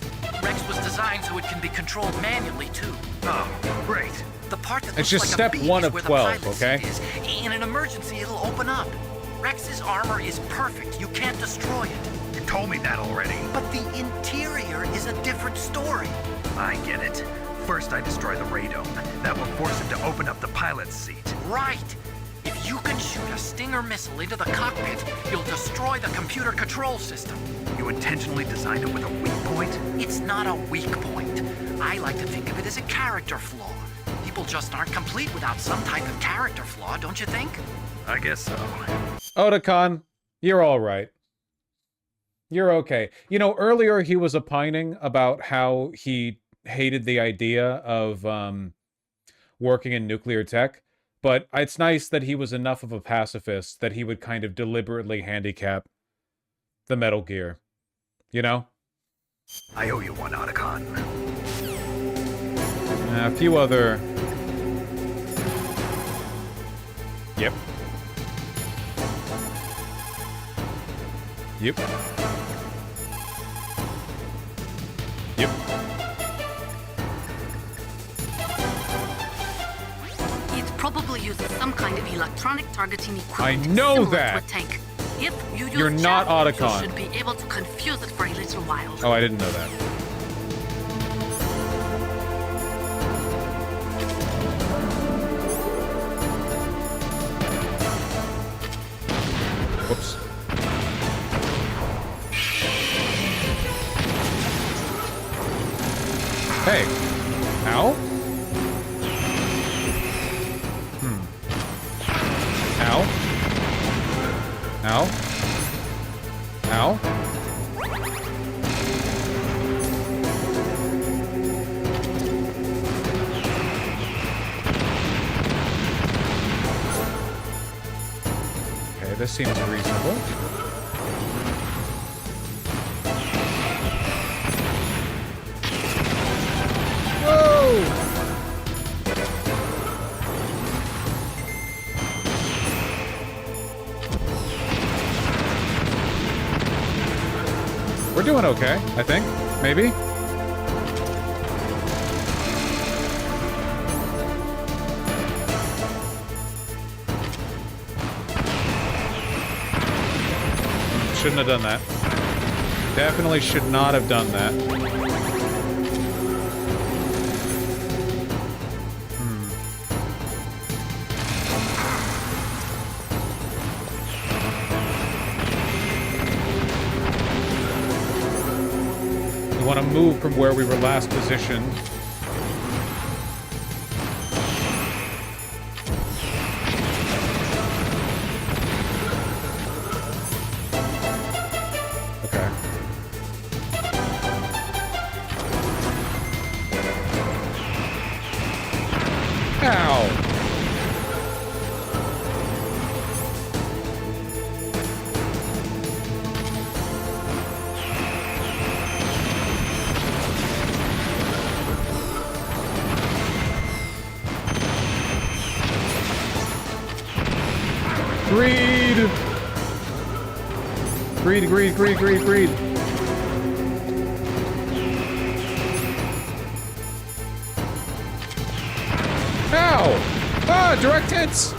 Rex was designed so it can be controlled manually, too. Oh, great. The part that It's looks just like step a bead one is of where 12, the pilot okay? seat is. In an emergency, it'll open up. Rex's armor is perfect. You can't destroy it. You told me that already. But the interior is a different story. I get it. First I destroy the radome. That will force him to open up the pilot's seat. Right. If you can shoot a Stinger missile into the cockpit, you'll destroy the computer control system. You intentionally designed it with a weak point? It's not a weak point. I like to think of it as a character flaw. People just aren't complete without some type of character flaw, don't you think? I guess so. Otacon, you're all right. You're okay. You know, earlier he was opining about how he hated the idea of working in nuclear tech, but it's nice that he was enough of a pacifist that he would kind of deliberately handicap the Metal Gear. You know? I owe you one, Otacon. A few other... Yep. Yep. Yep. It probably uses some kind of electronic targeting equipment. I know similar that. To a tank. If you use You're not javelins, Otacon. You should be able to confuse it for a little while. Oh, I didn't know that. Whoops. Hey. Ow? Ow? Ow? Ow? Okay, this seems reasonable. Whoa! We're doing okay, I think. Maybe? Shouldn't have done that. Definitely should not have done that. We want to move from where we were last positioned. Okay. Ow! Greed! Greed, greed, greed, greed, greed. Ow! Ah, direct hits!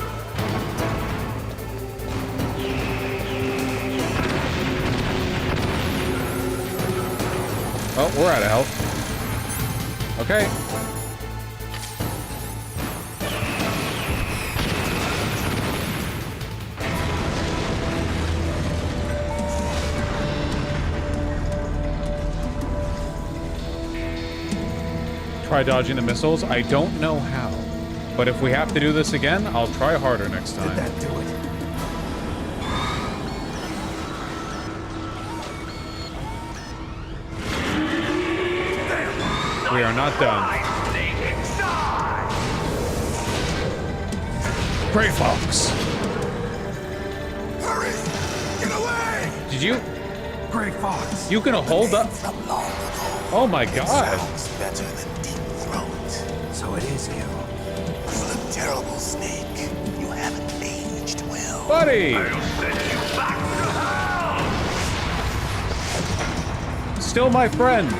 Oh, we're out of health. Okay. try dodging the missiles. I don't know how. But if we have to do this again, I'll try harder next time. Did that do it? We are not done. Gray Fox. Hurry! Get away! Did you? Gray Fox. You gonna hold up? Oh my god. Better than Deep Throat. So it is you. You look terrible, Snake. You haven't aged well. Buddy! I'll send you back to hell! Still my friend.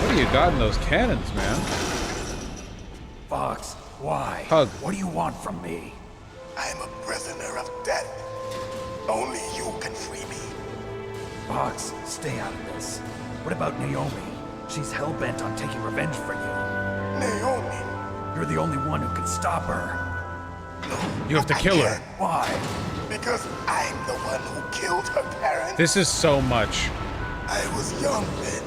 What do you got in those cannons, man? Fox, why? Hug. What do you want from me? I'm a prisoner of death. Only you can free me. Fox, stay out of this. What about Naomi? She's hell-bent on taking revenge for you. Naomi? You're the only one who can stop her. You have to kill her. Why? Because I'm the one who killed her parents. This is so much. I was young then,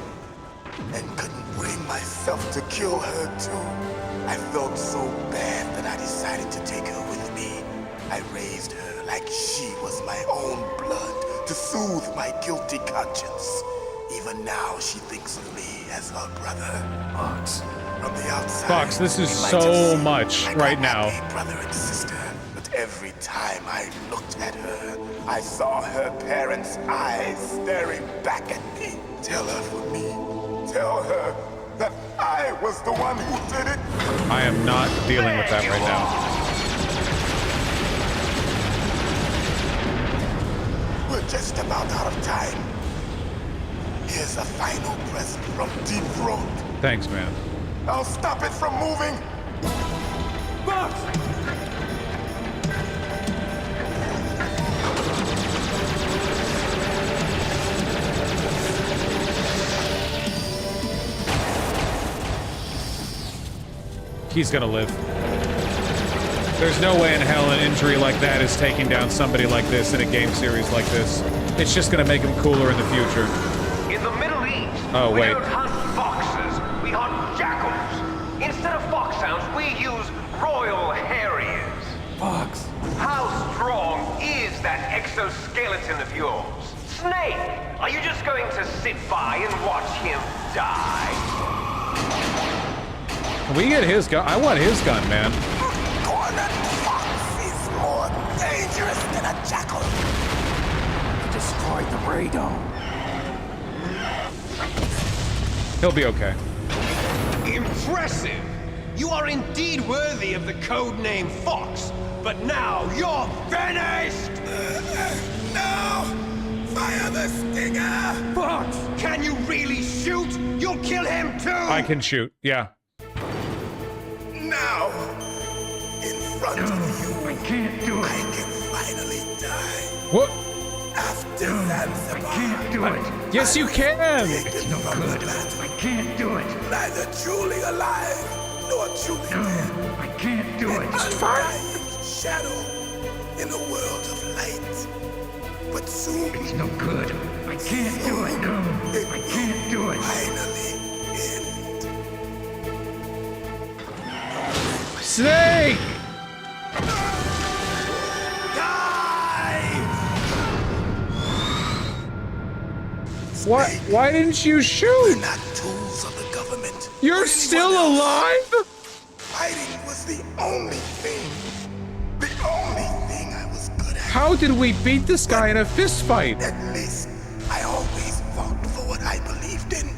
and couldn't bring myself to kill her too. I felt so bad that I decided to take her with me. I raised her like she was my own blood to soothe my guilty conscience. Even now, she thinks of me as her brother. Fox. From the outside, Fox, this is we might have so seemed much like right a now. happy brother and sister, but every time I looked at her, I saw her parents' eyes staring back at me. Tell her for me. Tell her that I was the one who did it. I am not dealing with that right now. We're just about out of time. Here's a final present from Deep Throat. Thanks, man. I'll stop it from moving. Fox! He's gonna live. There's no way in hell an injury like that is taking down somebody like this in a game series like this. It's just gonna make him cooler in the future. In the Middle East, Oh, we wait. don't hunt foxes, we hunt jackals. Instead of foxhounds, we use Royal Harriers. Fox. How strong is that exoskeleton of yours? Snake, are you just going to sit by and watch him die? Can we get his gun? I want his gun, man. Cornered fox is more dangerous than a jackal. You destroyed the radome. He'll be okay. Impressive! You are indeed worthy of the codename Fox, but now you're finished! No! Fire the stinger! Fox! Can you really shoot? You'll kill him too! I can shoot, yeah. Now! In front of you, I can't do I it. can finally die. What? After Zanzibar. I can't do it. Yes, you can! It's no good. I can't do it. Neither truly alive, nor truly dead. I can't do it. Undying shadow in a world of light. But soon, It's no good. I can't do it. No, I can't do it. finally end. Snake! Why didn't you shoot? We're not tools of the government. You're or still anyone else. alive? Fighting was the only thing. The only thing I was good at. How did we beat this guy in a fist fight? At least I always fought for what I believed in.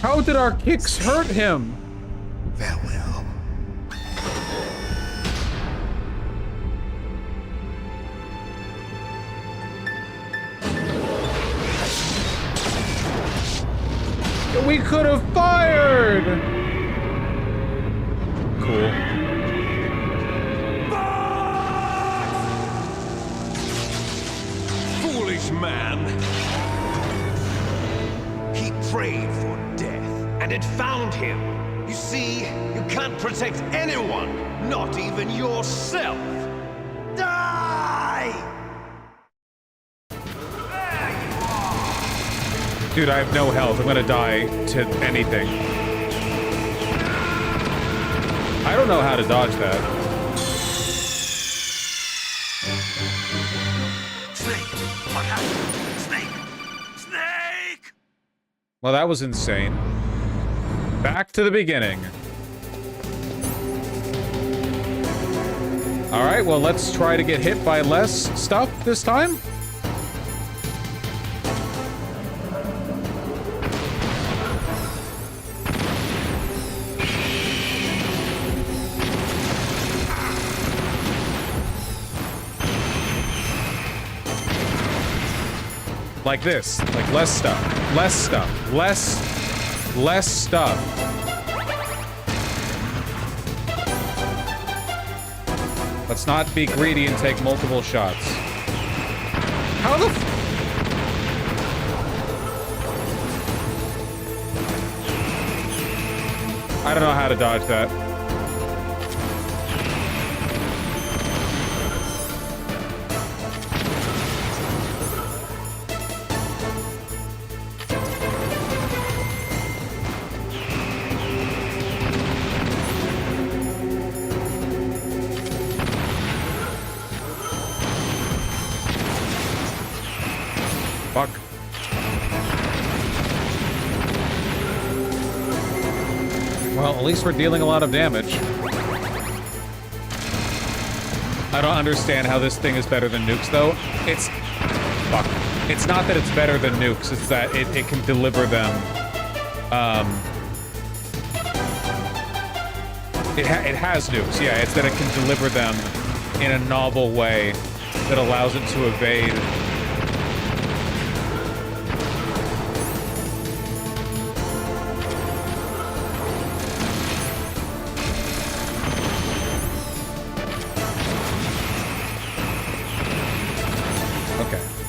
How did our kicks hurt him? Farewell. We could have fired! Cool. Foolish man! He prayed for death, and it found him. You see, you can't protect anyone, not even yourself. Die! Dude, I have no health. I'm gonna die to anything. I don't know how to dodge that. Snake! What happened? Snake! Snake! Well, that was insane. Back to the beginning. Alright, well, let's try to get hit by less stuff this time. Like this. Like less stuff. Less stuff. Less stuff. Let's not be greedy and take multiple shots. How the f- I don't know how to dodge that. Fuck. Well, at least we're dealing a lot of damage. I don't understand how this thing is better than nukes, though. It's... Fuck. It's not that it's better than nukes, it's that it can deliver them. It has nukes, yeah. It's that it can deliver them in a novel way that allows it to evade.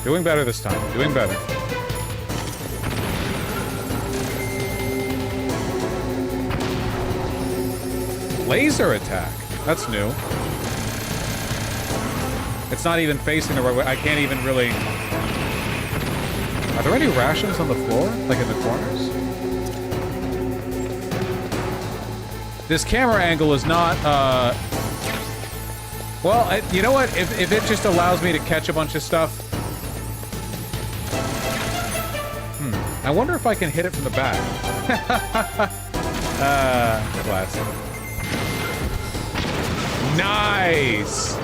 Doing better this time. Doing better. Laser attack. That's new. It's not even facing the right way. I can't even really... Are there any rations on the floor? Like in the corners? This camera angle is not, Well, you know what? If it just allows me to catch a bunch of stuff... I wonder if I can hit it from the back. Classic. Nice!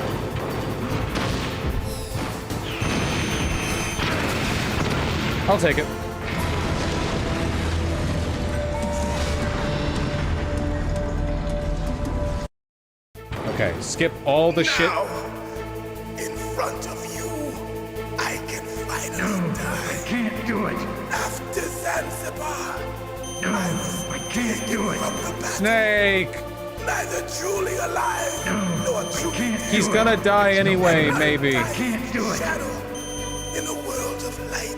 I'll take it. Okay, skip all the shit. In front of you, I can finally die. I can't do it. After Zanzibar, No, I can't do it. from the battle, Snake! neither truly alive nor truly dead. He's gonna die anyway, maybe. I can't do it. Shadow in a world of light.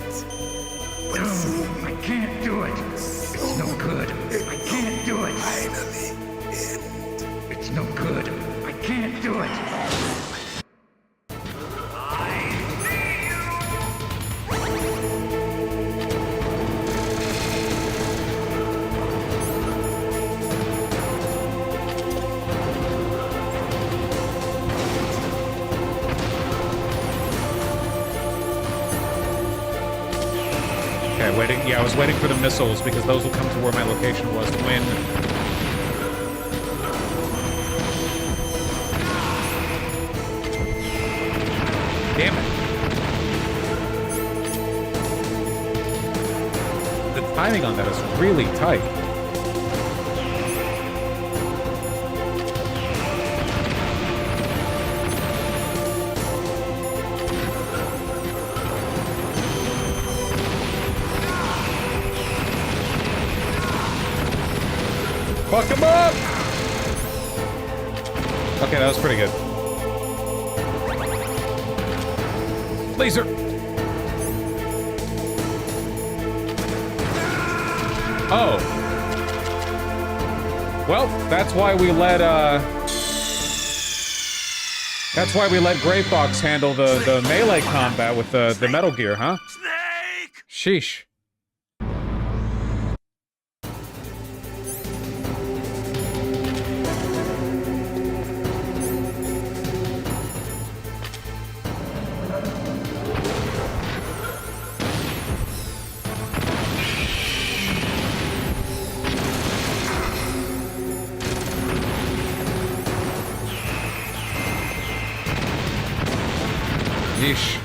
But No, soon, I can't do it. It's no good. I can't do it. finally end. It's no good. I can't do it. Okay, waiting. Yeah, I was waiting for the missiles because those will come to where my location was when... Damn it. The timing on that is really tight. Fuck him up! Okay, that was pretty good. Laser! Oh. Well, that's why we let, That's why we let Gray Fox handle the melee combat with the Metal Gear, huh? Snake! Sheesh. Yeesh.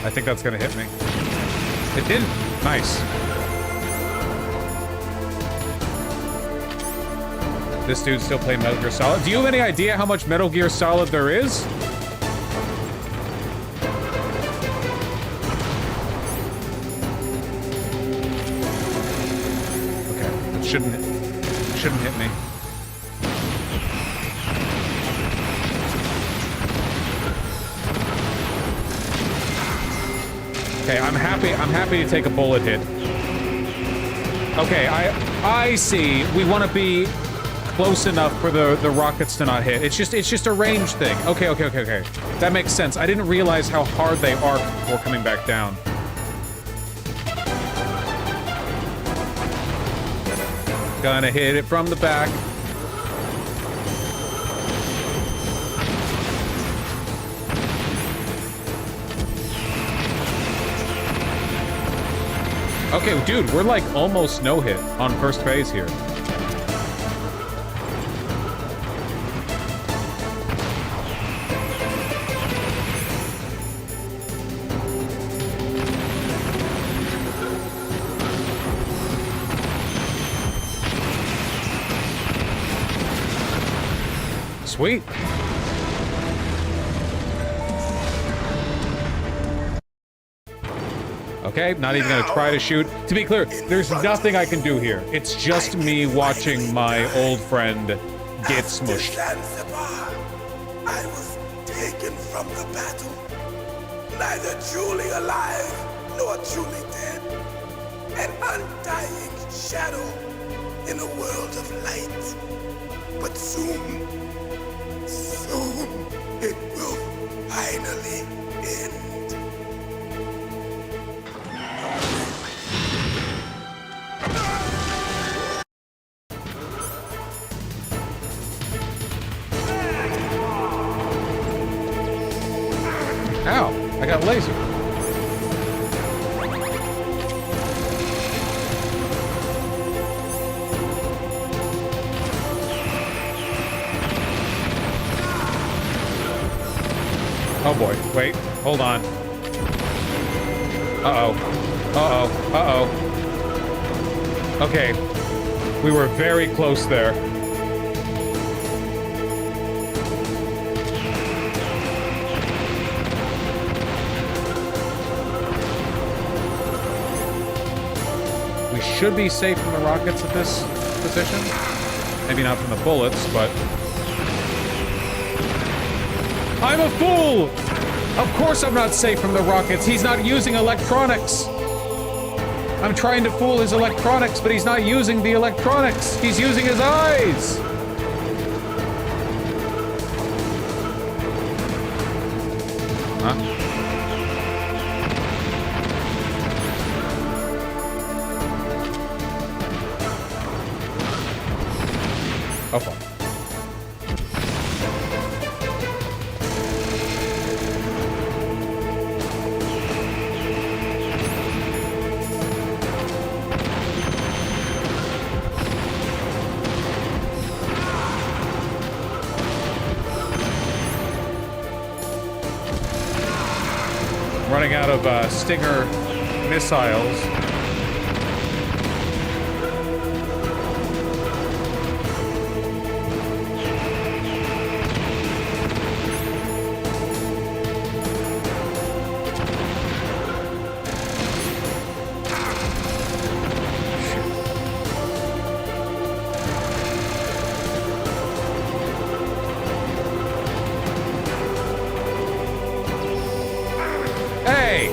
I think that's gonna hit me. It didn't. Nice. This dude's still playing Metal Gear Solid. Do you have any idea how much Metal Gear Solid there is? Okay, it shouldn't hit me. Okay, I'm happy to take a bullet hit. Okay, I see. We want to be close enough for the rockets to not hit. It's just a range thing. Okay. That makes sense. I didn't realize how hard they arc before coming back down. Gonna hit it from the back. Okay, dude, we're like almost no hit on first phase here. Sweet. Okay, not even gonna try to shoot. To be clear, there's nothing I can do here. It's just me watching my old friend get smushed. I was taken from the battle, neither truly alive nor truly dead. An undying shadow in a world of light. But soon it will finally end. Ow, I got laser. Oh boy, wait, hold on. Okay, we were very close there. We should be safe from the rockets at this position. Maybe not from the bullets, but... I'm a fool! Of course I'm not safe from the rockets. He's not using electronics. I'm trying to fool his electronics, but he's not using the electronics. He's using his eyes. Huh? Oh, fuck. Running out of Stinger missiles. Hey!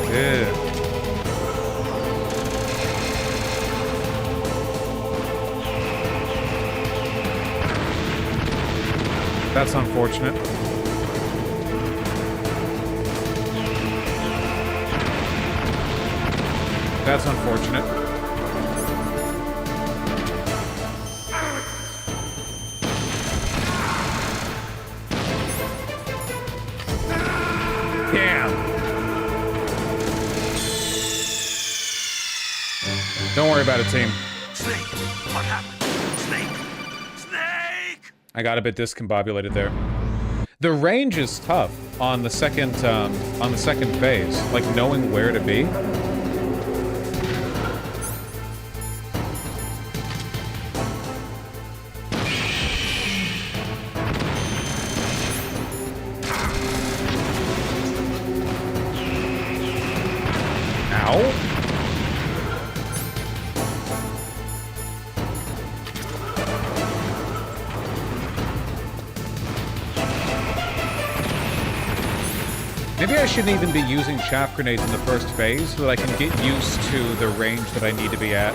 Ew. That's unfortunate. That's unfortunate. Don't worry about it, team. Snake, what happened? Snake! Snake! I got a bit discombobulated there. The range is tough on the second phase, like knowing where to be. Ow. Maybe I shouldn't even be using chaff grenades in the first phase so that I can get used to the range that I need to be at.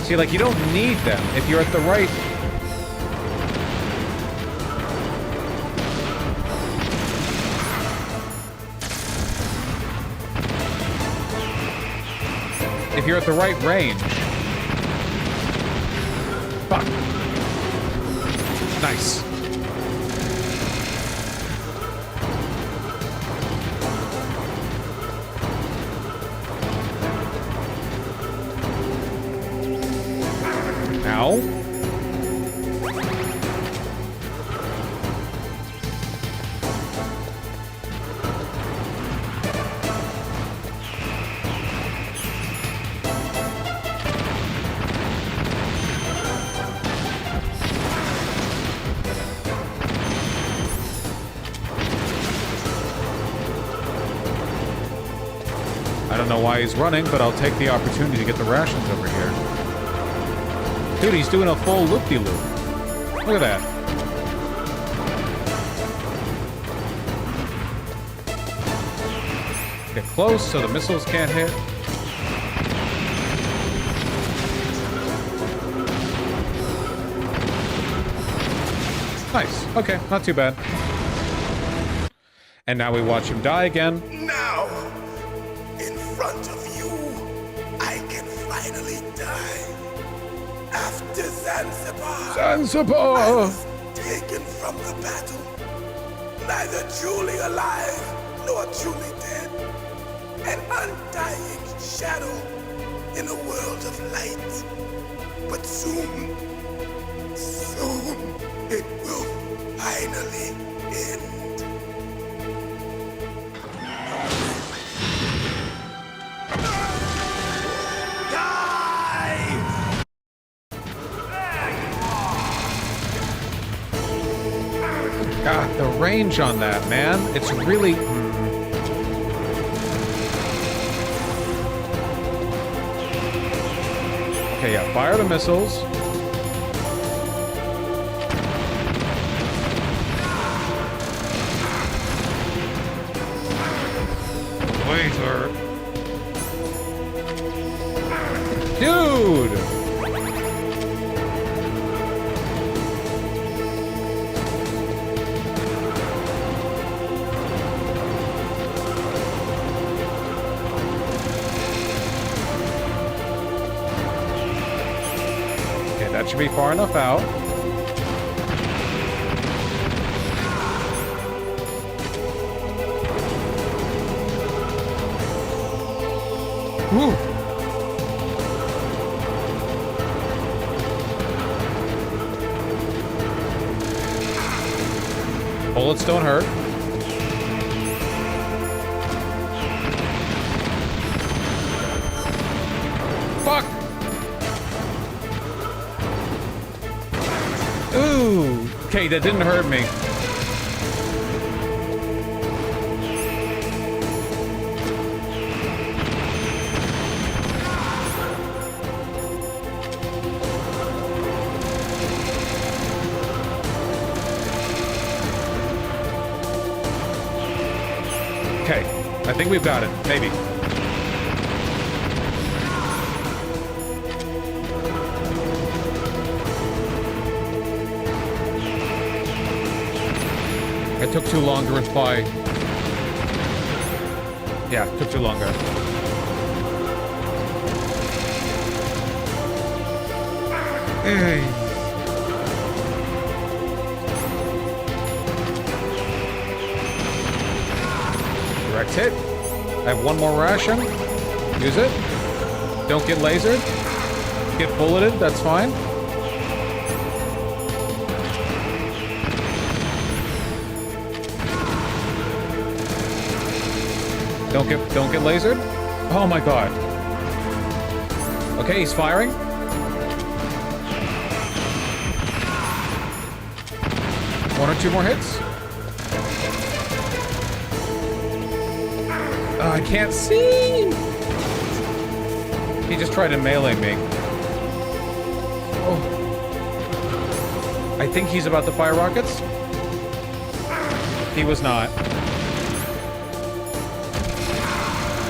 See, like, you don't need them if you're at the right... If you're at the right range. Fuck. Nice. Ow. I don't know why he's running, but I'll take the opportunity to get the rations over here. Dude, he's doing a full loop-de-loop. Look at that. Get close so the missiles can't hit. Nice. Okay, not too bad. And now we watch him die again. Now, in front of you, I can finally die. After Zanzibar, Zanzibar! I was taken from the battle, neither truly alive nor truly dead. An undying shadow in a world of light. But soon, it will finally end. God, the range on that, man. It's really... Okay, yeah, fire the missiles. Laser. Dude! That should be far enough out. Woo. Bullets don't hurt. Fuck! Ooh! Okay, that didn't hurt me. Okay, I think we've got it. Maybe. It took too long to reply. Yeah, it took too long, guys. Hey. Direct hit. I have one more ration. Use it. Don't get lasered. Get bulleted, that's fine. Don't get lasered. Oh my god. Okay, he's firing. One or two more hits. I can't see. He just tried to melee me. Oh. I think he's about to fire rockets. He was not.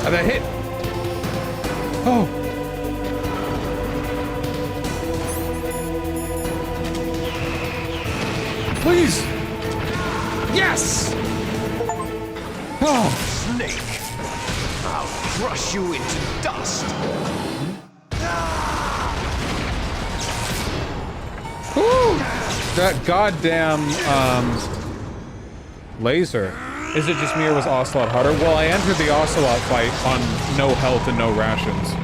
Oh, that hit. Oh. Please. Yes. Oh. Snake. I'll crush you into dust. Woo! That goddamn laser. Is it just me or was Ocelot harder? Well, I entered the Ocelot fight on no health and no rations.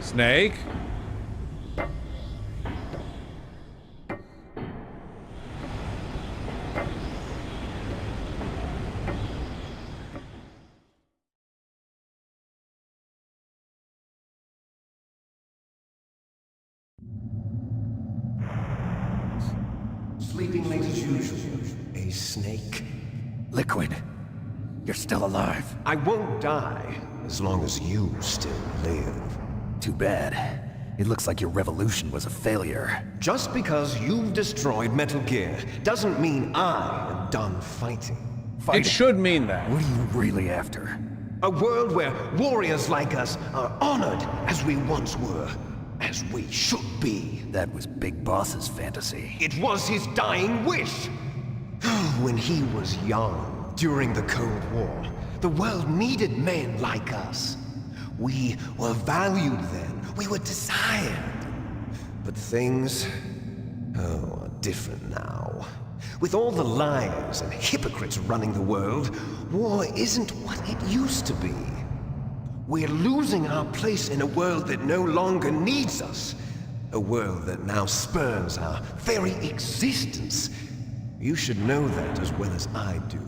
Snake? Sleeping late as usual. A snake. Liquid, you're still alive. I won't die as long as you still live. Too bad. It looks like your revolution was a failure. Just because you've destroyed Metal Gear doesn't mean I am done fighting. It should mean that. What are you really after? A world where warriors like us are honored as we once were. As we should be. That was Big Boss's fantasy. It was his dying wish. When he was young, during the Cold War, the world needed men like us. We were valued then. We were desired. But things, are different now. With all the liars and hypocrites running the world, war isn't what it used to be. We're losing our place in a world that no longer needs us. A world that now spurns our very existence. You should know that as well as I do.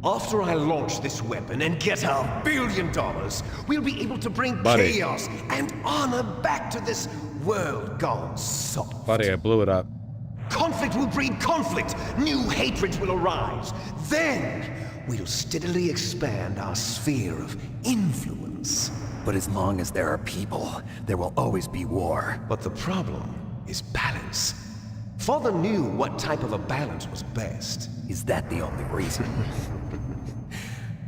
After I launch this weapon and get our $1 billion, we'll be able to bring chaos and honor back to this world gone soft. Buddy, I blew it up. Conflict will breed conflict. New hatreds will arise. Then, we'll steadily expand our sphere of influence. But as long as there are people, there will always be war. But the problem is balance. Father knew what type of a balance was best. Is that the only reason?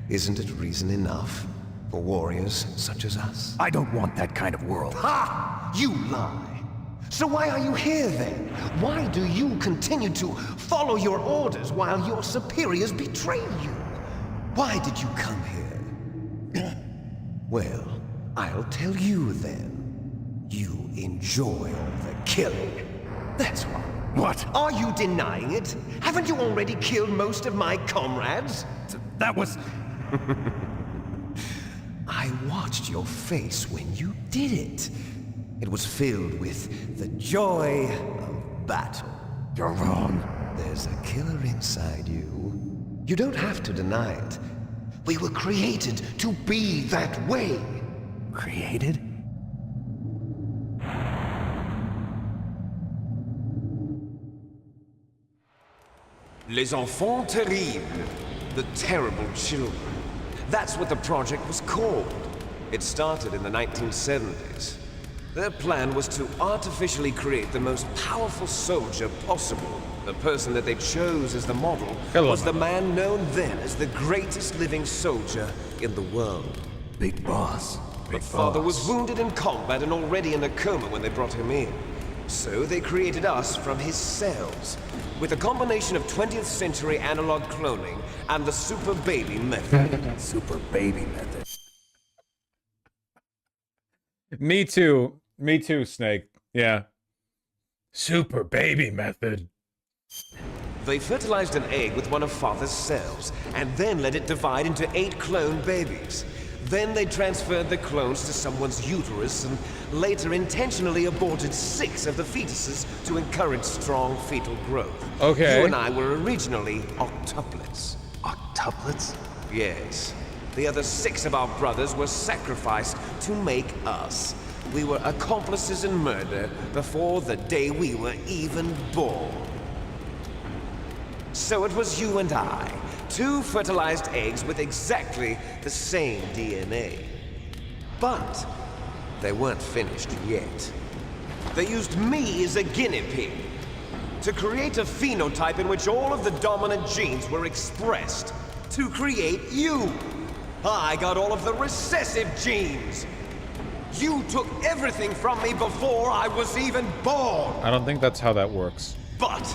Isn't it reason enough for warriors such as us? I don't want that kind of world. Ha! You lie! So why are you here then? Why do you continue to follow your orders while your superiors betray you? Why did you come here? Well, I'll tell you then. You enjoy all the killing. That's why. What? Are you denying it? Haven't you already killed most of my comrades? That was... I watched your face when you did it. It was filled with the joy of battle. You're wrong. There's a killer inside you. You don't have to deny it. We were created to be that way. Created? Les enfants terribles. The terrible children. That's what the project was called. It started in the 1970s. Their plan was to artificially create the most powerful soldier possible. The person that they chose as the model was the man known then as the greatest living soldier in the world. Big Boss. But Father was wounded in combat and already in a coma when they brought him in. So they created us from his cells, with a combination of 20th century analog cloning and the super baby method. Super baby method. Me too. Me too, Snake. Yeah. Super baby method. They fertilized an egg with one of Father's cells, and then let it divide into 8 clone babies. Then they transferred the clones to someone's uterus and later intentionally aborted 6 of the fetuses to encourage strong fetal growth. Okay. You and I were originally octuplets. Octuplets? Yes. The other 6 of our brothers were sacrificed to make us. We were accomplices in murder before the day we were even born. So it was you and I, 2 fertilized eggs with exactly the same DNA. But they weren't finished yet. They used me as a guinea pig to create a phenotype in which all of the dominant genes were expressed. To create you. I got all of the recessive genes. You took everything from me before I was even born. I don't think that's how that works. But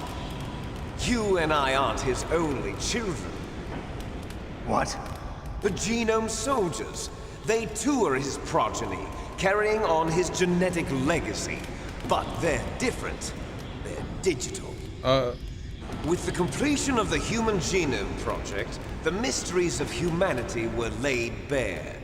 you and I aren't his only children. What? The Genome Soldiers. They too are his progeny, carrying on his genetic legacy. But they're different. They're digital. With the completion of the Human Genome Project, the mysteries of humanity were laid bare.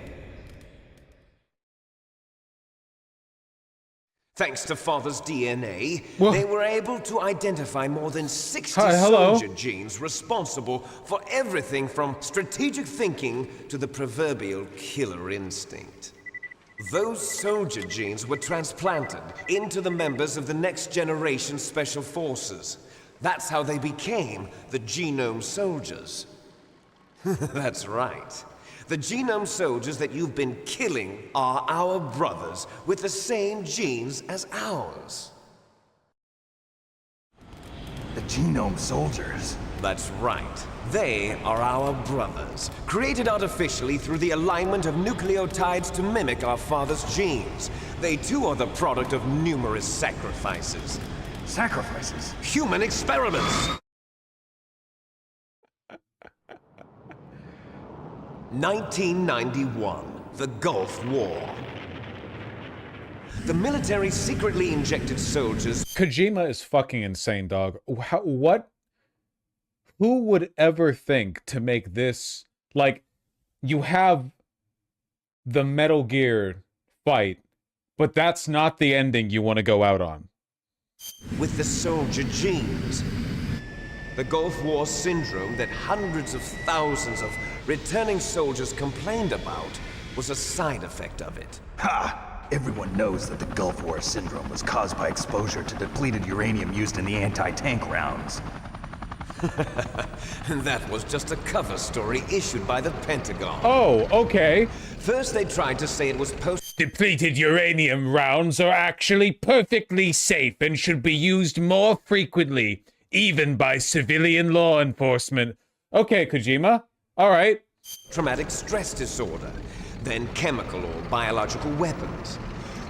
Thanks to Father's DNA, they were able to identify more than 60 soldier genes responsible for everything from strategic thinking to the proverbial killer instinct. Those soldier genes were transplanted into the members of the next generation Special Forces. That's how they became the Genome Soldiers. That's right. The Genome Soldiers that you've been killing are our brothers with the same genes as ours. The Genome Soldiers? That's right. They are our brothers, created artificially through the alignment of nucleotides to mimic our father's genes. They too are the product of numerous sacrifices. Sacrifices? Human experiments! 1991, the Gulf War. The military secretly injected soldiers. Kojima is fucking insane, dog. What? Who would ever think to make this, like, you have the Metal Gear fight, but that's not the ending you want to go out on. With the soldier genes. The Gulf War syndrome that hundreds of thousands of returning soldiers complained about was a side effect of it. Ha! Everyone knows that the Gulf War syndrome was caused by exposure to depleted uranium used in the anti-tank rounds. That was just a cover story issued by the Pentagon. Oh, okay. First they tried to say it was Depleted uranium rounds are actually perfectly safe and should be used more frequently, even by civilian law enforcement. Okay, Kojima. All right. Traumatic stress disorder, then chemical or biological weapons.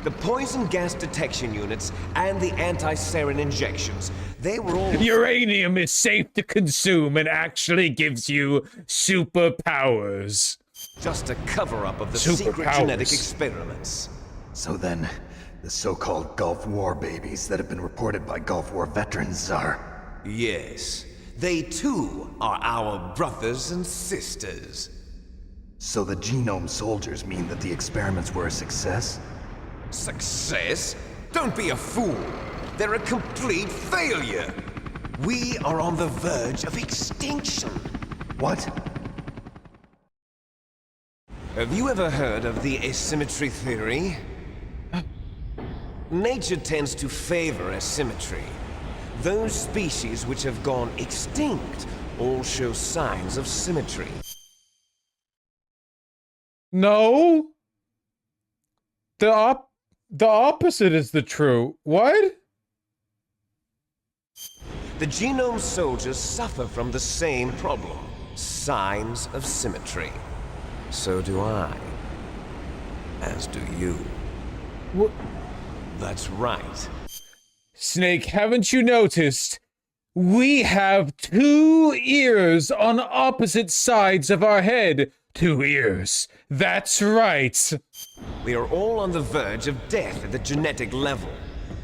The poison gas detection units and the anti-sarin injections, they were all... Uranium is safe to consume and actually gives you superpowers. Just a cover-up of the secret genetic experiments. So then, the so-called Gulf War babies that have been reported by Gulf War veterans are... Yes. They too are our brothers and sisters. So the Genome Soldiers mean that the experiments were a success? Success? Don't be a fool. They're a complete failure. We are on the verge of extinction. What? Have you ever heard of the asymmetry theory? Nature tends to favor asymmetry. Those species which have gone extinct all show signs of symmetry. No. The opposite is the true. What? The genome soldiers suffer from the same problem. Signs of symmetry. So do I. As do you. What? That's right. Snake, haven't you noticed? We have 2 ears on opposite sides of our head. 2 ears. That's right. We are all on the verge of death at the genetic level.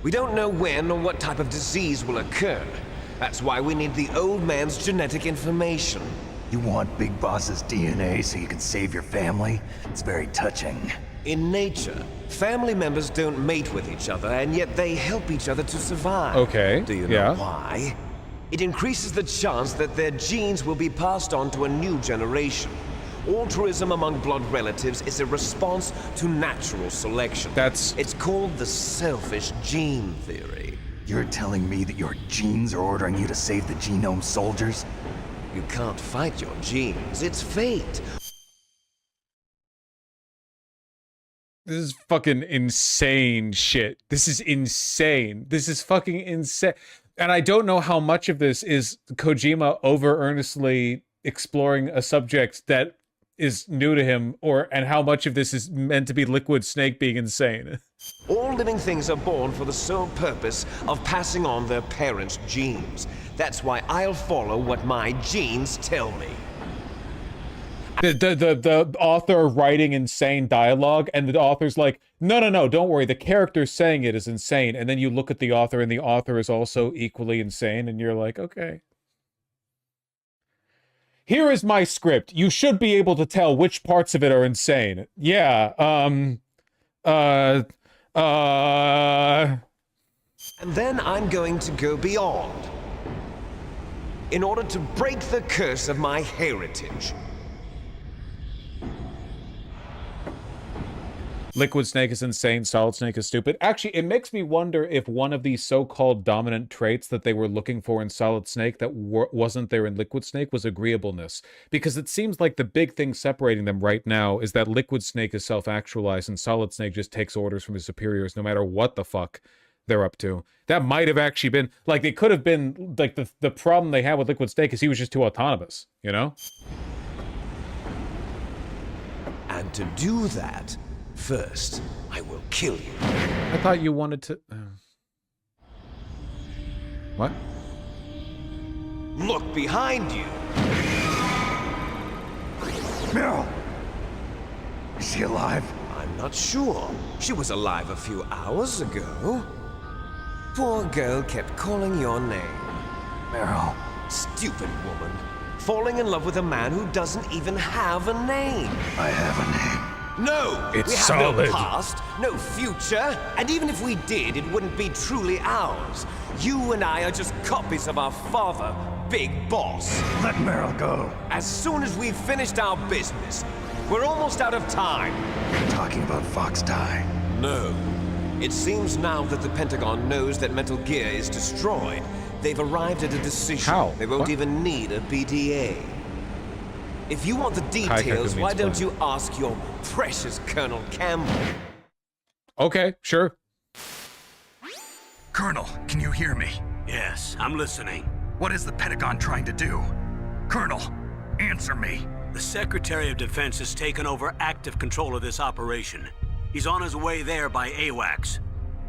We don't know when or what type of disease will occur. That's why we need the old man's genetic information. You want Big Boss's DNA so you can save your family? It's very touching. In nature, family members don't mate with each other, and yet they help each other to survive. Okay, Do you know why? It increases the chance that their genes will be passed on to a new generation. Altruism among blood relatives is a response to natural selection. It's called the selfish gene theory. You're telling me that your genes are ordering you to save the genome soldiers? You can't fight your genes. It's fate. This is fucking insane shit. This is insane. This is fucking insane. And I don't know how much of this is Kojima over-earnestly exploring a subject that is new to him, and how much of this is meant to be Liquid Snake being insane. All living things are born for the sole purpose of passing on their parents' genes. That's why I'll follow what my genes tell me. The author writing insane dialogue, and the author's like, no, don't worry, the character saying it is insane. And then you look at the author, and the author is also equally insane, and you're like, okay. Here is my script. You should be able to tell which parts of it are insane. Yeah, And then I'm going to go beyond. In order to break the curse of my heritage. Liquid Snake is insane, Solid Snake is stupid. Actually, it makes me wonder if one of these so-called dominant traits that they were looking for in Solid Snake that wasn't there in Liquid Snake was agreeableness. Because it seems like the big thing separating them right now is that Liquid Snake is self-actualized and Solid Snake just takes orders from his superiors no matter what the fuck they're up to. That might have actually been, like, it could have been, like, the problem they had with Liquid Snake is he was just too autonomous, you know? And to do that, first, I will kill you. I thought you wanted to... What? Look behind you. Meryl! Is she alive? I'm not sure. She was alive a few hours ago. Poor girl kept calling your name. Meryl. Stupid woman. Falling in love with a man who doesn't even have a name. I have a name. No! It's we have solid. no past, no future, and even if we did, it wouldn't be truly ours. You and I are just copies of our father, Big Boss. Let Meryl go. As soon as we've finished our business, we're almost out of time. You're talking about Fox Die. No. It seems now that the Pentagon knows that Metal Gear is destroyed. They've arrived at a decision. How? They won't What? even need a BDA. If you want the details, why don't you ask your precious Colonel Campbell? Okay, sure. Colonel, can you hear me? Yes, I'm listening. What is the Pentagon trying to do? Colonel, answer me. The Secretary of Defense has taken over active control of this operation. He's on his way there by AWACS.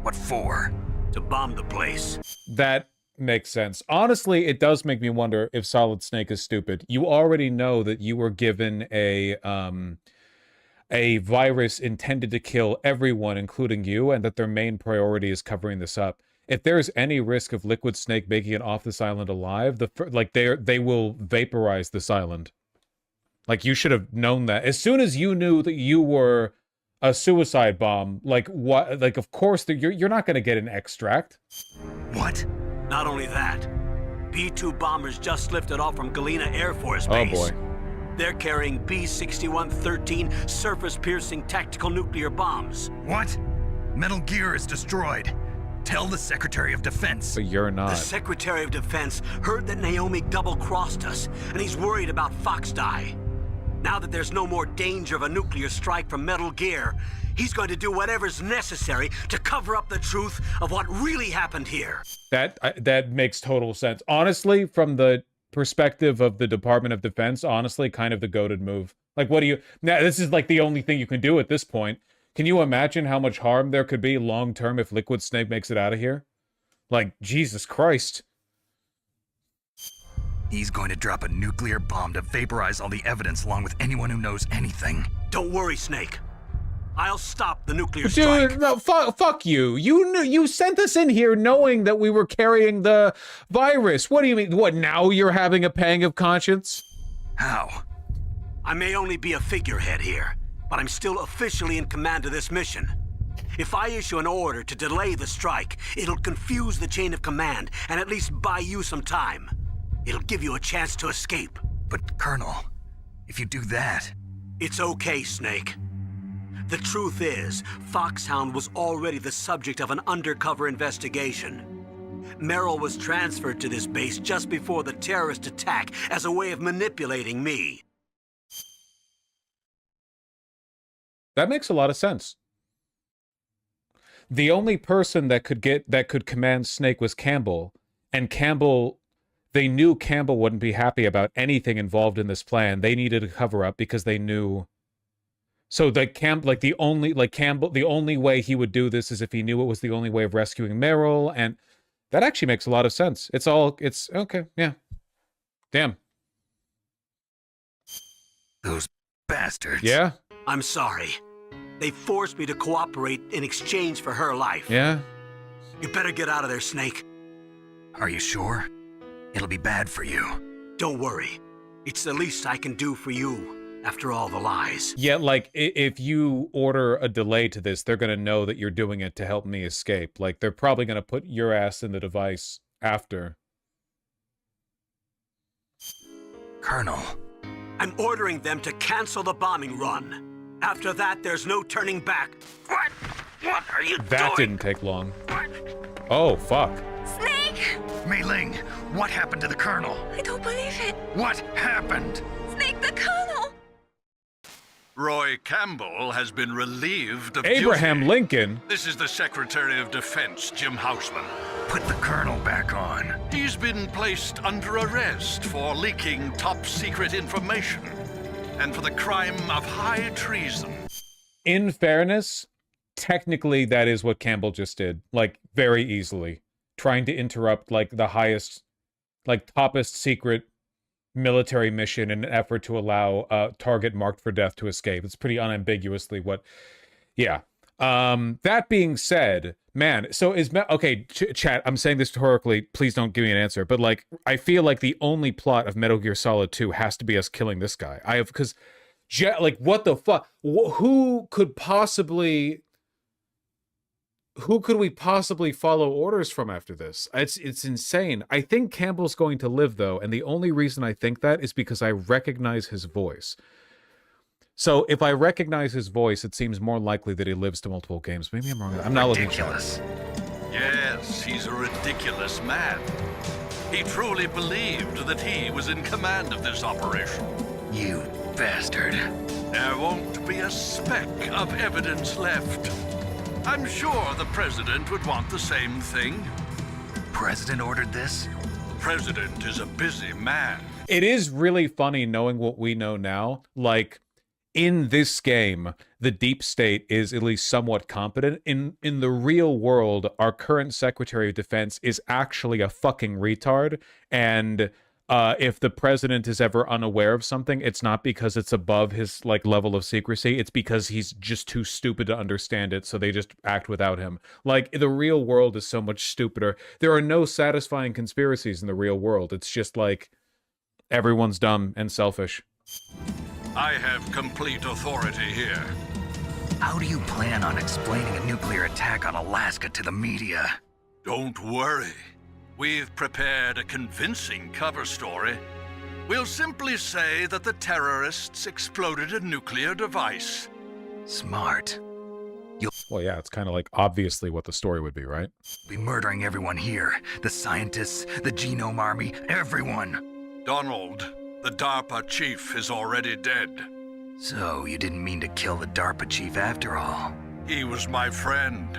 What for? To bomb the place. That makes sense. Honestly, it does make me wonder if Solid Snake is stupid. You already know that you were given a virus intended to kill everyone, including you, and that their main priority is covering this up. If there's any risk of Liquid Snake making it off this island alive, they will vaporize this island. Like, you should have known that. As soon as you knew that you were a suicide bomb, like, what? Like, of course, you're not going to get an extract. What? Not only that, B-2 bombers just lifted off from Galena Air Force Base. Oh boy. They're carrying B-6113 surface-piercing tactical nuclear bombs. What? Metal Gear is destroyed. Tell the Secretary of Defense. But you're not. The Secretary of Defense heard that Naomi double-crossed us, and he's worried about Fox Die. Now that there's no more danger of a nuclear strike from Metal Gear, he's going to do whatever's necessary to cover up the truth of what really happened here. That makes total sense. Honestly, from the perspective of the Department of Defense, honestly, kind of the goated move. Like, what do you... Now, this is like the only thing you can do at this point. Can you imagine how much harm there could be long-term if Liquid Snake makes it out of here? Like, Jesus Christ. He's going to drop a nuclear bomb to vaporize all the evidence along with anyone who knows anything. Don't worry, Snake. I'll stop the nuclear strike. Dude, no, fuck you. You sent us in here knowing that we were carrying the virus. What do you mean? What, now you're having a pang of conscience? How? I may only be a figurehead here, but I'm still officially in command of this mission. If I issue an order to delay the strike, it'll confuse the chain of command and at least buy you some time. It'll give you a chance to escape. But, Colonel, if you do that... It's okay, Snake. The truth is, Foxhound was already the subject of an undercover investigation. Merrill was transferred to this base just before the terrorist attack as a way of manipulating me. That makes a lot of sense. The only person that could command Snake was Campbell, and Campbell, they knew Campbell wouldn't be happy about anything involved in this plan. They needed to cover up because they knew. So the only way he would do this is if he knew it was the only way of rescuing Merrill, and that actually makes a lot of sense. It's okay, yeah. Damn. Those bastards. Yeah? I'm sorry. They forced me to cooperate in exchange for her life. Yeah? You better get out of there, Snake. Are you sure? It'll be bad for you. Don't worry. It's the least I can do for you, after all the lies. Yeah, like, if you order a delay to this, they're gonna know that you're doing it to help me escape. Like, they're probably gonna put your ass in the device after. Colonel. I'm ordering them to cancel the bombing run. After that, there's no turning back. What? What are you doing? That didn't take long. Oh, fuck. Snake! Mei Ling, what happened to the Colonel? I don't believe it. What happened? Snake, the Colonel! Roy Campbell has been relieved of Abraham duty. Lincoln? This is the Secretary of Defense, Jim Houseman. Put the Colonel back on. He's been placed under arrest for leaking top-secret information and for the crime of high treason. In fairness, technically that is what Campbell just did. Like, very easily. Trying to interrupt, like, the highest, like, toppest secret military mission in an effort to allow a target marked for death to escape. It's pretty unambiguously what... Yeah. That being said, man, so is... Okay, chat, I'm saying this rhetorically, please don't give me an answer, but, like, I feel like the only plot of Metal Gear Solid 2 has to be us killing this guy. Because, like, what the fuck? Who could we possibly follow orders from after this? It's insane. I think Campbell's going to live, though, and the only reason I think that is because I recognize his voice. So if I recognize his voice, it seems more likely that he lives to multiple games. Maybe I'm wrong. I'm not looking at Ridiculous. Yes, he's a ridiculous man. He truly believed that he was in command of this operation. You bastard. There won't be a speck of evidence left. I'm sure the President would want the same thing. President ordered this? The President is a busy man. It is really funny knowing what we know now. Like, in this game, the deep state is at least somewhat competent. In the real world, our current Secretary of Defense is actually a fucking retard, and if the president is ever unaware of something, it's not because it's above his, like, level of secrecy. It's because he's just too stupid to understand it, so they just act without him. Like, the real world is so much stupider. There are no satisfying conspiracies in the real world. It's just like everyone's dumb and selfish. I have complete authority here. How do you plan on explaining a nuclear attack on Alaska to the media? Don't worry. We've prepared a convincing cover story. We'll simply say that the terrorists exploded a nuclear device. Smart. Well, yeah, it's kind of like obviously what the story would be, right? Be murdering everyone here. The scientists, the genome army, everyone. Donald, the DARPA chief, is already dead. So, you didn't mean to kill the DARPA chief after all? He was my friend.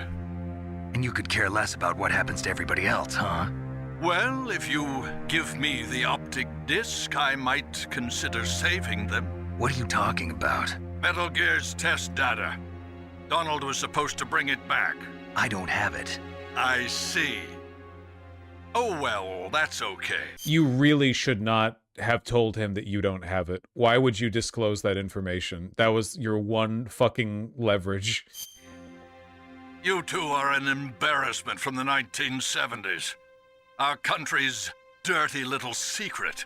And you could care less about what happens to everybody else, huh? Well, if you give me the optic disc, I might consider saving them. What are you talking about? Metal Gear's test data. Donald was supposed to bring it back. I don't have it. I see. Oh well, that's okay. You really should not have told him that you don't have it. Why would you disclose that information? That was your one fucking leverage. You two are an embarrassment from the 1970s. Our country's dirty little secret.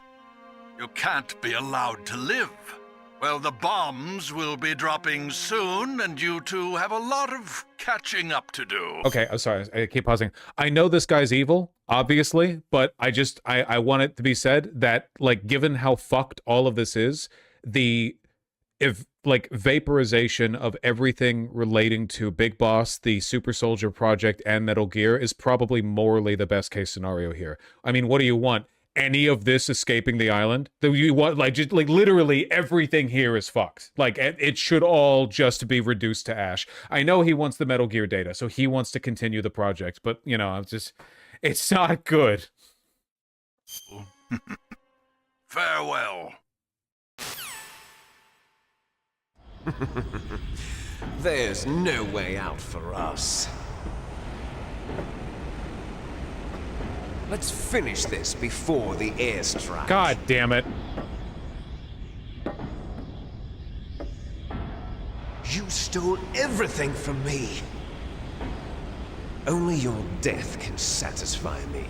You can't be allowed to live. Well, the bombs will be dropping soon, and you two have a lot of catching up to do. Okay, I'm sorry. I keep pausing. I know this guy's evil, obviously, but I want it to be said that, like, given how fucked all of this is, vaporization of everything relating to Big Boss, the Super Soldier Project, and Metal Gear is probably morally the best case scenario here. I mean, what do you want? Any of this escaping the island? Do you want, like, just like literally everything here is fucked? Like, it should all just be reduced to ash. I know he wants the Metal Gear data, so he wants to continue the project, but you know, it's not good. Farewell. There's no way out for us. Let's finish this before the airstrike. God damn it. You stole everything from me. Only your death can satisfy me.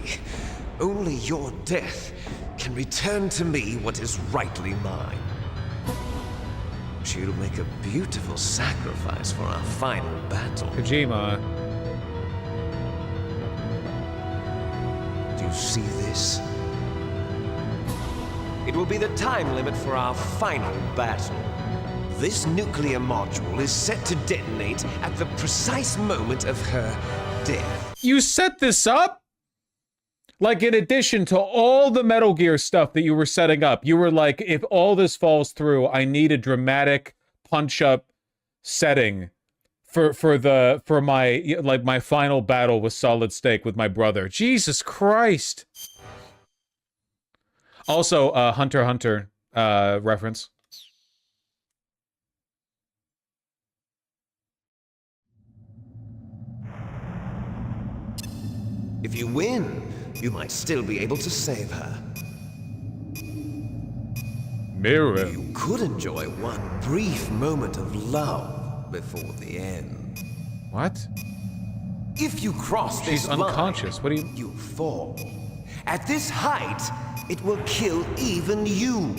Only your death can return to me what is rightly mine. She'll make a beautiful sacrifice for our final battle. Kojima. Do you see this? It will be the time limit for our final battle. This nuclear module is set to detonate at the precise moment of her death. You set this up? Like, in addition to all the Metal Gear stuff that you were setting up, you were like, if all this falls through, I need a dramatic punch-up setting for my final battle with Solid Snake with my brother. Jesus Christ. Also, Hunter x Hunter reference. If you win, you might still be able to save her. Mirror. You could enjoy one brief moment of love before the end. What? If you cross this She's unconscious. line, What do you... you fall. At this height, it will kill even you.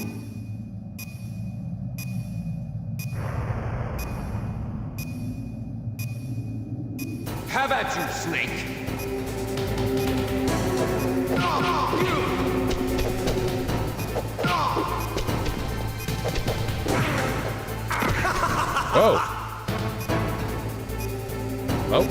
Have at you, Snake. Oh. Oh.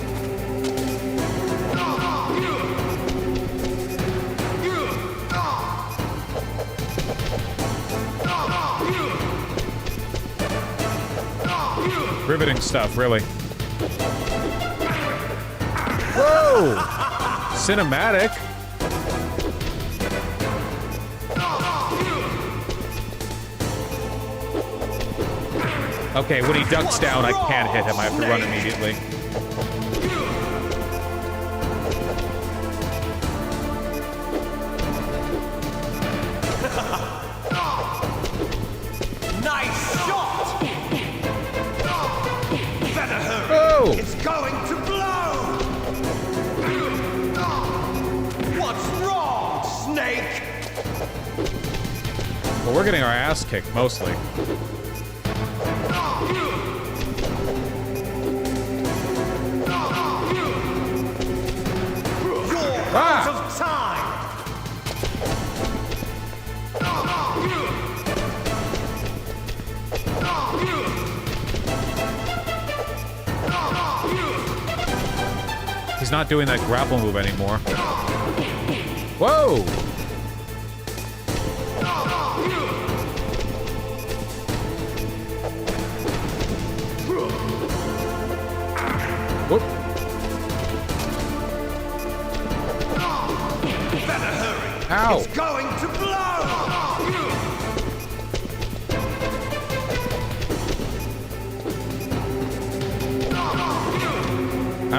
Riveting stuff, really. Whoa! Cinematic. Okay, when he ducks down, I can't hit him. I have to run immediately. Nice shot! Better hurry. Oh! It's going to blow! What's wrong, Snake? Well, we're getting our ass kicked, mostly. Out of time! He's not doing that grapple move anymore. Whoa!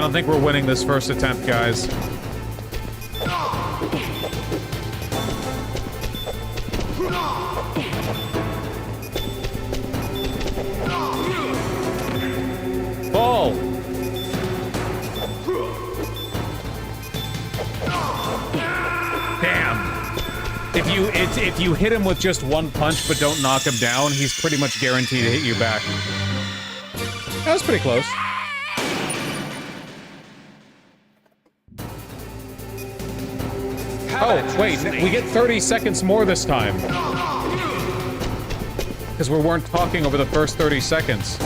don't think we're winning this first attempt, guys. Ball! Damn. If you hit him with just one punch but don't knock him down, he's pretty much guaranteed to hit you back. That was pretty close. Oh, wait, we get 30 seconds more this time. Because we weren't talking over the first 30 seconds.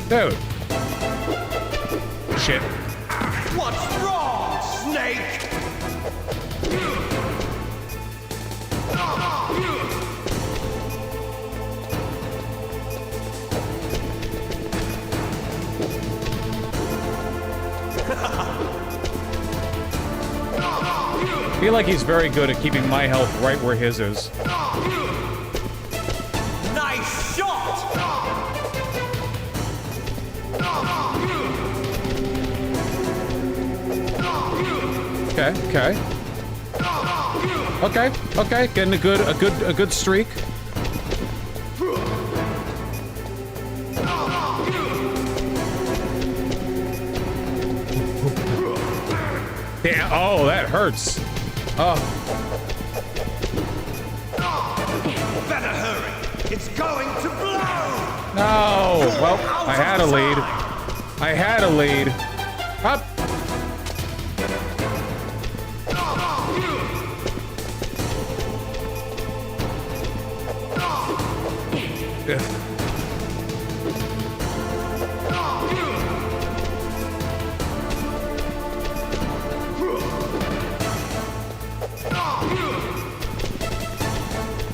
Dude. Shit. What's wrong, Snake? I feel like he's very good at keeping my health right where his is. Nice shot! Okay, getting a good streak. Damn, oh, that hurts. Oh. Better hurry. It's going to blow! No! Well, I had a lead. I had a lead. Up!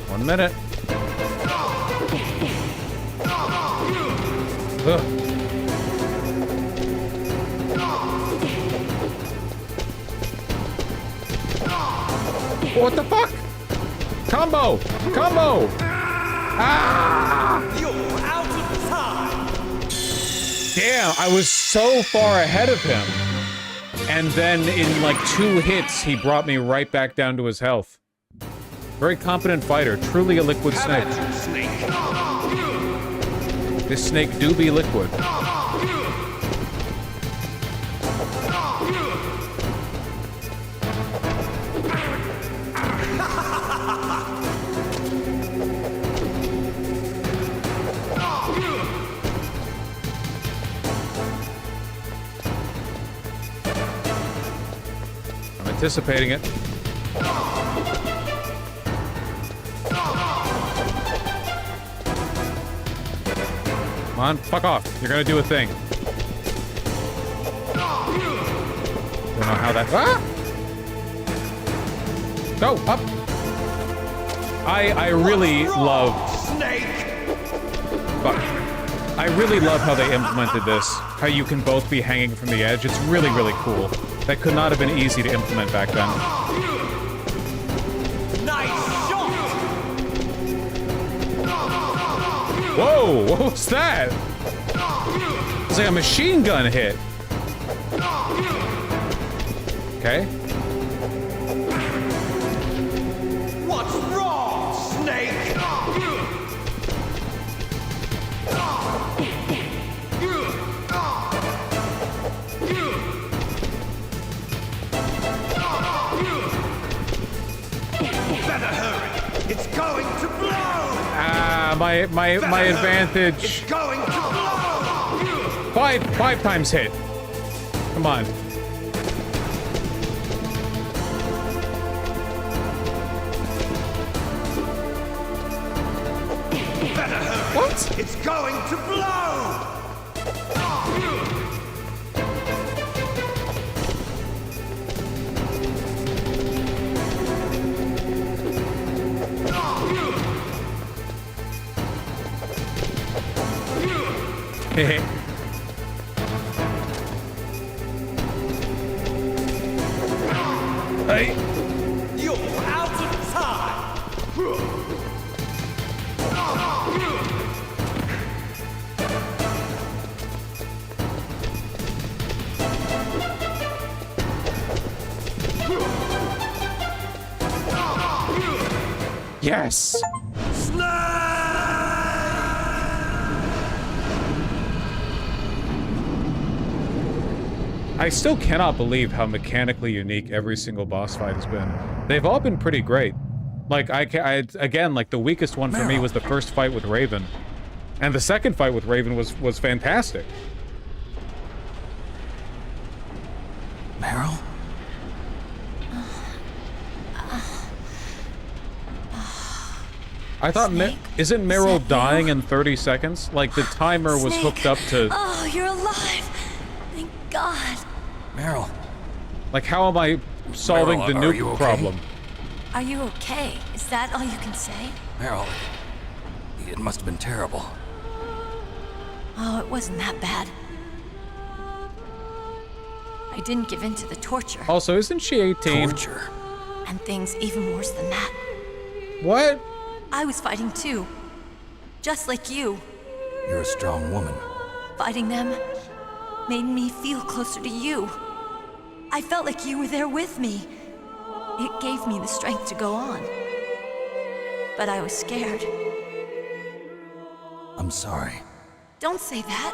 One minute. Ugh. What the fuck? Combo! Combo! Ah! You're out of time! Damn, I was so far ahead of him. And then in like 2 hits, he brought me right back down to his health. Very competent fighter, truly a liquid snake. This snake do be liquid. I'm anticipating it. Come on, fuck off. You're gonna do a thing. Don't know how that... Ah! Go, up! I really love... Fuck. I really love how they implemented this. How you can both be hanging from the edge. It's really, really cool. That could not have been easy to implement back then. Whoa, what was that? It was like a machine gun hit. Okay. What's wrong, Snake? Better hurry. It's going to blow. My advantage. It's going to blow. Five times hit. Come on. Better hurry. What? It's going to blow. Yes! I still cannot believe how mechanically unique every single boss fight has been. They've all been pretty great. Like, again, like, the weakest one for me was the first fight with Raven. And the second fight with Raven was fantastic. Meryl? I thought, isn't Meryl dying in 30 seconds? Like, the timer was hooked up to... Oh, you're alive! Thank God. Meryl. Like, how am I solving the nuke problem? Are you okay? Is that all you can say? Meryl, it must have been terrible. Oh, it wasn't that bad. I didn't give in to the torture. Also, isn't she 18? Torture? And things even worse than that. What? I was fighting too. Just like you. You're a strong woman. Fighting them made me feel closer to you. I felt like you were there with me. It gave me the strength to go on. But I was scared. I'm sorry. Don't say that.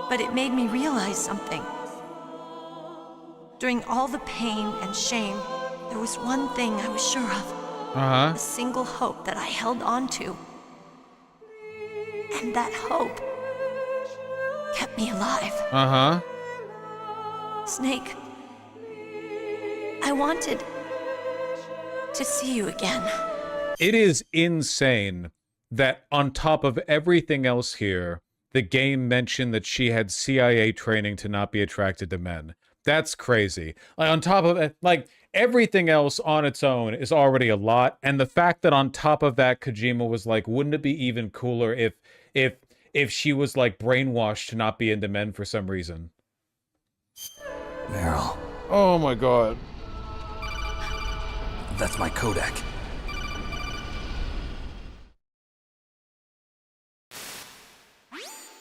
But it made me realize something. During all the pain and shame, there was one thing I was sure of. Uh-huh. A single hope that I held on to. And that hope kept me alive. Uh-huh. Snake, I wanted to see you again. It is insane that on top of everything else here, the game mentioned that she had CIA training to not be attracted to men. That's crazy. Like, on top of it, like, everything else on its own is already a lot, and the fact that on top of that, Kojima was like, wouldn't it be even cooler if she was, like, brainwashed to not be into men for some reason? Meryl. Oh my god. That's my codec.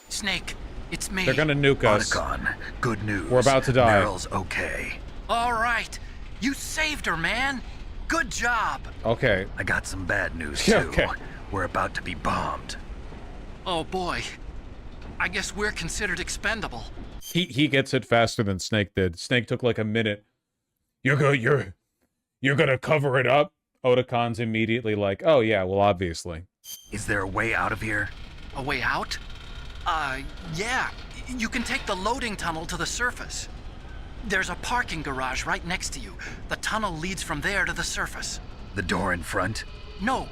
Snake, it's me. They're gonna nuke us. Otacon, good news. We're about to die. Meryl's okay. All right. You saved her, man. Good job. Okay. I got some bad news, too. Okay. We're about to be bombed. Oh, boy. I guess we're considered expendable. He gets it faster than Snake did. Snake took like a minute. You're gonna cover it up? Otacon's immediately like, oh yeah, well obviously. Is there a way out of here? A way out? Yeah. You can take the loading tunnel to the surface. There's a parking garage right next to you. The tunnel leads from there to the surface. The door in front? No.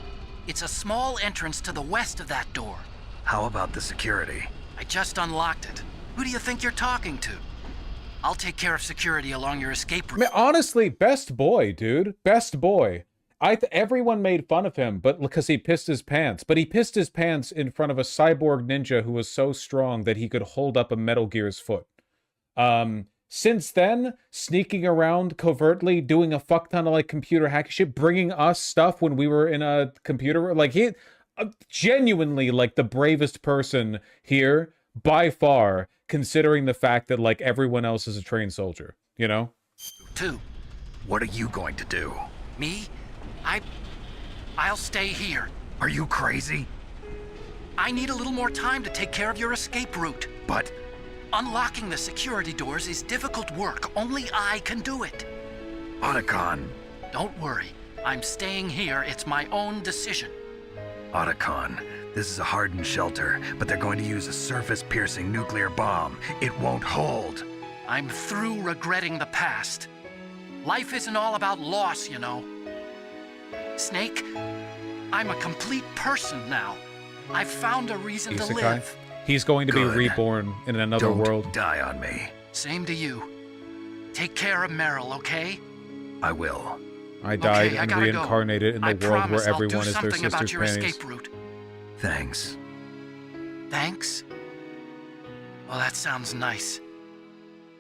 It's a small entrance to the west of that door. How about the security? I just unlocked it. Who do you think you're talking to? I'll take care of security along your escape route. I mean, honestly, best boy, dude. Best boy. Everyone made fun of him, but because he pissed his pants. But he pissed his pants in front of a cyborg ninja who was so strong that he could hold up a Metal Gear's foot. Since then, sneaking around covertly, doing a fuck ton of like computer hacking shit, bringing us stuff when we were in a computer, like he, genuinely like the bravest person here by far, considering the fact that like everyone else is a trained soldier, you know? 2. What are you going to do? Me? I'll stay here. Are you crazy? I need a little more time to take care of your escape route. But unlocking the security doors is difficult work. Only I can do it. Otacon. Don't worry. I'm staying here. It's my own decision. Otacon, this is a hardened shelter, but they're going to use a surface-piercing nuclear bomb. It won't hold. I'm through regretting the past. Life isn't all about loss, you know. Snake, I'm a complete person now. I've found a reason to live. He's going to be reborn in another world. Don't die on me. Same to you. Take care of Meryl, okay? I will. I died and reincarnated in the world where everyone is their sister's panties. Escape route. Thanks. Thanks? Well, that sounds nice.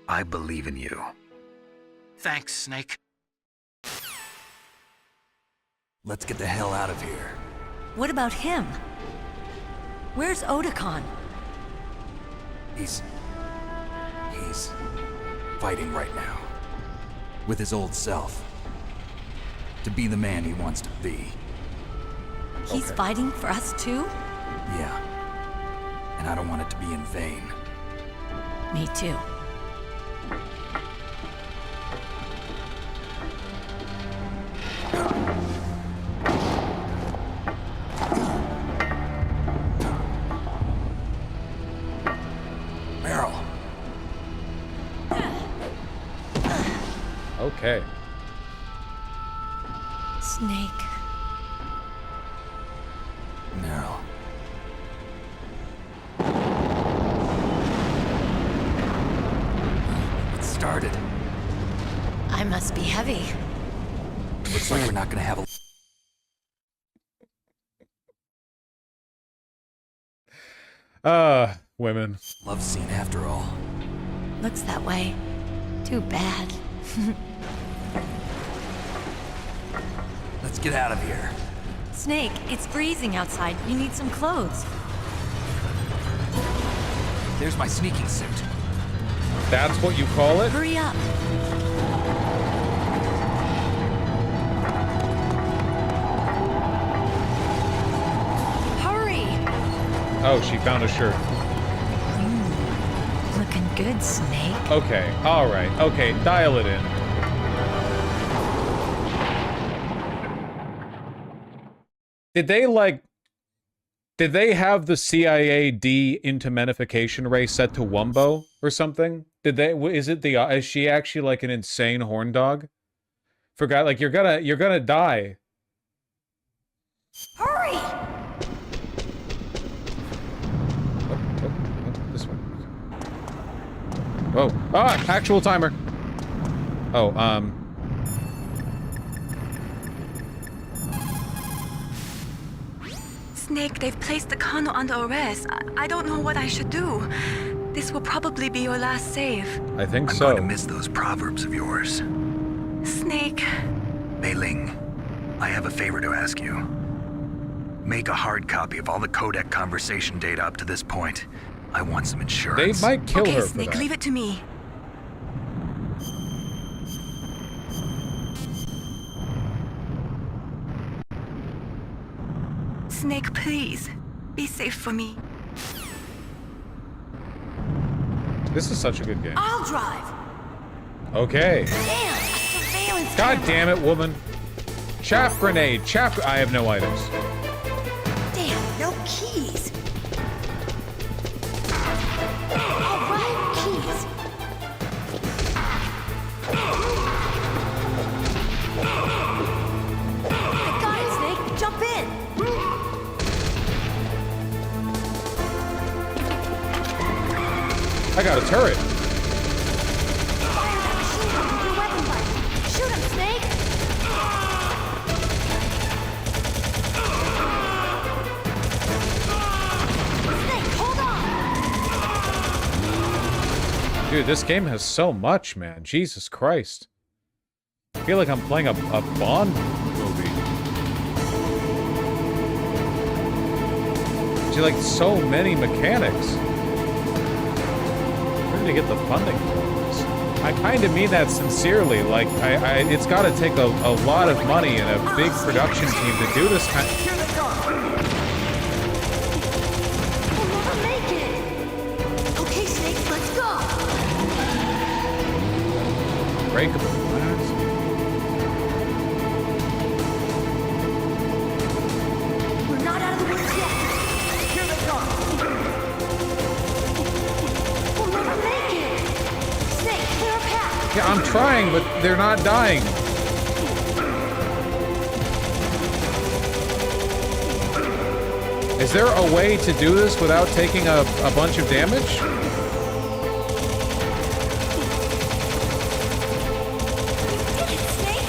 I believe in you. Thanks, Snake. Let's get the hell out of here. What about him? Where's Otacon? He's fighting right now. With his old self. To be the man he wants to be. He's fighting for us too? Yeah. And I don't want it to be in vain. Me too. Meryl. Okay. Snake. Meryl. It started. I must be heavy. Looks like we're not gonna have a... Women. love scene after all. Looks that way. Too bad. Let's get out of here. Snake, it's freezing outside. You need some clothes. There's my sneaking suit. That's what you call it? Hurry up. Hurry! Oh, she found a shirt. Looking good, Snake. Okay, alright. Okay, dial it in. Did they have the CIA de-intimenification ray set to Wumbo or something? Is she actually like an insane horn dog? Forgot, like, you're gonna die. Hurry! Oh, this way. Whoa. Ah, actual timer. Oh, Snake, they've placed the Colonel under arrest. I don't know what I should do. This will probably be your last save. I think I'm so. going to miss those proverbs of yours. Snake. Mei Ling, I have a favor to ask you. Make a hard copy of all the codec conversation data up to this point. I want some insurance. They might kill Okay, her for Snake, that. leave it to me. Snake, please. Be safe for me. This is such a good game. I'll drive. Okay. Damn, a surveillance God camera. damn it, woman. Chaff grenade. I have no items. Damn, no keys. All right, keys. I got it, Snake. Jump in. I got a turret. Fire that machine gun with your weapon button. Shoot him, Snake. Snake, hold on. Dude, this game has so much, man. Jesus Christ. I feel like I'm playing a Bond movie. There's like so many mechanics. Where did they get the funding for this? I kind of mean that sincerely. Like, it's got to take a lot of money and a big production team to do this kind. We'll never make it. Okay, Snake, let's go. Breakable glass. We're not out of the woods yet. Here they come! We'll never make it. Snake, clear a path. Yeah, I'm trying, but they're not dying. Is there a way to do this without taking a bunch of damage? You did it, Snake.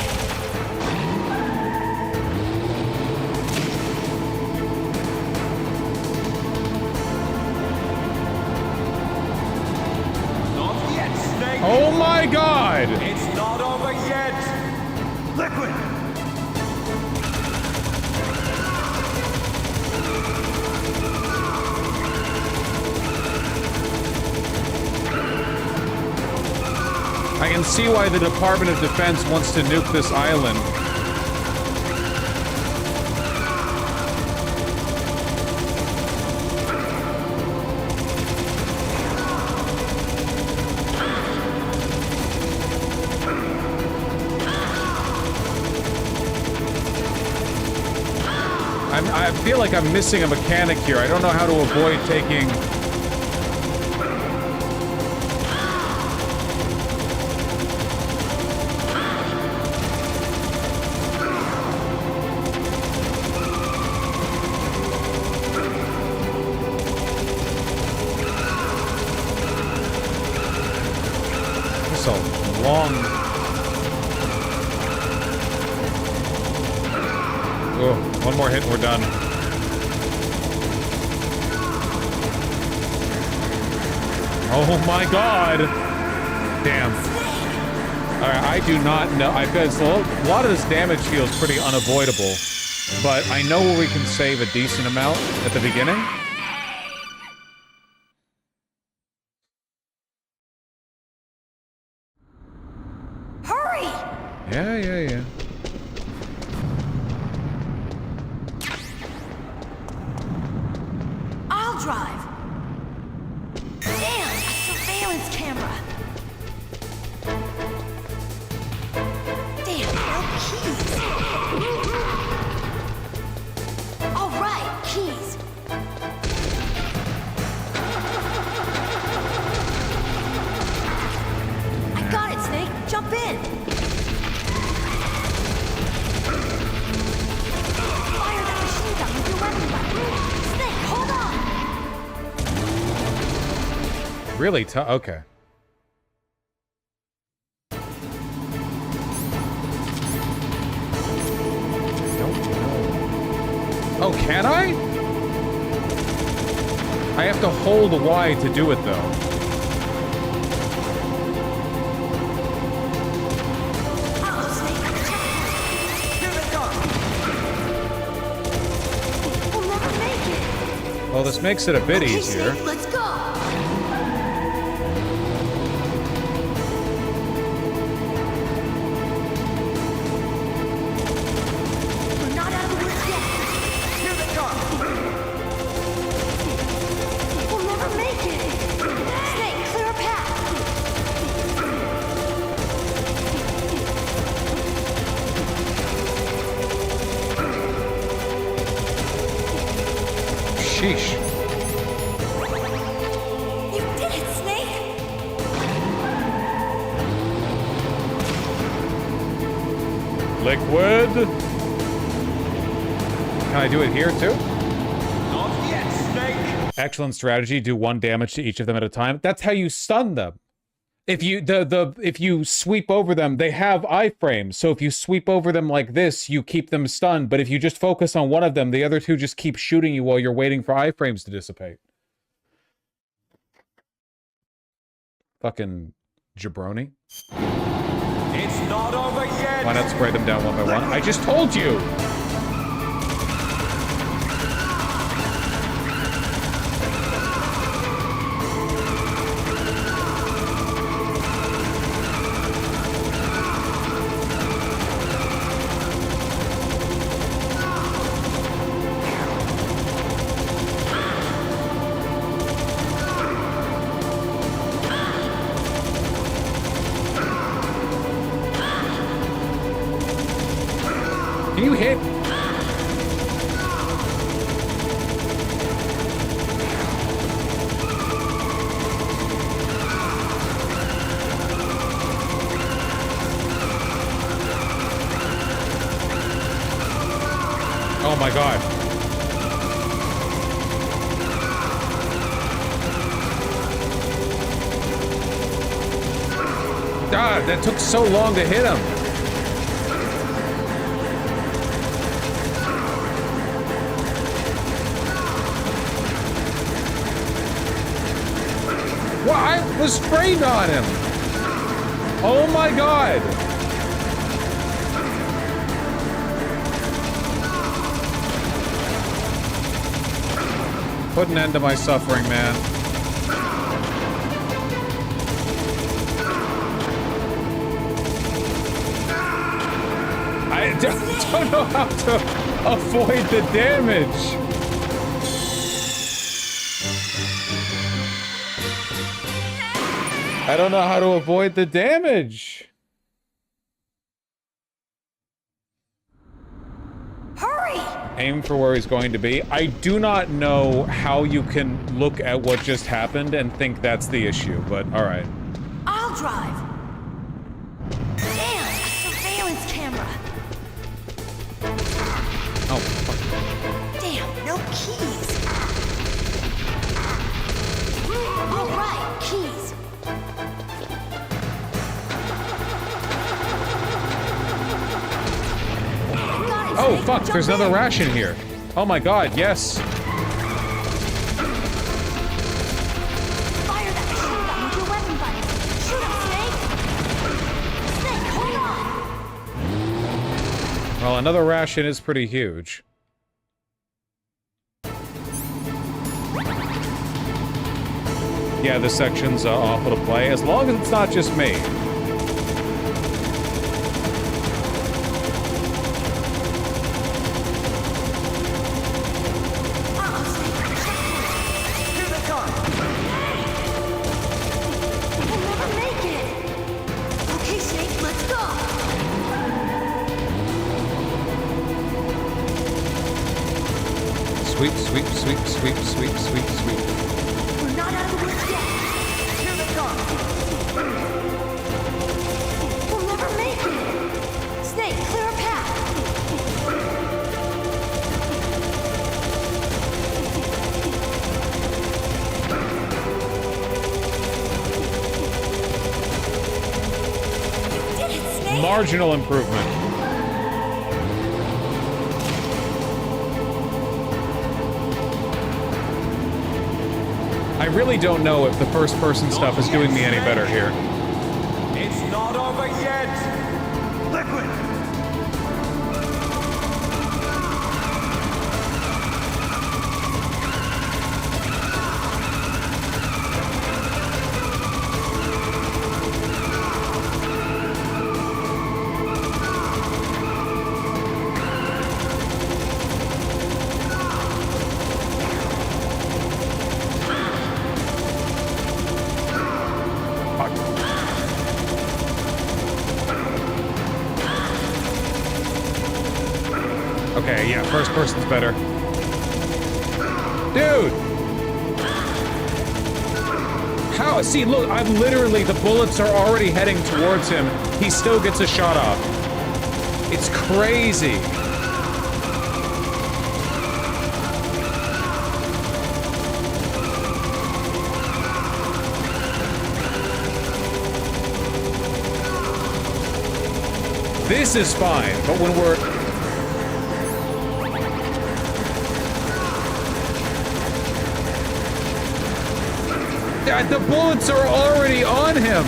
Not yet, Snake! Oh my god! It's not over yet! Liquid! I can see why the Department of Defense wants to nuke this island. I feel like I'm missing a mechanic here. I don't know how to avoid taking... This is a long... Oh, one more hit and we're done. Oh my god! Damn. Alright, I do not know. I guess a lot of this damage feels pretty unavoidable. But I know where we can save a decent amount at the beginning. Hurry! Yeah. I'll drive. Damn, a surveillance camera. Damn, no keys. All right, keys. I got it, Snake. Jump in. Fire that machine gun with your weapon button. Snake, hold on. Really tough. Okay. Oh, can I? I have to hold Y to do it, though. We'll never make it. Well, this makes it a bit Okay, easier. Snake, let's go. We're not out of the woods yet. Here they come. We'll never make it. Snake, clear a path. Sheesh. You did it, Snake. Liquid. Can I do it here, too? Not yet, Snake. Excellent strategy. Do 1 damage to each of them at a time. That's how you stun them. If you if you sweep over them, they have iframes. So if you sweep over them like this, you keep them stunned. But if you just focus on one of them, the other two just keep shooting you while you're waiting for iframes to dissipate. Fucking jabroni. It's not over yet. Why not spray them down one by one? I just told you! Can you hit? Oh my god. God, that took so long to hit him. What? I was sprayed on him. Oh my god. Put an end to my suffering, man. I don't know how to avoid the damage. I don't know how to avoid the damage. Hurry! Aim for where he's going to be. I do not know how you can look at what just happened and think that's the issue, but alright. I'll drive. Damn, a surveillance camera. Oh, fuck. Damn, no keys. All right, keys. Oh, fuck, there's another ration here. Oh my god, yes. Fire that machine gun with your weapon buddies. Shoot him, Snake. Snake, hold on. Well, another ration is pretty huge. Yeah, this section's awful to play, as long as it's not just me. Sweep, sweep, sweep, sweep, sweep, sweep, sweep. We're not out of the woods yet. Here they come. We'll never make it. Snake, clear a path. You did it, Snake. Marginal improvement. I really don't know if the first-person stuff is doing me any better here. It's not over yet. Liquid. Okay, yeah, first person's better. Dude! How? See, look, I'm literally, the bullets are already heading towards him. He still gets a shot off. It's crazy. This is fine, but when we're... The bullets are already on him!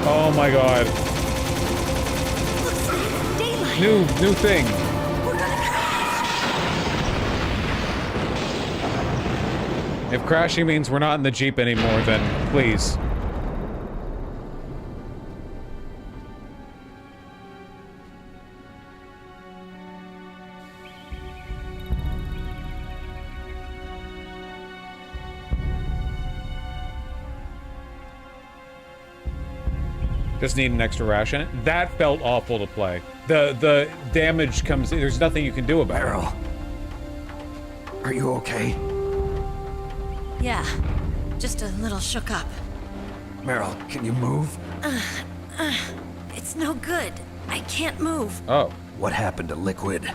Oh my god. New thing. If crashing means we're not in the Jeep anymore, then please. Just need an extra ration. That felt awful to play. The damage comes. There's nothing you can do about it. Meryl, are you okay? Yeah, just a little shook up. Meryl, can you move? It's no good. I can't move. Oh. What happened to Liquid?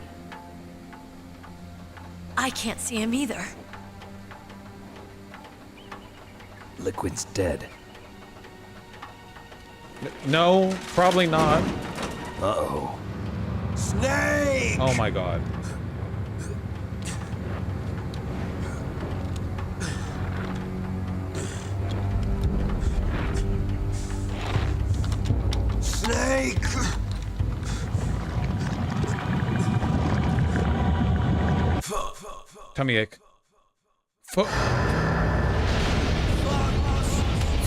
I can't see him either. Liquid's dead. No, probably not. Uh-oh. Snake! Oh my god. Snake! Tummy ache.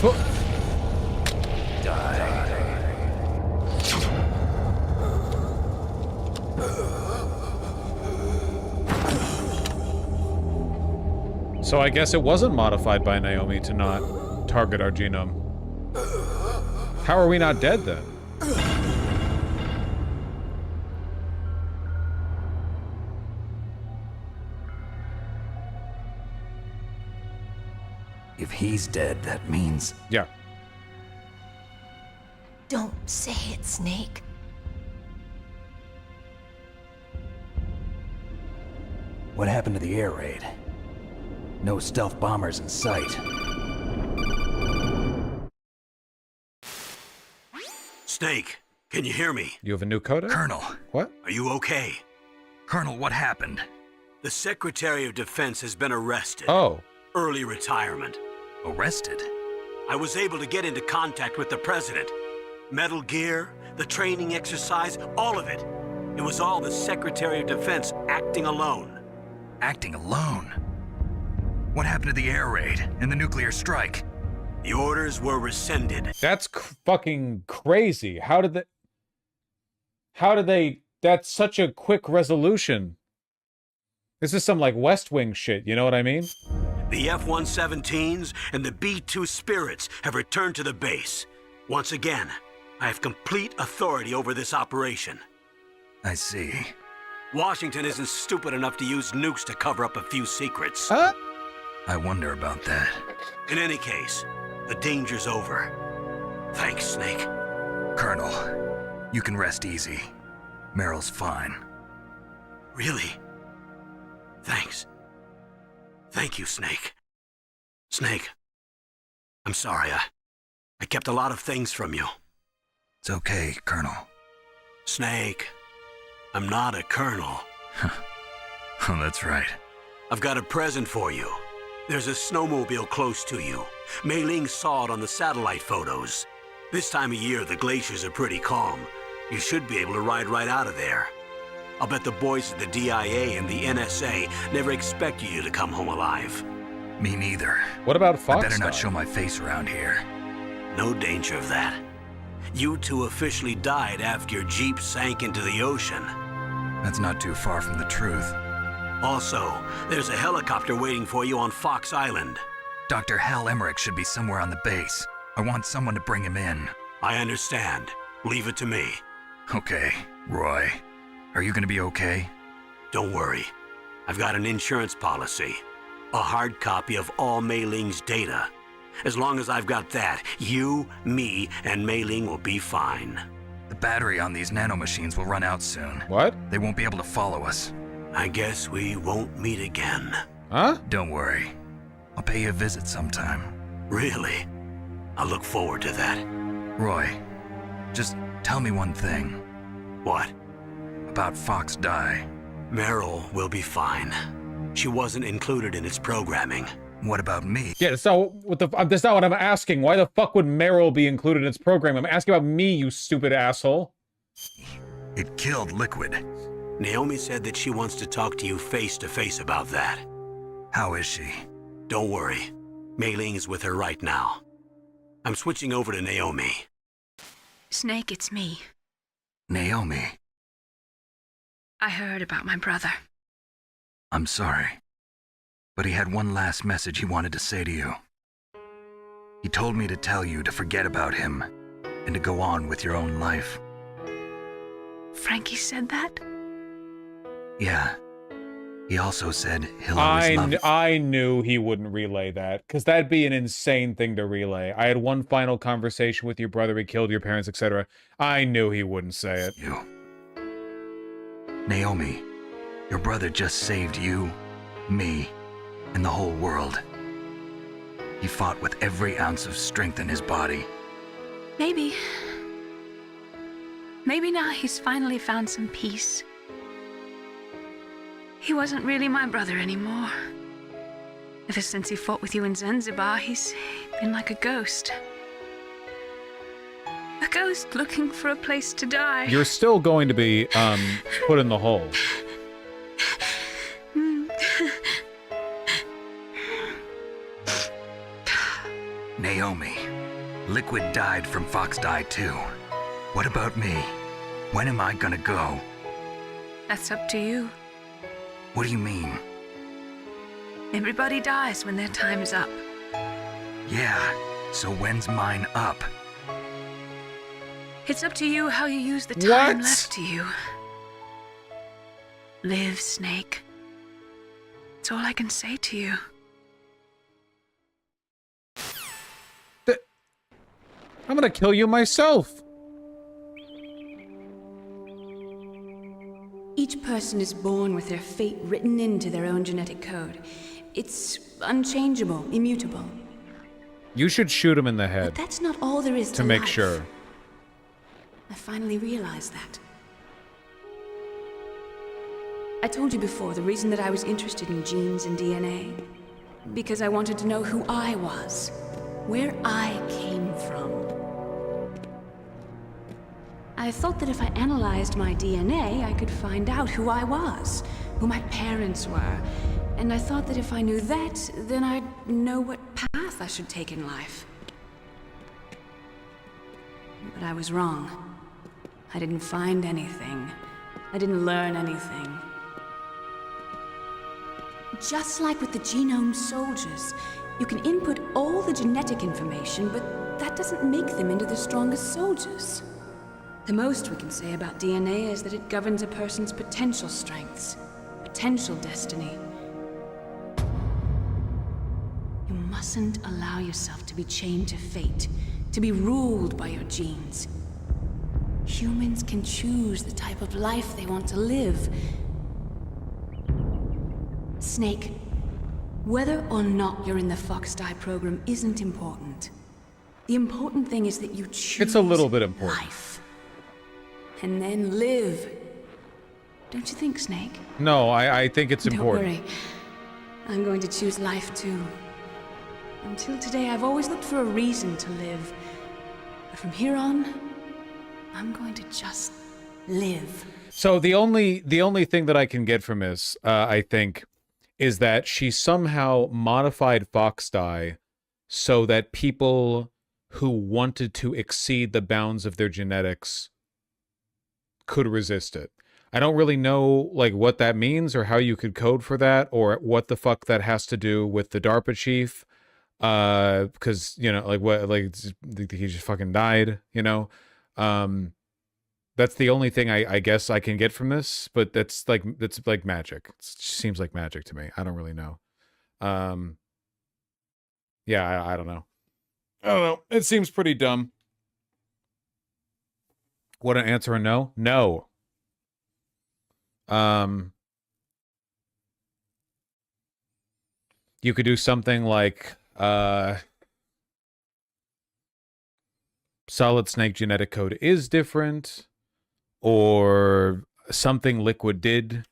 So I guess it wasn't modified by Naomi to not target our genome. How are we not dead then? If he's dead, that means... Yeah. Don't say it, Snake. What happened to the air raid? No stealth bombers in sight. Snake, can you hear me? You have a new codec? Colonel. What? Are you okay? Colonel, what happened? The Secretary of Defense has been arrested. Oh. Early retirement. Arrested? I was able to get into contact with the President. Metal Gear, the training exercise, all of it. It was all the Secretary of Defense acting alone. Acting alone? What happened to the air raid and the nuclear strike? The orders were rescinded. That's fucking crazy. How did they... That's such a quick resolution. This is some, like, West Wing shit, you know what I mean? The F-117s and the B-2 Spirits have returned to the base. Once again, I have complete authority over this operation. I see. Washington isn't stupid enough to use nukes to cover up a few secrets. Huh? I wonder about that. In any case, the danger's over. Thanks, Snake. Colonel, you can rest easy. Meryl's fine. Really? Thanks. Thank you, Snake. Snake, I'm sorry, I kept a lot of things from you. It's okay, Colonel. Snake, I'm not a colonel. Oh, that's right. I've got a present for you. There's a snowmobile close to you. Mei Ling saw it on the satellite photos. This time of year, the glaciers are pretty calm. You should be able to ride right out of there. I'll bet the boys at the DIA and the NSA never expected you to come home alive. Me neither. What about Fox? I better not show my face around here. No danger of that. You two officially died after your Jeep sank into the ocean. That's not too far from the truth. Also, there's a helicopter waiting for you on Fox Island. Dr. Hal Emmerich should be somewhere on the base. I want someone to bring him in. I understand. Leave it to me. Okay, Roy. Are you gonna be okay? Don't worry. I've got an insurance policy. A hard copy of all Mei Ling's data. As long as I've got that, you, me, and Mei Ling will be fine. The battery on these nanomachines will run out soon. What? They won't be able to follow us. I guess we won't meet again. Huh? Don't worry. I'll pay you a visit sometime. Really? I look forward to that. Roy, just tell me one thing. What? About Fox Die. Meryl will be fine. She wasn't included in its programming. What about me? Yeah, that's not what I'm asking. Why the fuck would Meryl be included in its program? I'm asking about me, you stupid asshole. It killed Liquid. Naomi said that she wants to talk to you face to face about that. How is she? Don't worry. Mei Ling is with her right now. I'm switching over to Naomi. Snake, it's me. Naomi. I heard about my brother. I'm sorry. But he had one last message he wanted to say to you. He told me to tell you to forget about him and to go on with your own life. Frankie said that? Yeah. He also said he'll always love you. I knew he wouldn't relay that, because that'd be an insane thing to relay. I had one final conversation with your brother, he killed your parents, etc. I knew he wouldn't say it. Naomi, your brother just saved you, me, and the whole world. He fought with every ounce of strength in his body. Maybe now he's finally found some peace. He wasn't really my brother anymore. Ever since he fought with you in Zanzibar, he's been like a ghost. A ghost looking for a place to die. You're still going to be, put in the hole. Naomi, Liquid died from Fox Die too. What about me? When am I gonna go? That's up to you. What do you mean? Everybody dies when their time is up. Yeah, so when's mine up? It's up to you how you use the time What? left to you. Live, Snake. That's all I can say to you. I'm gonna kill you myself. Each person is born with their fate written into their own genetic code. It's unchangeable, immutable. You should shoot him in the head But that's not all there is to make life. sure. I finally realized that. I told you before the reason that I was interested in genes and DNA. Because I wanted to know who I was, where I came from. I thought that if I analyzed my DNA, I could find out who I was, who my parents were. And I thought that if I knew that, then I'd know what path I should take in life. But I was wrong. I didn't find anything. I didn't learn anything. Just like with the genome soldiers, you can input all the genetic information, but that doesn't make them into the strongest soldiers. The most we can say about DNA is that it governs a person's potential strengths, potential destiny. You mustn't allow yourself to be chained to fate, to be ruled by your genes. Humans can choose the type of life they want to live. Snake, whether or not you're in the Fox Die program isn't important. The important thing is that you choose It's a little bit important. life. And then live. Don't you think, Snake? No, I think it's important. Don't worry. I'm going to choose life too. Until today, I've always looked for a reason to live. But from here on, I'm going to just live. So the only thing that I can get from this, I think, is that she somehow modified Fox Die so that people who wanted to exceed the bounds of their genetics could resist it. I don't really know like what that means or how you could code for that or what the fuck that has to do with the DARPA chief. Because, you know, like what, like he just fucking died, you know? That's the only thing I guess I can get from this, but that's like magic. It seems like magic to me. I don't really know. Yeah, I don't know. I don't know. It seems pretty dumb. What an answer a no? No. You could do something like Solid Snake genetic code is different, or something Liquid did.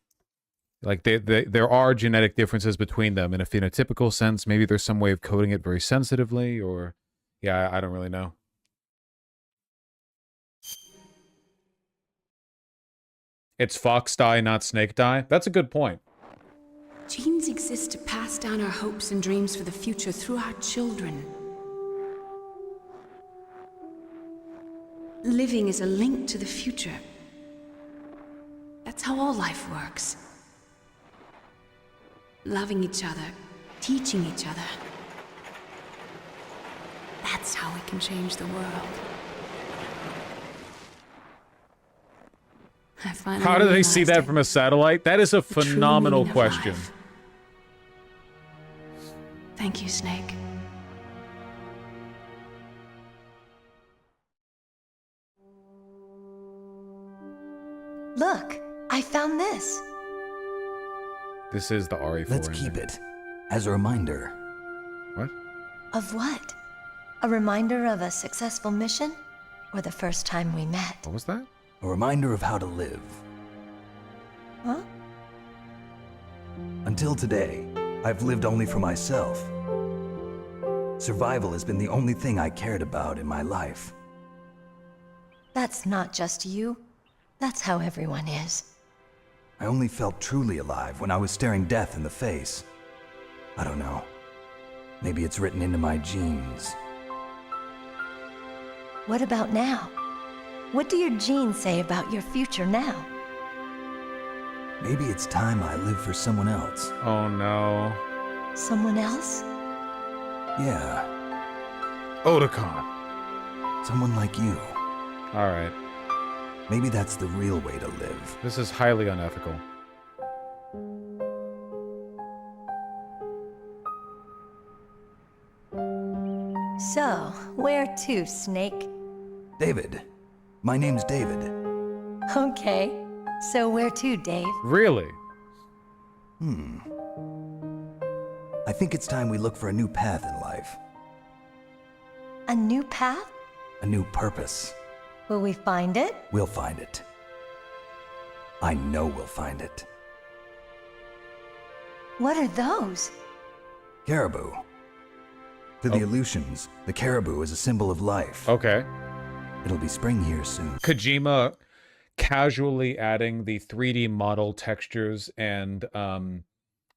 Like there are genetic differences between them in a phenotypical sense. Maybe there's some way of coding it very sensitively, or yeah, I don't really know. It's Fox Die, not Snake Die. That's a good point. Genes exist to pass down our hopes and dreams for the future through our children. Living is a link to the future. That's how all life works. Loving each other, teaching each other. That's how we can change the world. How do they see that from a satellite? That is a phenomenal question. Thank you, Snake. Look, I found this. This is the RE4. Let's keep it as a reminder. What? Of what? A reminder of a successful mission? Or the first time we met? What was that? A reminder of how to live. Huh? Until today, I've lived only for myself. Survival has been the only thing I cared about in my life. That's not just you. That's how everyone is. I only felt truly alive when I was staring death in the face. I don't know. Maybe it's written into my genes. What about now? What do your genes say about your future now? Maybe it's time I live for someone else. Oh no. Someone else? Yeah. Otakon. Someone like you. Alright. Maybe that's the real way to live. This is highly unethical. So, where to, Snake? David. My name's David. Okay. So where to, Dave? Really? I think it's time we look for a new path in life. A new path? A new purpose. Will we find it? We'll find it. I know we'll find it. What are those? Caribou. To the Aleutians, the caribou is a symbol of life. Okay. It'll be spring here soon. Kojima casually adding the 3D model textures and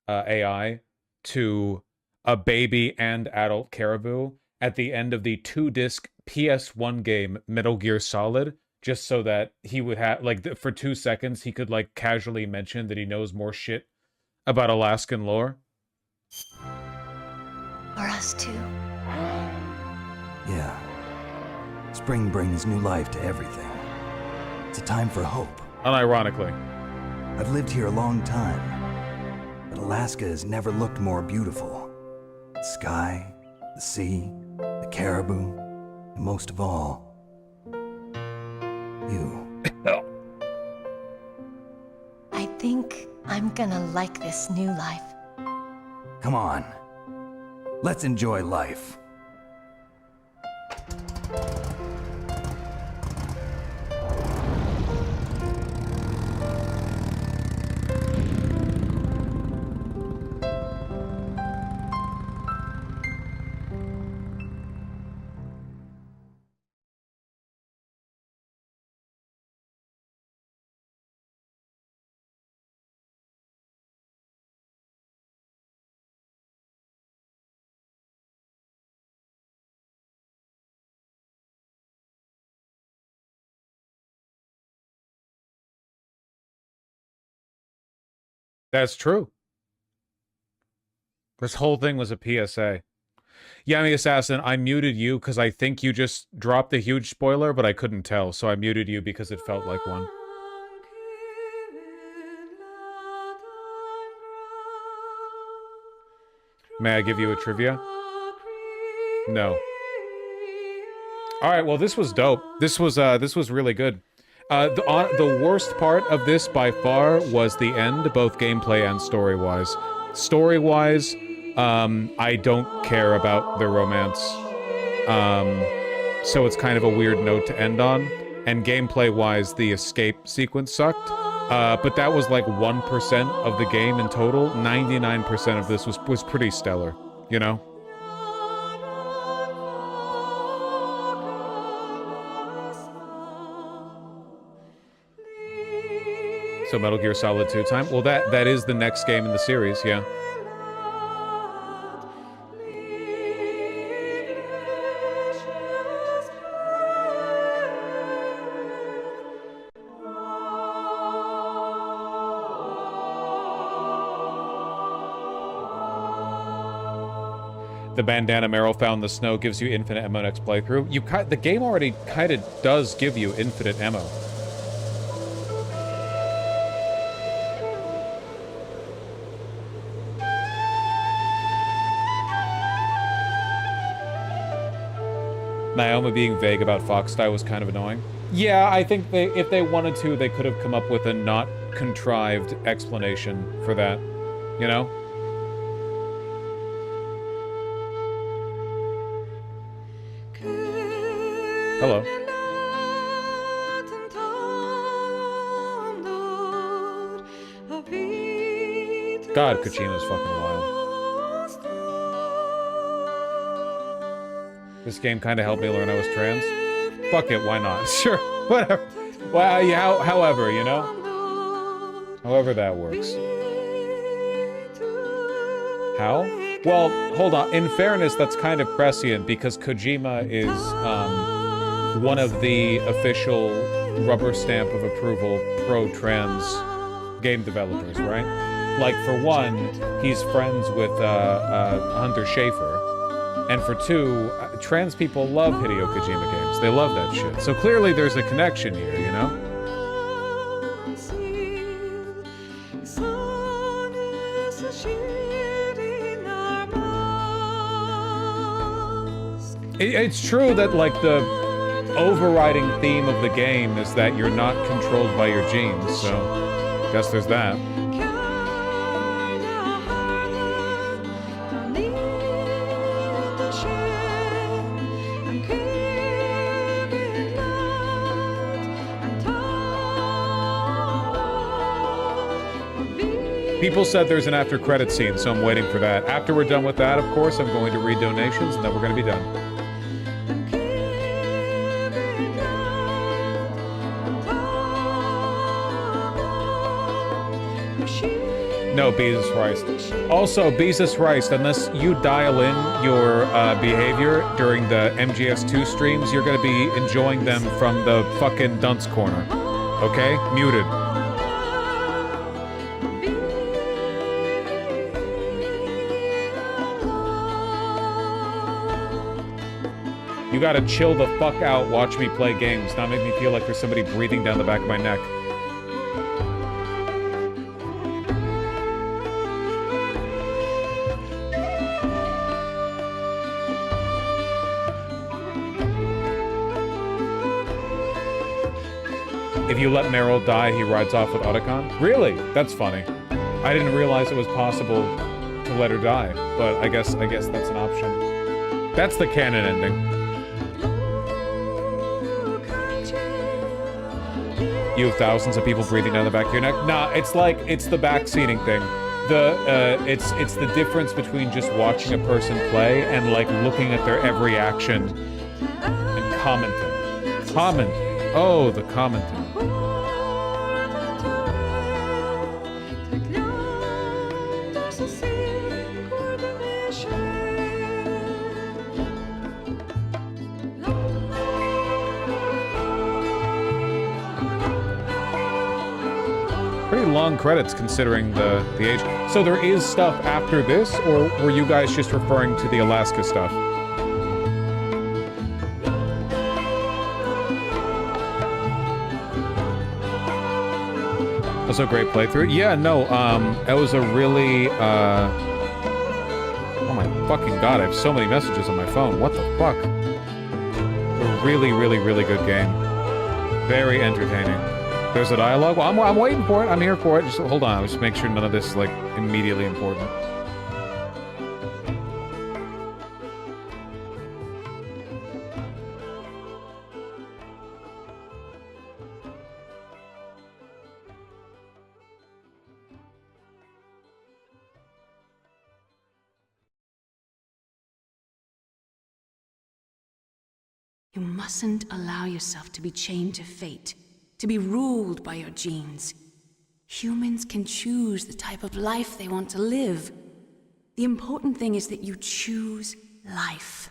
AI to a baby and adult caribou at the end of the 2-disc PS1 game Metal Gear Solid, just so that he would have, like, for 2 seconds, he could, like, casually mention that he knows more shit about Alaskan lore. For us too. Yeah. Spring brings new life to everything. It's a time for hope. Unironically. I've lived here a long time, but Alaska has never looked more beautiful. The sky, the sea, the caribou, and most of all, you. I think I'm gonna like this new life. Come on. Let's enjoy life. That's true. This whole thing was a PSA. Yami Assassin, I muted you because I think you just dropped a huge spoiler, but I couldn't tell, so I muted you because it felt like one. May I give you a trivia? No. Alright, well this was dope. This was really good. The worst part of this by far was the end, both gameplay and story-wise. Story-wise, I don't care about the romance. So it's kind of a weird note to end on. And gameplay-wise, the escape sequence sucked. But that was like 1% of the game in total. 99% of this was pretty stellar, you know? So Metal Gear Solid 2 time? Well, that is the next game in the series, yeah. The bandana Meryl found in the snow gives you infinite ammo next playthrough. The game already kind of does give you infinite ammo. Naoma being vague about Foxdie was kind of annoying. Yeah, I think if they wanted to, they could have come up with a not contrived explanation for that, you know? Hello. God, Kojima's fucking wild. This game kind of helped me learn I was trans. Fuck it, why not? Sure, whatever. Well, yeah, however, you know? However that works. How? Well, hold on. In fairness, that's kind of prescient because Kojima is one of the official rubber stamp of approval pro-trans game developers, right? Like, for one, he's friends with Hunter Schafer. And for two, trans people love Hideo Kojima games. They love that shit. So clearly there's a connection here, you know? It's true that, like, the overriding theme of the game is that you're not controlled by your genes, so I guess there's that. People said there's an after credit scene, so I'm waiting for that. After we're done with that, of course, I'm going to read donations, and then we're going to be done. No, Jesus Christ. Also, Jesus Christ, unless you dial in your behavior during the MGS2 streams, you're going to be enjoying them from the fucking dunce corner. Okay? Muted. You gotta chill the fuck out, watch me play games, not make me feel like there's somebody breathing down the back of my neck. If you let Meryl die, he rides off with Otacon? Really? That's funny. I didn't realize it was possible to let her die, but I guess that's an option. That's the canon ending. You have thousands of people breathing down the back of your neck? Nah, it's like, it's the backseating thing. It's the difference between just watching a person play and, like, looking at their every action and commenting. Commenting. Oh, the commenting. Long credits considering the age. So there is stuff after this, or were you guys just referring to the Alaska stuff? Also, great playthrough. Yeah, no, it was a really, oh my fucking god, I have so many messages on my phone. What the fuck? A really, really, really good game. Very entertaining. There's a dialogue. Well, I'm waiting for it. I'm here for it. Just hold on. I'll just make sure none of this is, like, immediately important. You mustn't allow yourself to be chained to fate, to be ruled by your genes. Humans can choose the type of life they want to live. The important thing is that you choose life.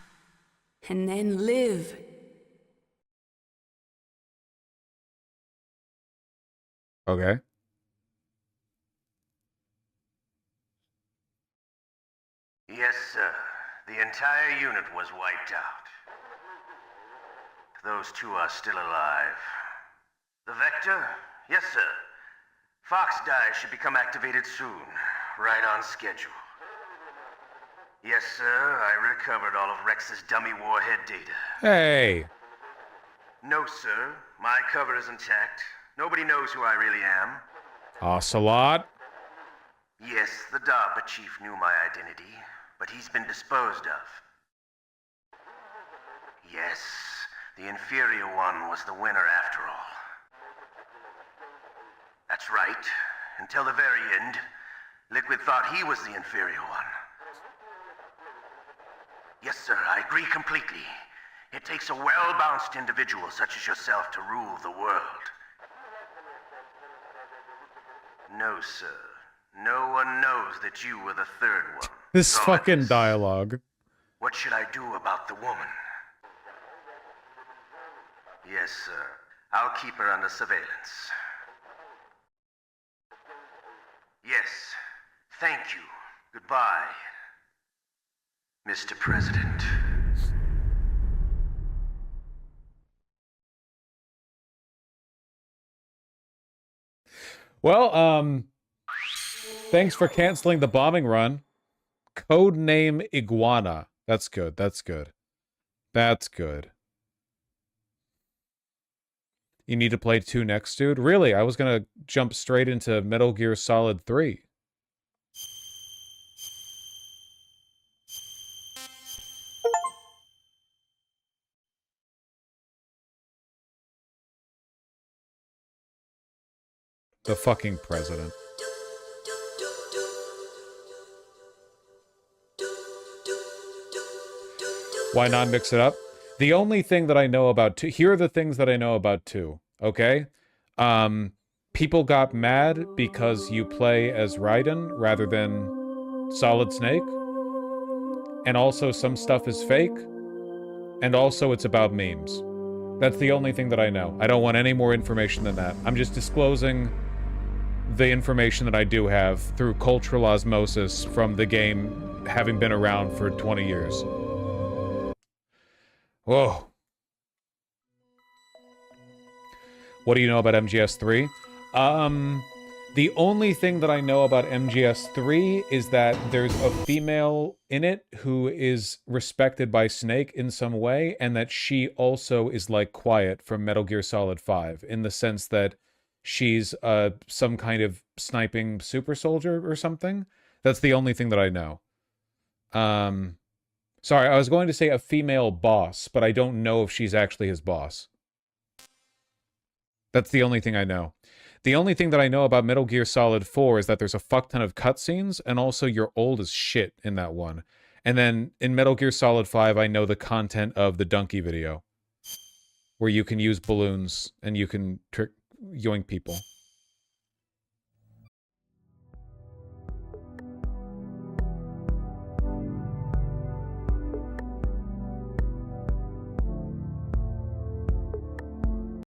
And then live. Okay. Yes, sir. The entire unit was wiped out. Those two are still alive. The Vector? Yes, sir. Fox die should become activated soon. Right on schedule. Yes, sir. I recovered all of Rex's dummy warhead data. Hey. No, sir. My cover is intact. Nobody knows who I really am. Ocelot? Yes, the DARPA chief knew my identity, but he's been disposed of. Yes, the inferior one was the winner after all. That's right. Until the very end, Liquid thought he was the inferior one. Yes, sir, I agree completely. It takes a well-balanced individual such as yourself to rule the world. No, sir. No one knows that you were the third one. This fucking dialogue. What should I do about the woman? Yes, sir. I'll keep her under surveillance. Yes. Thank you. Goodbye, Mr. President. Well, thanks for canceling the bombing run. Codename Iguana. That's good. That's good. That's good. You need to play 2 next, dude? Really? I was gonna jump straight into Metal Gear Solid 3. The fucking president. Why not mix it up? The only thing that I know about 2... Here are the things that I know about 2, okay? People got mad because you play as Raiden rather than Solid Snake. And also some stuff is fake. And also it's about memes. That's the only thing that I know. I don't want any more information than that. I'm just disclosing the information that I do have through cultural osmosis from the game having been around for 20 years. Whoa. What do you know about MGS3? The only thing that I know about MGS3 is that there's a female in it who is respected by Snake in some way, and that she also is like Quiet from Metal Gear Solid 5, in the sense that she's some kind of sniping super soldier or something. That's the only thing that I know. Sorry, I was going to say a female boss, but I don't know if she's actually his boss. That's the only thing I know. The only thing that I know about Metal Gear Solid 4 is that there's a fuck ton of cutscenes, and also you're old as shit in that one. And then in Metal Gear Solid 5, I know the content of the Donkey video, where you can use balloons and you can yoink people.